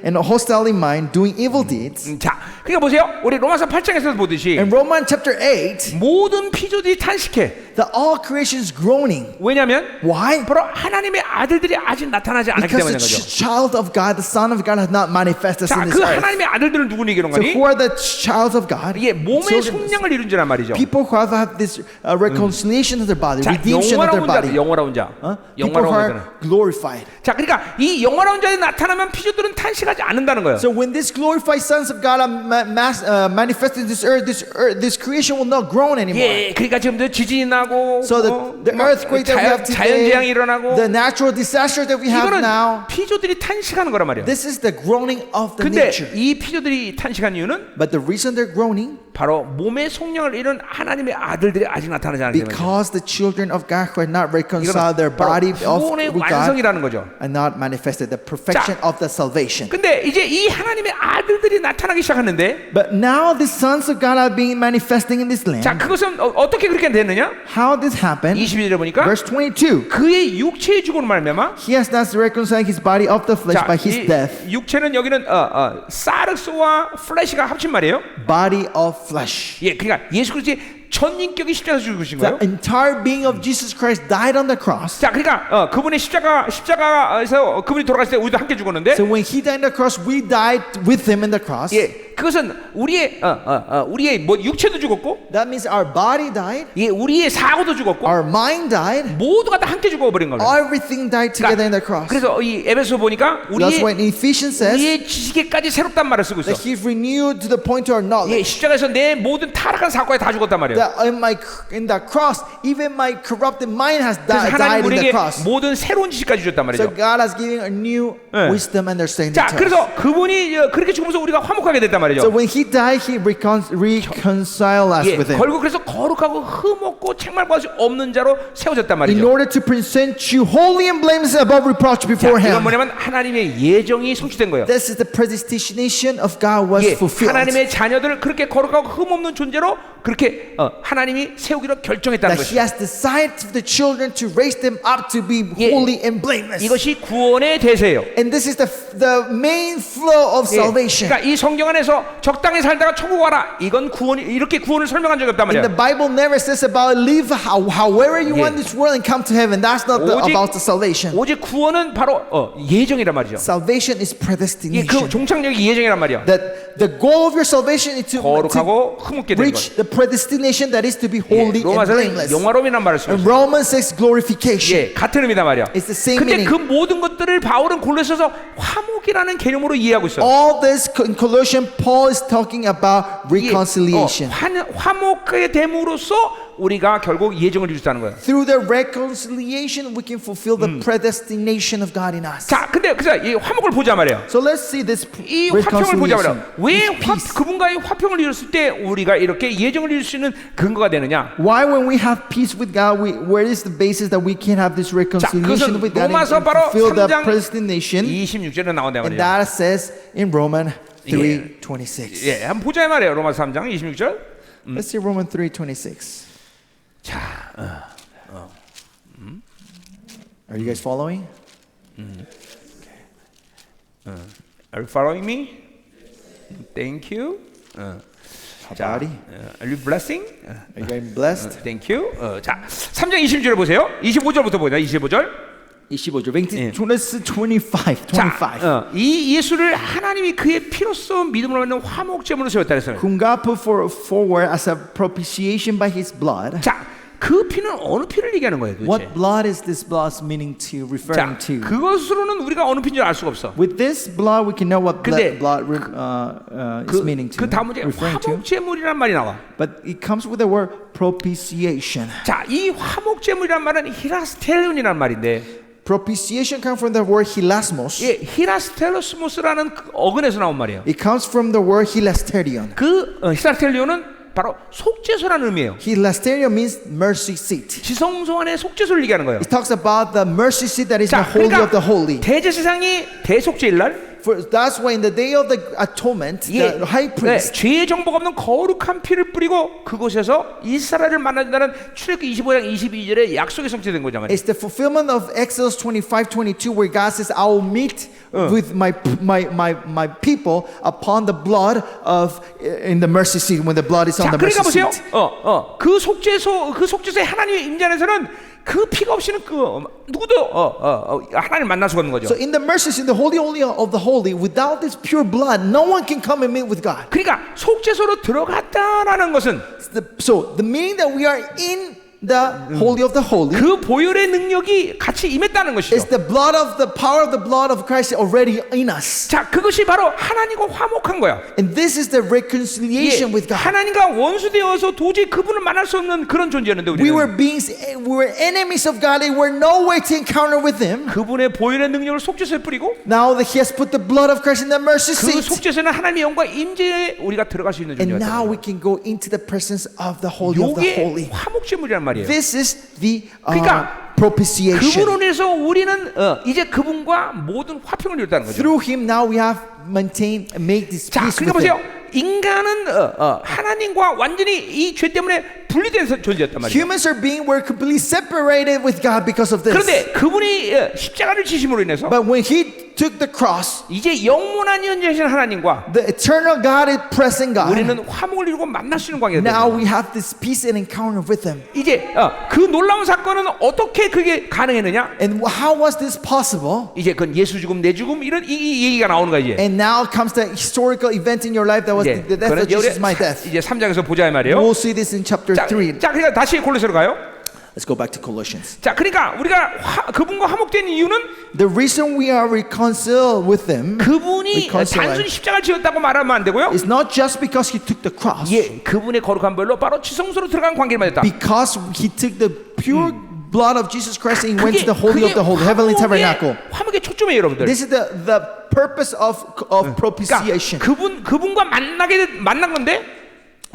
and hostile in mind, doing evil deeds. 자, 그러니까 보세요. 우리 로마서 8장에서 보듯이 In Romans chapter 8, 모든 피조들이 탄식해. that all creation is groaning. 왜냐하면 Why? 바로 하나님의 아들들이 아직 나타나지 않았기 Because 때문에 the 거죠. child of God, the Son of God, has not manifested 자, in 그 this earth. 하나님의 아들들을 누구니 얘기하는 So 거니? who are the child of God? 이게 몸의 Children. 속량을 이룬 자란 말이죠. People who have this reconciliation of their body, 자, redemption of their 영화로운 body. 자, 영화로운 자, People who 영화로운 are 자는. glorified. 자, 그러니까 이 영화로운 자들이 나타나면 피조들은 탄식하지 않는다는 거예요. So when these glorified sons of God are manifested in this earth, this creation will not groan anymore. 예, 그러니까 지금 지진이 나고, So the earthquake that we have today, 자연재앙이 일어나고, the natural disaster that we have 이거는 now, 피조들이 탄식하는 거란 말이에요. this is the groaning of the 근데 nature. 이 피조들이 탄식한 이유는 But the reason they're groaning 바로 몸의 속량을 잃은 하나님의 아들들이 아직 나타나지 않기 때문에 Because the children of God who had not reconciled their body of 구원의 with God 완성이라는 거죠. are not manifested the perfection of the salvation. 근데 이제 이 하나님의 아들들이 나타나기 시작하는데 But now the sons of God are being manifesting in this land. 자 그것은 어떻게 그렇게 됐느냐? How this happened? 22절에 보니까 Verse 22. 그의 육체의 죽음을 말미암아 He has not reconciled his body of the flesh by his death. 이 육체는 여기는 사르스와 플래시가 합친 말이에요. Body of flesh. 예, 그러니까 예수 그리스도의 전 인격이 십자가에서 죽으신 The 거예요. entire being of Jesus Christ died on the cross. 자, 그러니까 그분의 십자가에서 그분이 돌아갔을 때 우리도 함께 죽었는데, So when he died on the cross, we died with him in the cross. 예, 그것은 우리의 뭐 육체도 죽었고, That means our body died, 예, 우리의 사고도 죽었고, our mind died, 모두가 다 함께 죽어버린 거예요. everything died together in the cross. 그래서 이 에베소 보니까 That's why in Ephesians says 우리의 지식에까지 새롭단 말을 쓰고 있어. that He renewed to the point to our 예, knowledge. 십자가에서 내 모든 타락한 사고에 다 죽었단 말이에요. That in the cross, even my corrupted mind has 그래서 died 하나님 in the 우리에게 cross. 모든 새로운 지식까지 주셨단 So 말이죠. God has given a new 네. wisdom and understanding 자, to us. 그래서 그분이 그렇게 죽으면서 우리가 화목하게 됐단 말이죠. So when He died, He reconciled us 예, with Him. 결국 그래서 거룩하고 흠없고 책망과 것이 없는 자로 세워졌단 In 말이죠. order to present you holy and blameless above reproach 자, before 이건 Him. 뭐냐면 하나님의 예정이 성취된 거예요. This is the predestination of God was 예, fulfilled. 하나님의 자녀들을 그렇게 거룩하고 흠없는 존재로 그렇게 하나님이 세우기로 결정했다는 That He 것이죠. has decided for the children to raise them up to be 예, holy and blameless. 이것이 구원의 대세예요. And this is the main flow of 예, salvation. 그러니까 이 성경 안에서 적당히 살다가 천국 와라. 이건 구원이 이렇게 구원을 설명한 적이 없단 And the 말이에요. Bible never says about live however you 예. want this world and come to heaven. That's not 오직- about the salvation. 오직 구원은 바로 예정이란 말이죠. Salvation is 예, 그 predestination. 종착역이 예정이란 말이야. That the goal of your salvation is to 거룩하고 흠없게 되는 reach 것. the predestination that is to be 예, holy and 로마서는 blameless. 영화로움이란 말을 쓰고 And 있어요. Romans says glorification. 예, 같은 의미다 말이야. It's the same 근데 meaning. 그 모든 것들을 바울은 골로새서 화목이라는 개념으로 이해하고 있어요. All this in Colossians, Paul is talking about 예, reconciliation. 화목하게 됨으로써 우리가 결국 예정을 이루자는 거예요. Through the reconciliation, we can fulfill the predestination of God in us. 자, 근데 그래서 이 화목을 보자 말이에요. So let's see this 이 화평을 보자 reconciliation. 말이에요. 왜 This peace. 그분과의 화평을 이뤘을 때 우리가 이렇게 예정을 이룰 수 있는 근거가 되느냐? Why, when we have peace with God, where is the basis that we can have this reconciliation 그것은 with God and 로마서 바로 fulfill the 3장 predestination? 26절에 나온단 And 말이에요. that says in Romans 예. 3:26. 예, 한번 보자 이 말이에요. 로마서 3장 26절. Let's see Romans 3:26. 자, Are you guys following? are you following me? Thank you. 자, Habari? are you blessing? Are you getting blessed? Thank you. 자, 3장 20절을 보세요. 25절부터 보자. 25절. 25절. 25. 자, 이 예수를 하나님이 그의 피로써 믿음으로 받는 화목 제물로 세웠다 그랬어요. Whom God put forward as a propitiation by His blood. 자, 그 피는 어느 피를 얘기하는 거예요, 도대체? What blood is this blood meaning to, 자, referring to? 그것으로는 우리가 어느 피인지 알 수가 없어. With this blood, we can know what 근데 blood is meaning to, 그 다음 문제 referring to. 화목 제물이란 말이 나와. But it comes with the word propitiation. 자, 이 화목 제물이란 말은 히라스텔론이란 말인데, Propitiation comes from the word hilasmos. 예, 히라스텔로스모스라는 그 어근에서 나온 말이에요. It comes from the word hilasterion. 그 히라스텔리온은 바로 속죄소라는 의미예요. Hilasterion means mercy seat. 지성소 안에 속죄소를 얘기하는 거예요. It talks about the mercy seat that is the 자, holy of the holy. 대제사장이 대속죄일 날 That's why in the day of the atonement, 예, the high priest, 죄의 정복 없는 거룩한 피를 뿌리고 그곳에서 이스라엘을 만나준다는 출애굽기 25장 22절의 약속이 성취된 거죠. it's the fulfillment of Exodus 25:22, where God says, "I will meet with my people upon the blood of in the mercy seat when the blood is on 자, the mercy 그러니까 보세요. seat." 그 속죄소의 하나님의 임재 안에서는 그 피가 없이는 누구도 하나님을 만날 수가 없는 거죠. So in the mercy seat, the holy of the holy, without this pure blood, no one can come and meet with God. 그러니까 속죄소로 들어갔다라는 것은 So the meaning that we are in the Holy of the Holy, 그 보혈의 능력이 같이 임했다는 것이죠. is the power of the blood of Christ already in us. 자, 그것이 바로 하나님과 화목한 거야. And this is the reconciliation with God. 하나님과 원수되어서 도저히 그분을 만날 수 없는 그런 존재였는데 We 우리는 were enemies of God. We were no way to encounter with Him. 그분의 보혈의 능력을 속죄소에 뿌리고 Now that He has put the blood of Christ in the mercy 그 seat, 속죄소에는 하나님의 영과 임재에 우리가 들어갈 수 있는 and now 존재였다. we can go into the presence of the Holy of the 이게 Holy. 화목제물이란 말이에요. This is the 그러니까 propitiation. 그분으로 인해서 우리는 이제 그분과 모든 화평을 이뤘다는 거죠. Through Him now we have made this 자, peace 그러니까 with Him. 보세요. 인간은 하나님과 완전히 이 죄 때문에 분리된 존재였단 말이에요. Humans were completely separated with God because of this. 그런데 그분이 십자가를 지심으로 인해서 But when He took the cross, 이제 영원한 현재신 하나님과 the eternal God is present God. 우리는 화목을 이루고 만날 수 있는 관계가 Now 됩니다. we have this peace and encounter with Him. 이제 그 놀라운 사건은 어떻게 그게 가능했느냐? And how was this possible? 이제 그건 예수 죽음 내 죽음 이런 이 얘기가 나오는 거야 이제. And now comes the historical event in your life that was 이제 the death of 그건 Jesus, my death. 이제 3장에서 보자 이 말이에요. We'll see this in chapter 자, 3. 자, 그러니까 다시 골로새로 가요. Let's go back to Colossians. 자, 그러니까 우리가 그분과 화목된 이유는 The reason we are reconciled with Him 그분이 reconciled 단순히 십자가를 지었다고 말하면 안 되고요. is not just because He took the cross, 예, 그분의 거룩한 벌로 바로 지성소로 들어간 관계를 맺었다. because He took the pure blood of Jesus Christ and went to the Holy of the Holy, heavenly tabernacle. 화목의 초점이에요, 여러분들. This is the purpose of propitiation. 그러니까 그분과 만난 건데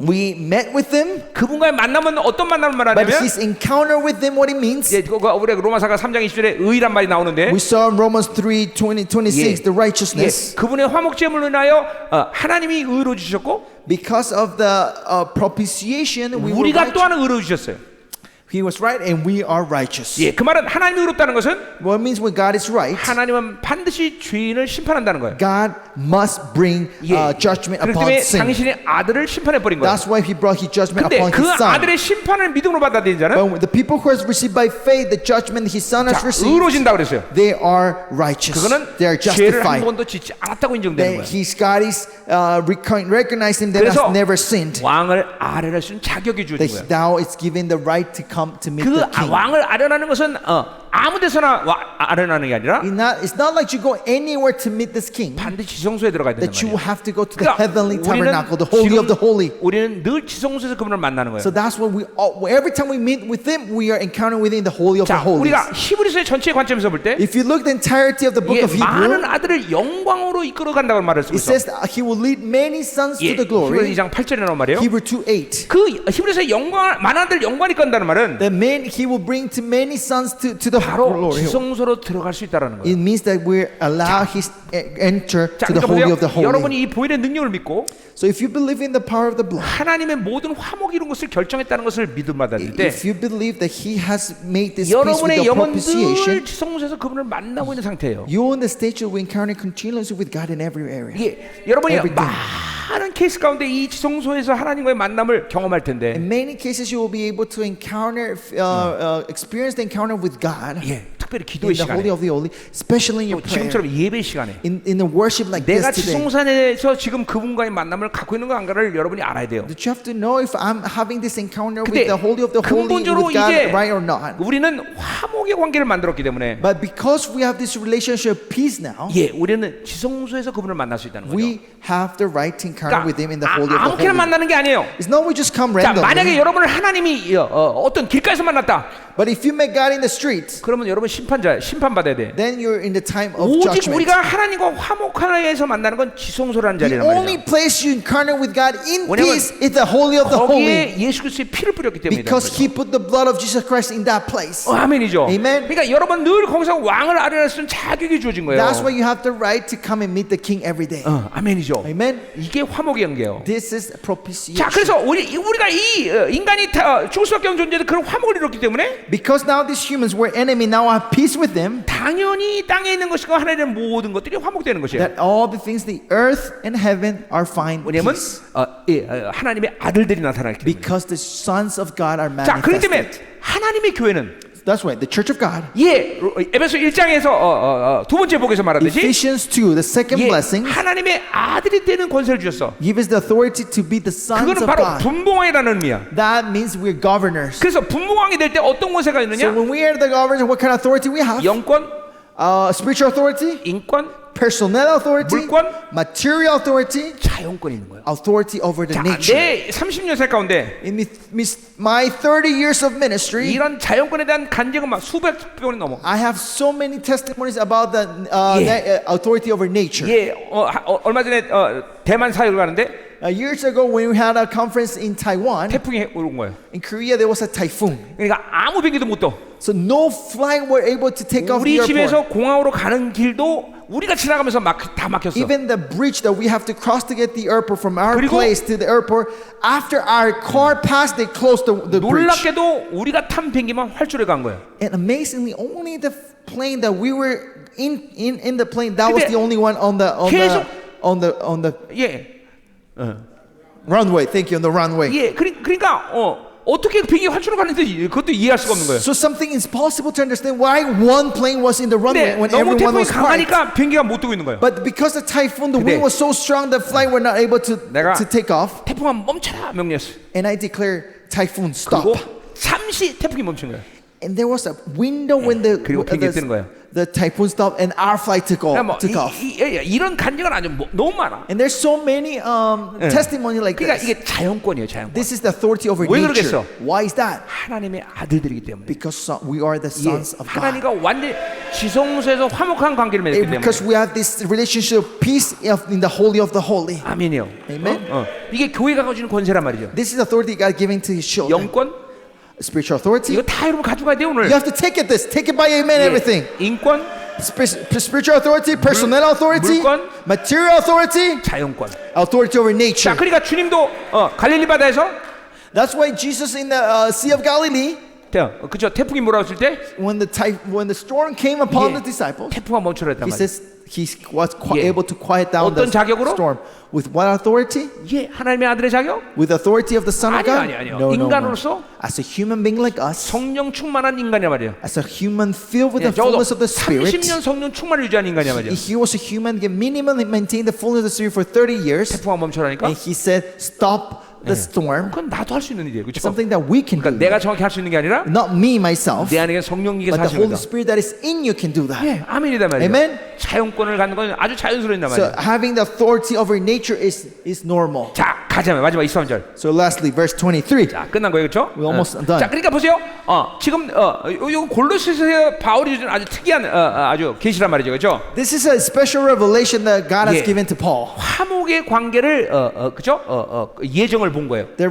We met with Him, 그분과의 만남은 어떤 만남을 but 말하냐면 His encounter with Him, what it means, 이제 우리가 로마서가 3장 20절에 의란 말이 나오는데 we saw in Romans 3:26, the righteousness. 그분의 화목제물로 인하여 하나님이 의로 주셨고 Because of the propitiation, we were 우리가 또 righteous. 하나 의로 주셨어요. He was right and we are righteous. 예, 그 말은 하나님이 의롭다는 것은 What it means when God is right, 하나님은 반드시 죄인을 심판한다는 거예요. God must bring judgment 그렇기 upon 때문에 sin. 당신의 아들을 심판해 버린 거예요. That's why He brought His judgment 근데 upon 그 His Son. 아들의 심판을 믿음으로 받아들인 자는 But the people who has received by faith the judgment His Son has received, 의로워진다 그랬어요. they are righteous. 그거는 They are 죄를 한 justified. 번도 짓지 않았다고 인정되는 That 거예요. God is recognizing them as 그래서 never sinned. 왕을 아뢰할 수 있는 자격이 주어진 거예요. That now is given the right to come to meet 그 the King. 왕을 아련하는 것은 아무 데서나 아련하는 게 아니라 It's not like you go anywhere to meet this King. 반드시 지성소에 들어가야 된단 That you 말이에요. have to go to the 그러니까 heavenly 우리는 tabernacle, the holy of the holy. 우리는 늘 지성소에서 그분을 만나는 거예요. So that's what every time we meet with Him, we are encountering within the holy of the 자, holies. 우리가 히브리서의 전체 관점에서 볼 때 If you look the entirety of the book of 많은 Hebrew, 아들을 영광으로 이끌어간다고 말을 쓰고 it 있어. says that He will lead many sons to the 히브리 glory. 2장 8절에 나온 말이에요. Hebrew 2:8. 그 히브리서의 많은 아들 영광이 건다는 말은 He will bring to many sons to the 바로 glory. 지성소로 들어갈 수 있다라는 거예요. It means that we allow His enter 자, to the 그러니까 holy of the 보세요. 여러분이 holy. 이 보혈의 능력을 믿고 So if you believe in the power of the blood, 하나님의 모든 화목 이룬 것을 결정했다는 것을 믿음받을 때 if you believe that He has made this peace with 여러분의 the 영은 늘 propitiation, 지성소에서 그분을 만나고 있는 상태예요. you in the stage will encounter continuously with God in every area. 이게 여러분이 Every day. 많은 케이스 가운데 이 지성소에서 하나님과의 만남을 경험할 텐데 In many cases, you will be able to encounter, experience the encounter with God 특별히 in 기도의 the holy 시간에 of the holy, especially in your prayer, 지금처럼 예배 시간에 in the worship like 내가 this today. 지성소에서 지금 그분과의 만남을 갖고 있는 건가를 여러분이 알아야 돼요. That you have to know if I'm having this encounter 근데 with the holy of the holy 근본적으로 with God, 이제 right or not. 우리는 화목의 관계를 만들었기 때문에 But because we have this relationship of peace now, 우리는 지성소에서 그분을 만날 수 있다는 거죠. we have the right to encounter with Him in the holy of the 아무렇게나 holy. 만나는 게 아니에요. It's not we just come 자, 만약에 randomly. 여러분을 하나님이 어떤 길가에서 만났다. But if you met God in the street, 그러면 여러분 심판받아야 돼. then you're in the time of 오직 judgment. 우리가 하나님과 화목하에서 만나는 건 지성소라는 The 자리란 only 말이죠. place you encounter with God in 왜냐면 peace is the holy of the holy. 거기에 예수 그리스도의 피를 뿌렸기 때문이다. Because He put the blood of Jesus Christ in that place. 아멘이죠. Amen. 그러니까 여러분 늘 거기서 왕을 아뢰할 수 있는 자격이 주어진 거예요. That's why you have the right to come and meet the King every day. 아멘이죠. Amen. 이게 화목의 관계예요. This is propitiation. 자, 그래서 우리가 이 인간이 죽을 수밖에 없는 존재들 그런 화목을 이뤘기 때문에 Because now these humans were enemy, now I have peace with them. 당연히 땅에 있는 것과 하늘에 있는 모든 것들이 화목되는 것이에요. That all the things, the earth and heaven are fine 왜냐면 peace. 하나님의 아들들이 나타났기 때문에. Because the sons of God are 자, 그렇기 때문에 manifested. 하나님의 교회는 That's right. The church of God. 예, 에베소 1장에서 두 번째 복에서 말하듯이 Ephesians 2, the second 예, blessing, 하나님의 아들이 되는 권세를 주셨어. give us the authority to be the sons 그거는 of 바로 God. 분봉왕이라는 의미야. That means we're governors. 그래서 분봉왕이 될 때 어떤 권세가 So 있느냐? when we are the governors, what kind of authority we have? 영권, Spiritual authority, 인권, personnel authority, 물권, material authority, 자연권이 있는 거예요. authority over the 자, nature. 내 30년 살 가운데 In my 30 years of ministry, 이런 자연권에 대한 간증은 막 수백 번이 넘어. I have so many testimonies about the Yeah. authority over nature. 예, 얼마 전에 대만 사역을 가는데 Years ago, when we had a conference in Taiwan, 태풍이 온 거예요. in Korea, there was a typhoon. 그러니까 아무 비행기도 못 떠. So no flight were able to take off 우리 the airport. 집에서 공항으로 가는 길도 우리가 지나가면서 다 막혔어. Even the bridge that we have to cross to get the airport from our 그리고 place to the airport, after our car passed, they closed the bridge. 놀랍게도 우리가 탄 비행기만 활주로에 간 거예요. And amazingly, only the plane that we were in the plane, that was 근데 the only one on the 계속- on the 예, runway. Thank you, on the runway. 예, 그러니까 어떻게 비행기 활주로 갔는지 그것도 이해할 수가 없는 거예요. So something is possible to understand why one plane was in the runway 근데 when 너무 everyone 태풍이 was quiet. 강하니까 비행기가 못 뜨고 있는 거예요. But because the typhoon, the 근데 wind was so strong, the flight were not able to 내가 take off. 태풍아 멈춰라 명령했어. And I declare typhoon stop. 그리고 잠시 태풍이 멈춘 거예요. And there was a window when the 그리고 비행기 뜨는 거예요. the typhoon stopped and our flight took 뭐 off. 이런 간증은 아주 너무 많아. And there's so many testimony like 그러니까 this. 이게 자연권이에요, 자연권. This is the authority over 왜 nature. 그러겠어? Why is that? 하나님의 아들들이기 때문에. Because we are the 예, sons of God. 하나님과 완전 지성소에서 화목한 관계를 맺었기 때문에. Because we have this relationship of peace in the holy of the holy. 아멘이요. Amen. 이게 교회가 가지는 권세란 말이죠. This is the authority God giving to His children. 영권 Spiritual authority. 이거 다 여러분 가져가야 돼 오늘. You have to take it. Take it by amen. 예, Everything. 인권, Spiritual authority, personnel authority, 물권, material authority, 자연권. authority over nature. 자, 그러니까 주님도 갈릴리 바다에서 That's why Jesus in the Sea of Galilee, 그죠? 태풍이 몰아왔을 때 when the storm came upon 예, the disciples, 태풍아 멈춰라 했단 he 말이에요. says he was 예. able to quiet down the 어떤 자격으로? storm. With what authority? 예, 하나님의 아들의 자격? With the authority of the Son of God? 아니요. No. 인간으로서 As a human being like us, 성령 충만한 인간이야 말이에요. as a human filled with 예, the 적어도 fullness of the Spirit, 30년 성령 충만을 유지한 인간이야 말이에요. he was a human, minimally maintained the fullness of the Spirit for 30 years, 태풍아 멈춰라니까. and he said, stop the storm. 그건 나도 할 수 있는 일이에요, 그렇죠? Something that we can 그러니까 do. 내가 정확히 할 수 있는 게 아니라 Not me, myself, 내 안에 성령님께서 but the 하시는 Holy 거다. Spirit that is in you can do that. 예, 아멘이다 말이에요. Amen. 자연권을 갖는 건 아주 자연스러운단 So 말이에요. having the authority over nature is normal. 자, 가자면 마지막 23절. So lastly, verse 23. 자, 끝난 거예요, 그렇죠? We're almost done. 자, 그러니까 보세요. 지금 요 골로새서 바울이 주는 아주 특이한 아주 계시란 말이죠, 그렇죠? This is a special revelation that God has Yeah. given to Paul. 화목의 관계를 그죠? 예정을 본 거예요. The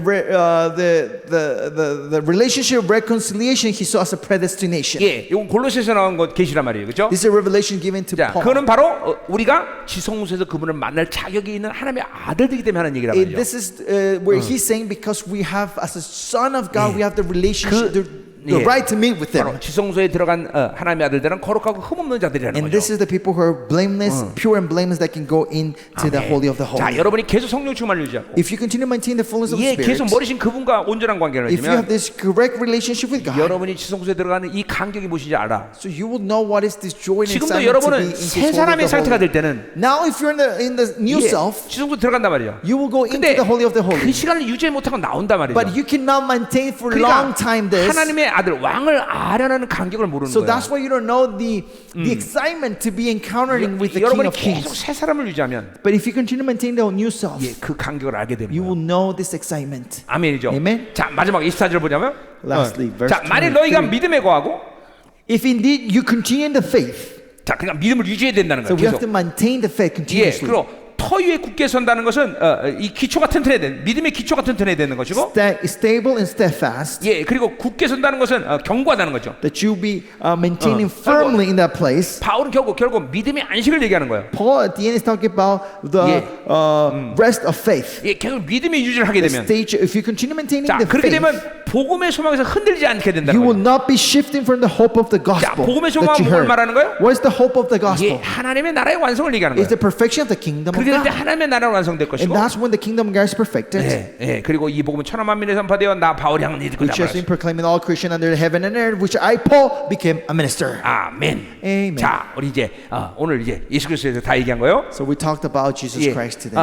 relationship of reconciliation he saw as a predestination. 예, 이건 골로새서 나온 것 계시란 말이에요, 그렇죠? This is a revelation given to 자, Paul. 그거는 바로 우리가 지성소에서 그분을 만날 자격이 있는 하나님의 아들들이기 때문에 하는 얘기란 말이죠. This is where he's saying because we have as a son of God, we have the relationship, the 예. right to meet with 바로 him. 지성소에 들어간 하나님의 아들들은 거룩하고 흠없는 자들이라는 And 거죠. this is the people who are blameless, pure and blameless that can go into the holy of the 자, holy. 여러분이 계속 성령 충만을 유지하고 If you continue to maintain the fullness of the 예, 계속 Spirit, 머리신 그분과 온전한 관계를 if you have 가지면 this correct relationship with God, 여러분이 지성소에 들어가는 이 간격이 무엇인지 알아. so you will know what is this joy and 지금도 excitement to be 여러분은 in His 새 holy of 사람의 the 상태가 holy. 될 때는 Now, if you're in the new 예, self, 지성소 들어간단 말이죠. you will go into 근데 the holy of the 그 holy. 시간을 유지 못하고 나온단 말이죠. But you cannot maintain for a 그러니까 long time this. 하나님의 아들 왕을 아려는 간격을 모르는 So 거예요. that's why you don't know the excitement to be encountering with the King 여러분이 of 계속 Kings. 새 사람을 유지하면 But if you continue to maintain the new self, 예, 그 간격을 알게 되는 you 거예요. will know this excitement. 아멘이죠. Amen. 자, 마지막 24절 보자면 Lastly, verse 자, 만일 너희가 23. 믿음에 거하고 If indeed you continue in the faith, 자, 그러니까 믿음을 유지해야 된다는 so 거예요. we have 계속. to maintain the faith 예, continuously. 그리고 터 위에 굳게 선다는 것은 이 기초가 튼튼해야 돼. 믿음의 기초가 튼튼해야 되는 것이고, Stable and steadfast, 예, 그리고 굳게 선다는 것은 견고하다는 거죠. that you be maintaining firmly in that place. 바울은 결국 믿음의 안식을 얘기하는 거예요. Paul at the end is talking about the rest of faith. 예, 계속 믿음의 유지를 하게 The 되면, stage, if you continue maintaining 자, the 그렇게 faith, 되면 복음의 소망에서 흔들리지 않게 된다는 You will 거예요. not be shifting from the hope of the 자, gospel 복음의 that 소망은 you 뭘 heard. 말하는 거예요? What is the hope of the 이게 gospel? 하나님의 나라의 완성을 얘기하는 It's 거예요. the perfection of the kingdom of 그렇게 될 때 God. 하나님의 나라가 완성될 And 것이고, that's when the kingdom of God is perfected. 예, 예, 그리고 이 복음은 천하만민에 선포되어 나 바울이 한 일을 Which has been 말했어요. proclaimed in all creation under heaven and earth, which I, Paul, became a minister. 아멘. Amen. 자, 우리 이제 오늘 이제 예수 그리스도에서 다 얘기한 거예요. So we talked about Jesus 예. Christ today.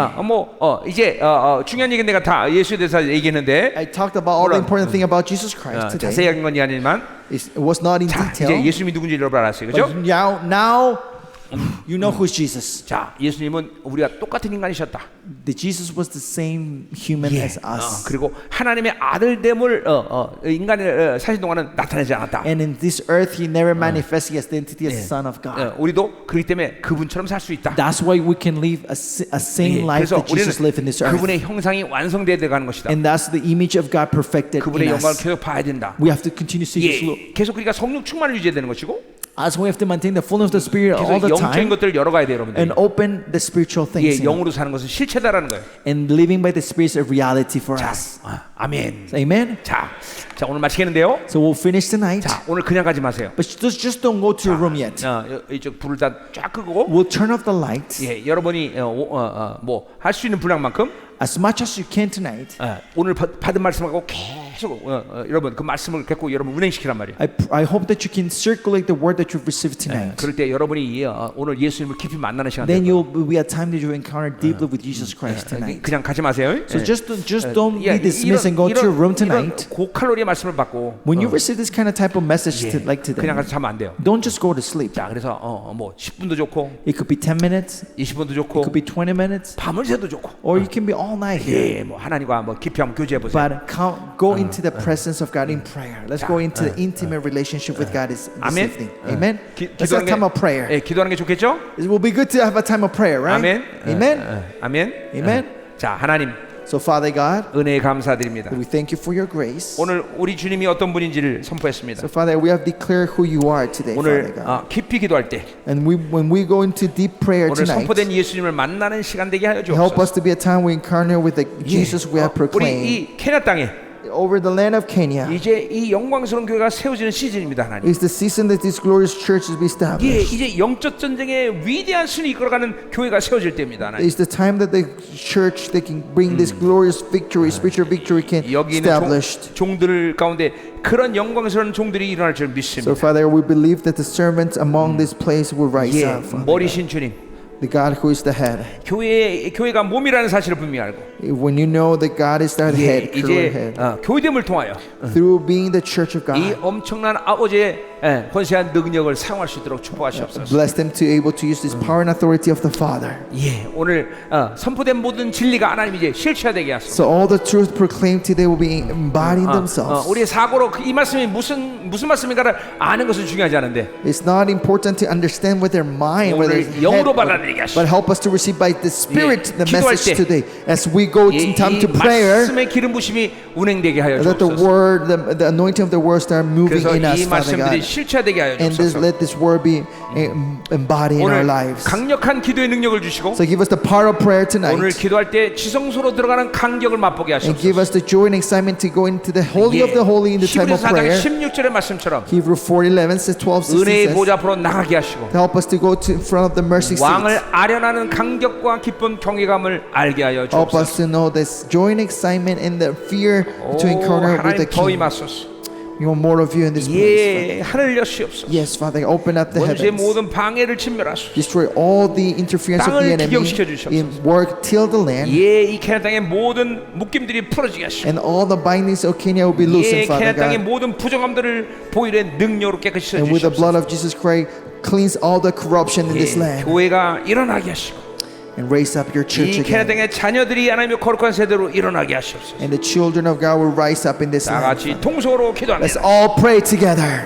이제 중요한 얘기는 내가 다 예수에 대해서 얘기했는데 I talked about all the 물론, important thing about Jesus Christ today. 자세히 얘기한 건 아니지만, It was not in 자, 이제 detail. 예수님이 누군지 여러분 알았어요, 그렇죠? But now you know who's Jesus. 자, 예수님은 우리가 똑같은 인간이셨다. The Jesus was the same human 예. as us. 그리고 하나님의 아들됨을 인간의 사신 동안은 나타내지 않았다. And in this earth, he never manifested his identity as Son of God. 우리도 그렇기 때문에 그분처럼 살 수 있다. That's why we can live a same life 그래서 that Jesus lived in this earth. 그분의 형상이 완성되어 가는 것이다. And that's the image of God perfected 그분의 in 영광을 us. 계속 봐야 된다. We have to continue to see His look. 예, 계속 우리가 성령 충만을 유지해야 되는 것이고, As we have to maintain the fullness of the Spirit all 계속 the 영적인 time 것들을 열어가야 돼요, 여러분들. and open the spiritual things 예, in us. 영으로 사는 것은 실체다라는 거예요. And living by the Spirit is a reality for 자, us. 아멘. Amen. 자, 오늘 마치겠는데요. So we'll finish tonight. 자, 오늘 그냥 가지 마세요. But just don't go to your room yet. 이쪽 불을 다 쫙 끄고, We'll turn off the lights 예, 여러분이 뭐 할 수 있는 분량만큼 as much as you can tonight. 오늘 받은 말씀하고 계속 여러분 그 말씀을 갖고 여러분 운행시키란 말이에요. I hope that you can circulate the word that you've received tonight. 그럴 때 여러분이 오늘 예수님을 깊이 만나는 시간 Then 돼요. you'll be a time that you encounter deeply with Jesus Christ tonight. 그냥 가지 마세요. So just don't be dismissed and go to your room tonight. 고칼로리의 말씀을 받고 When you receive this kind of type of message like today, 그냥 가서 자면 안 돼요. don't just go to sleep. 자, 그래서 뭐 10분도 좋고 It could be 10 minutes, 20분도 it 좋고 could be 20 minutes, 밤을 새도 좋고. or you can be all night here. 예, 뭐 하나님과 뭐 깊이 한번 교제해 보세요. But go into the presence of God in prayer. Let's go into the intimate relationship with God this 아멘. evening. Amen. Let's have time of prayer. 예, 기도하는 게 좋겠죠? It will be good to have a time of prayer, right? 아멘. Amen. 아멘. Amen. 자, 하나님 So Father God, 은혜에 감사드립니다. we thank you for your grace. 오늘 우리 주님이 어떤 분인지를 선포했습니다. So Father, we have declared who you are today, Father 오늘 God. 깊이 기도할 때 And when we go into deep prayer 오늘 tonight, 선포된 예수님을 만나는 시간 되게 하여 help 주옵소서. us to be a time we encounter with the Jesus we have 우리 proclaimed. 이 케냐 땅에 Over the land of Kenya, 이제 이 영광스러운 교회가 세워지는 시즌입니다, 하나님. is the season that this glorious church is be 예, established. 이제 영적 전쟁의 위대한 신이 이끌어가는 교회가 세워질 때입니다, 하나님. It's the time that the church that can bring this glorious victory, spiritual victory, can 여기 있는 established. 종들 가운데 그런 영광스러운 종들이 일어날 줄 So 믿습니다. Father, we believe that the servants among this place will rise 예, up. Father. 머리신 주님, The God who is the head. 교회가 몸이라는 사실을 분명히 알고, When you know that God is the 예, head, current 이제 head, 교회됨을 통하여 through being the church of 이 God, 엄청난 아버지의 권세한 능력을 사용할 수 있도록 축복하시옵소서. bless them to able to use this power and authority of the Father. 예, 오늘 선포된 모든 진리가 하나님 이제 실체화되게 하소서. So all the truth proclaimed today will be embodied themselves. 우리의 사고로 이 말씀이 무슨 말씀인가를 아는 것은 중요하지 않은데 It's not important to understand with their mind, whether 오늘 it's 영으로 head, 받아들이게 하시고, but help us to receive by the Spirit the 기도할 message 때 today. As we go in time 이 to prayer, 말씀의 기름 부심이 운행되게 하여 that the 주옵소서. word, the anointing of the word start moving 그래서 in us, 이 Father 말씀들이 God. 실체화되게 하여 And 주옵소서. let this word be embodied in our 오늘 lives. 강력한 기도의 능력을 주시고 So give us the power of prayer 오늘 tonight. 기도할 때 지성소로 들어가는 간격을 맛보게 And give 하시옵소서. us the joy and excitement to go into the holy of the holy in the time of 히브리서 4장 prayer. 16절의 말씀처럼 Hebrew 4:11 says 12 은혜의 16 보좌 says, 앞으로 나가게 하시고 to help us to go to in front of the mercy 왕을 seats. 아련하는 간격과 기쁨 경외감을 알게 하여 Help 주옵소서. us to know this joy and excitement and the fear to 오, encounter with the 하나님 더 King. 임하소서. We want more of you in this place. 예, 하늘 여시옵소서. Yes, Father, open up the 원수의 heavens. 모든 방해를 침멸하소서. Destroy all the interference of the 땅을 enemy 기경시켜 주시옵소서. in work, till the land, 예, 이 캐나 땅의 모든 묶임들이 풀어지게 하시고 and all the bindings of Kenya will be 예, loosened, Father 캐나 땅의 God. 모든 부정함들을 보일의 능력으로 깨끗이 And with the 씻어주시옵소서. blood of Jesus Christ, cleanse all the corruption in this 예, land 교회가 일어나게 하시고 and raise up your church 이 캐나 again. 땅의 자녀들이 하나님의 거룩한 세대로 일어나게 하시옵소서. And the children of God will rise up in this 다 land. 같이 통성으로 Let's 기도합니다. all pray together.